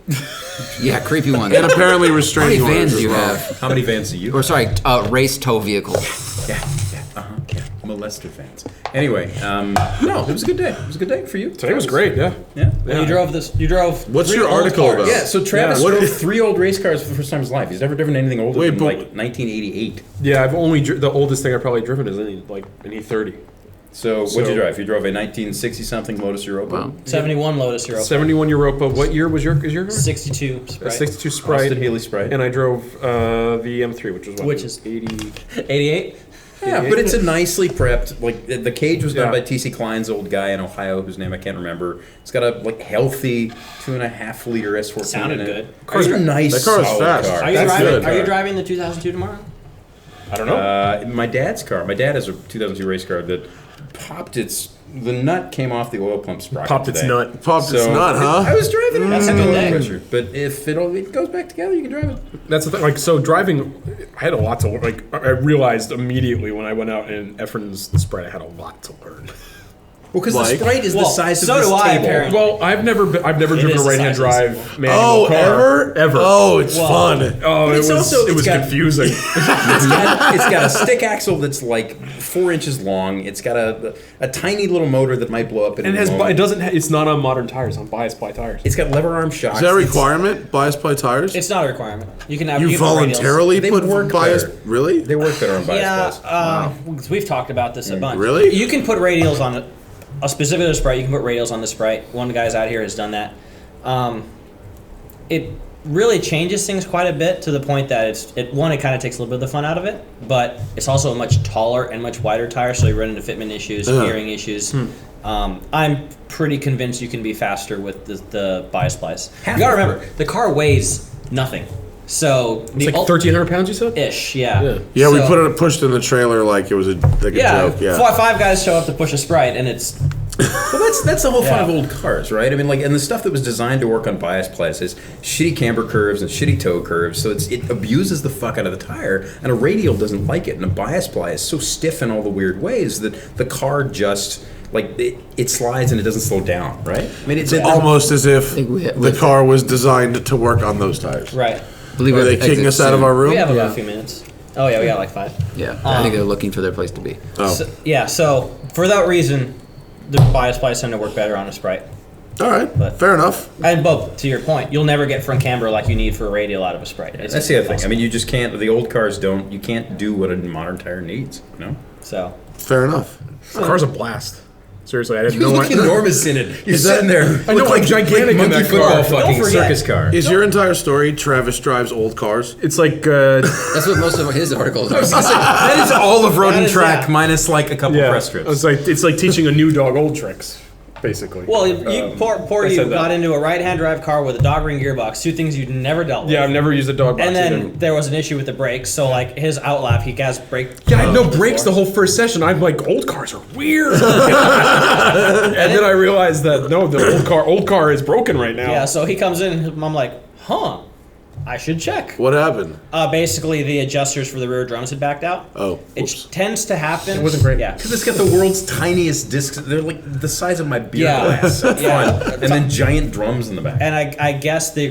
Yeah, creepy one. And apparently How many restraining orders vans as do you well. have? How many vans do you? Or sorry, race tow vehicles. Yeah. Molester fans. Anyway, no, it was a good day. It was a good day for you. Today was great. Yeah. Yeah. You drove this. You drove. What's 3 your old article cars. about? Yeah, so Travis Yeah. drove 3 old race cars for the first time in his life. He's never driven anything older Wait, than but- like 1988. Yeah, I've only the oldest thing I've probably driven is an E30. So what'd you drive? You drove a 1960 something Lotus Europa. Wow. 71 Lotus Europa. 71 Europa. What year was your car? 62 A Sprite. 62 Sprite. Austin Healey Sprite. And I drove the M3, which was what? Which is 80. 88. Yeah, but it's a nicely prepped. Like the cage was done Yeah. by T.C. Klein's old guy in Ohio, whose name I can't remember. It's got a like healthy 2.5 liter S14 Sounded in it. good. It's a nice, That car is solid fast. car. Are you That's driving? good. Are you driving the 2002 tomorrow? I don't know. My dad's car. My dad has a 2002 race car that popped its. The nut came off the oil pump sprocket. Popped its today. nut. Popped its nut, huh? I was driving it. That's a under good low day. pressure. But if it goes back together, you can drive it. That's the thing. Like, so driving, I had a lot to learn. Like, I realized immediately when I went out in Efran's Sprite, I had a lot to learn. Well, because Like? the Sprite is the Well, size so of this do I, table. apparently. Well, I've never driven is a the right-hand size of drive manual Oh, car. Ever. Oh, it's Well, fun. Oh, But it it's was, also- it it's was got- confusing. It's got a stick axle that's like 4 inches long. It's got a tiny little motor that might blow up. At And any moment. it doesn't. It's not on modern tires. On bias ply tires. It's got lever arm shocks. Is that a It's- requirement? Bias ply tires? It's not a requirement. You can have. You can put radials. voluntarily They put work bias? better. Really? They work better on bias Yeah, plies. because we've talked about this a bunch. Really? You can put radials on a specific Sprite. You can put radials on the Sprite. One of the guys out here has done that. It really changes things quite a bit to the point that it kind of takes a little bit of the fun out of it, but it's also a much taller and much wider tire, so you run into fitment issues, gearing issues. I'm pretty convinced you can be faster with the bias plies. You gotta remember, the car weighs nothing. So It's like 1,300 pounds. You said. ish, yeah. Yeah, we So- pushed in the trailer like it was a joke. Yeah. 5 guys show up to push a Sprite, and it's Well, that's the whole fun Yeah. of old cars, right? I mean, like, and the stuff that was designed to work on bias plies is shitty camber curves and shitty toe curves, so it abuses the fuck out of the tire, and a radial doesn't like it, and a bias ply is so stiff in all the weird ways that the car just like it slides and it doesn't slow down, right? I mean, it's Almost as if think we- the car was designed to work on those tires. right. Believe Are it, they exit kicking us out of soon. our room? We have about a few minutes. Oh yeah, we got like 5. Yeah, I think they're looking for their place to be. Oh. So for that reason, the bias plies tend to work better on a Sprite. All right, fair enough. And Bob, to your point, you'll never get front camber like you need for a radial out of a Sprite. It's That's the other thing. I impossible. mean, you just can't. The old cars don't. You can't do what a modern tire needs. You know. So Fair enough. The car's a blast. Seriously, I didn't know. You look enormous in it. You're sitting there. I know, look I'm gigantic in monkey that football car. fucking Don't forget. circus car. Is your entire story Travis drives old cars? It's like That's what most of his articles are. That is all of road That and is, track yeah. minus like a couple yeah, press strips. it's like teaching a new dog old tricks, basically. well, you poor I you said that. got into a right-hand drive car with a dog ring gearbox, two things you'd never dealt with. Yeah, I've never used a dog box And then either. there was an issue with the brakes, so like his outlap, he has brake. Yeah, I had no brakes the whole first session. I'm like, old cars are weird. and then I realized that no, the old car is broken right now. Yeah, so he comes in, and I'm like, huh, I should check. What happened? Basically, the adjusters for the rear drums had backed out. Oh, It whoops. tends to happen. It wasn't great. Yeah. Because it's got the world's tiniest discs. They're like the size of my beer Yeah. glass. Up Yeah. front. And then giant drums in the back. And I guess we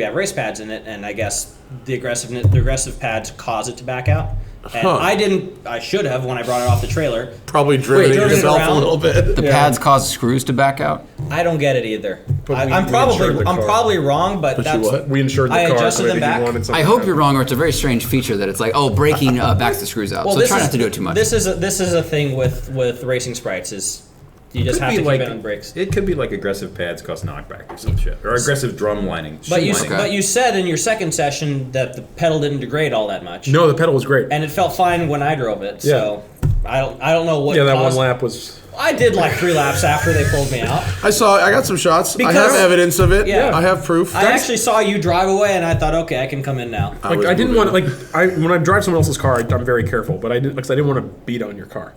have race pads in it, and I guess the aggressive pads cause it to back out. And I should have when I brought it off the trailer. Probably driven driven it yourself a around. little bit. The pads cause screws to back out. I don't get it either. But I'm we insured the car. probably wrong, but you that's what? We insured the I car. adjusted so them maybe you back. wanted something I hope else. you're wrong, or it's a very strange feature that it's like, oh, braking backs the screws out. So try not to do it too much. This is a thing with racing Sprites is you just have to keep it on brakes. It could be like aggressive pads cause knockback or some shit. Or aggressive drum lining. But you shoe lining. but you said in your second session that the pedal didn't degrade all that much. No, the pedal was great. And it felt fine when I drove it. So I don't know what Yeah, that one caused. lap was. I did like 3 laps after they pulled me out. I got some shots. I have Because- evidence of it. Yeah. I have proof. I actually saw you drive away, and I thought, okay, I can come in now. Like I didn't want to when I drive someone else's car, I'm very careful. But I didn't want to beat on your car.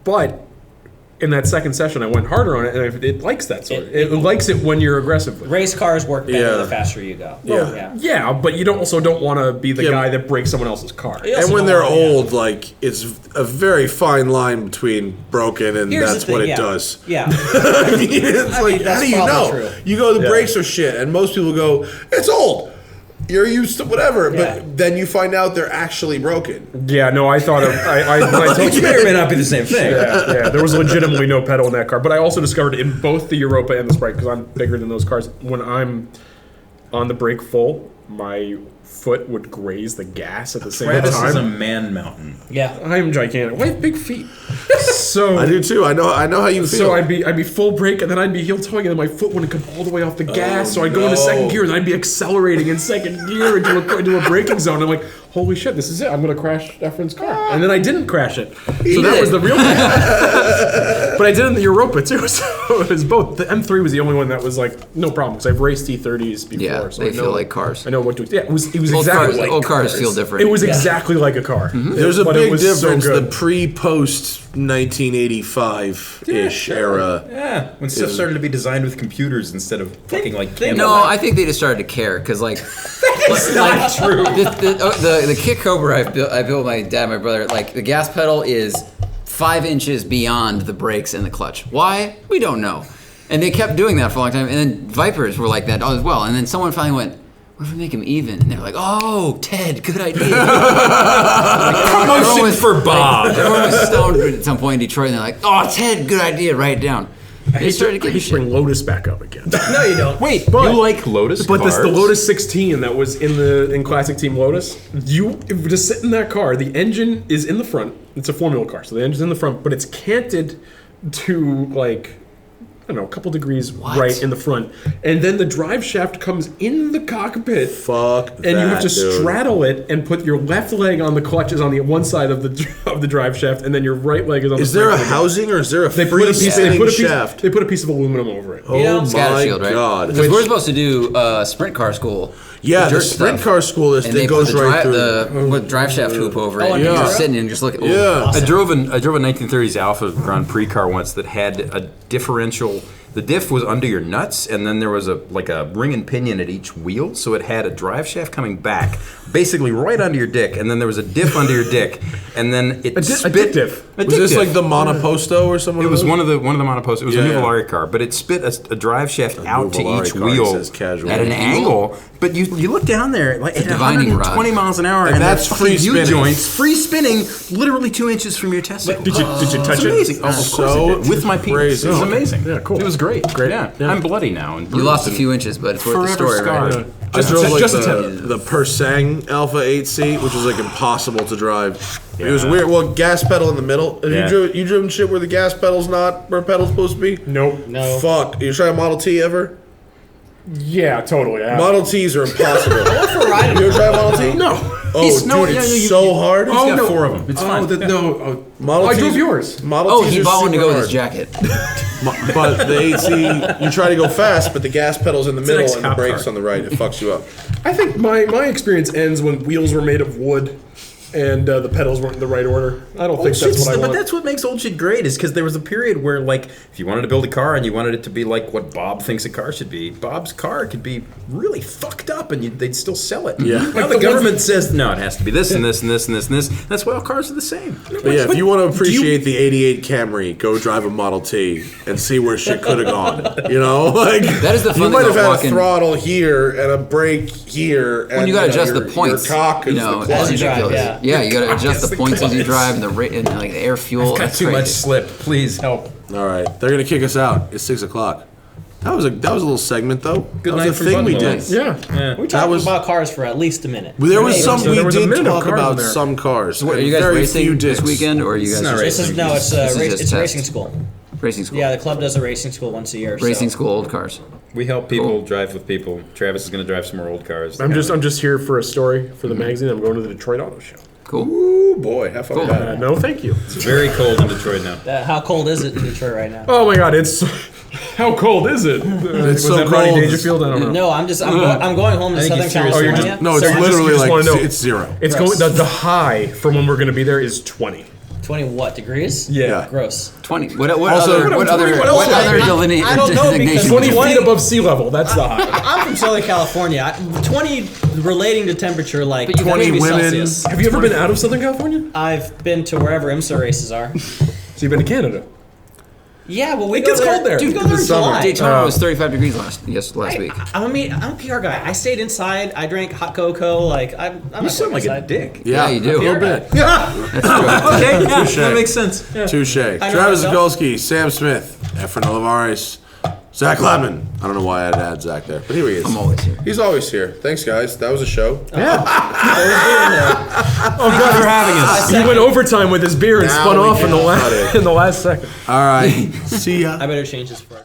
But in that second session, I went harder on it, and it likes that sort. It likes it when you're aggressive with it. Race cars work better Yeah. the faster you go. Yeah. Yeah, but you also don't want to be the Yeah. guy that breaks someone else's car. Yeah. And Also when don't they're wanna- yeah. old, like it's a very fine line between broken and Here's that's the what thing, it yeah. does. Yeah. I mean, it's like, that's how do you probably know? true. You go, the Yeah. brakes are shit, and most people go, it's old. You're used to whatever, Yeah. but then you find out they're actually broken. Yeah, no, I thought of when I told It may or may not be the same thing. yeah, there was legitimately no pedal in that car. But I also discovered in both the Europa and the Sprite, because I'm bigger than those cars, when I'm on the brake full, my foot would graze the gas at the same Travis is a time. man mountain. Yeah. I'm gigantic. I have big feet. So I do too. I know how you feel. So I'd be full brake, and then I'd be heel towing, and then my foot wouldn't come all the way off the gas. So I'd go into second gear, and then I'd be accelerating in second gear into a braking zone. I'm like, holy shit, this is it. I'm gonna crash Efran's car, and then I didn't crash it. So that was the real thing. But I did it in the Europa too. So it was both. The M3 was the only one that was like no problem because I've raced T30s before. Yeah, so they I know, feel like cars. I know what to. Yeah, it was Old exactly cars, like old cars feel different. It was exactly like a car. There's a But it big was so difference. The good. pre-post 1985-ish era. Yeah, when stuff started to be designed with computers instead of fucking like think No, I think they just started to care because, like, that's not true. The kick Cobra I built my dad, and my brother. Like, the gas pedal is 5 inches beyond the brakes and the clutch. Why? We don't know. And they kept doing that for a long time. And then Vipers were like that as well. And then someone finally went, "What if we make them even?" And they were like, "Oh, Ted, good idea." Promotion for Bob. Everyone was stoned at some point in Detroit, and they're like, "Oh, Ted, good idea. Write it down." They started I getting hate to bring shit. Lotus back up again. No, you don't. Wait, But- you like Lotus But cars? the Lotus 16 that was in Classic Team Lotus, you just sit in that car. The engine is in the front. It's a formula car, so the engine's in the front, but it's canted to like I don't know, a couple degrees right in the front, and then the drive shaft comes in the cockpit. Fuck And you have to dude. straddle it and put your left leg on the clutches on the one side of the drive shaft, and then your right leg is on the Is there a brake. housing or is there a They free put a piece. spinning They put a piece. shaft? They put a piece of aluminum over it. Oh know, Scatter my shield, right? god! Because we're supposed to do sprint car school. Yeah, the dirt sprint stuff. car school is And that they goes put the, right through. the drive shaft hoop over it. and And you're yeah. just sitting and just look at. Yeah. I drove a 1930s Alpha Grand Prix car once that had a differential. The diff was under your nuts, and then there was a ring and pinion at each wheel, so it had a drive shaft coming back, basically right under your dick, and then there was a diff under your dick, and then it A spit. diff. A Was dick this diff. like the Monoposto or something? It was one of the monoposts. It was Yeah, a yeah. Nuvolari car, but it spit a drive shaft out to Nuvolari each car, he wheel says casual. at an angle, But you look down there, like at divining 120 rod. miles an hour, And and that's that free fucking spinning. U-joints, free spinning, literally 2 inches from your testicle. Did you touch It's it? amazing. Oh, of course So I did. With my penis. crazy. It was Okay. amazing. Yeah, cool. It was great. Great. Yeah. Yeah. I'm bloody now. And You lost a bruised few inches, but it's worth the Forever story, right? scarred. I drove like just a the Persang Alpha 8C, which was like impossible to drive. It was weird. Well, gas pedal in the middle. Have Yeah. you driven shit where the gas pedal's not where pedal's supposed to be? Nope. No. Fuck. You try a Model T ever? Yeah, totally. Yeah. Model T's are impossible. For riding. You ever try a Model T? No. Oh, He's- dude, no, it's yeah, you- so hard. He's got 4 of them. It's fine. Model I T's drove yours. Model Oh, T's he are bought one to super go with his hard. jacket. But the 8C, you try to go fast, but the gas pedal's in the an middle and the ex-cop brakes car. on the right. It fucks you up. I think my experience ends when wheels were made of wood and the pedals weren't in the right order. I don't think that's what I want. But that's what makes old shit great, is because there was a period where, like, if you wanted to build a car and you wanted it to be like what Bob thinks a car should be, Bob's car could be really fucked up and they'd still sell it. Yeah. Now the government says, no, it has to be this and this and this and this and this. That's why all cars are the same. But yeah, if you want to appreciate the 88 Camry, go drive a Model T and see where shit could have gone. You know? Like, That is the you fun might thing have about had walking. a throttle here and a brake here. And When you got to adjust the your points, cock you is know, the that's As you drive, ridiculous. yeah. You got to adjust the points as you drive and and like the air fuel. Got That's too much crazy. slip. Please help. All right, they're gonna kick us out. It's 6 o'clock. That was a little segment though. Good that night was a from thing we Buttonwillow. did. Yeah. We talked was- about cars for at least a minute. There was some So we there was a did minute of talk cars about in there. some cars. What, are and you guys very racing few this dicks. weekend, or are you guys not just This is no, it's This is just it's test. racing school. racing school? Yeah, the club does a racing school once a year. Racing so. school old cars. We help people Cool. drive with people. Travis is going to drive some more old cars. I'm just here for a story for the magazine. I'm going to the Detroit Auto Show. Cool. Ooh boy, have fun with that. No, thank you. It's very cold in Detroit now. How cold is it in Detroit right now? Oh my God, it's how cold is it? Was so that Rodney cold. Dangerfield? I don't know. No, I'm going home to think Southern he's serious. California. Oh, you're just- No, it's So you just- literally you just wanna know. it's 0. It's Gross. going. The high from when we're going to be there is 20. 20 what degrees? Yeah. Gross. 20. What Also- other what other I don't know, because 20 20 feet above sea level. That's the high. I'm from Southern California. 20 relating to temperature like But you got 20 maybe women. Celsius. Have you ever been out of Southern California? I've been to wherever IMSA races are. So you've been to Canada. Yeah, well, we It go gets there. cold there. Dude, In go there the in summer. July. Daytona was 35 degrees last week. I'm a PR guy. I stayed inside. I drank hot cocoa. Like I'm You not sound like going a outside. dick. Yeah, you do. A little bit. That's true. Okay, yeah, Touche. that makes sense. Touche. know Travis myself. Okulski, Sam Smith, Efran Olivares, Zach Ladman. I don't know why I had to add Zach there, but here he is. I'm always here. He's always here. Thanks, guys. That was a show. Oh God, for having us. He went overtime with his beer and Now spun we off can cut it. in the last second. All right. See ya. I better change this for.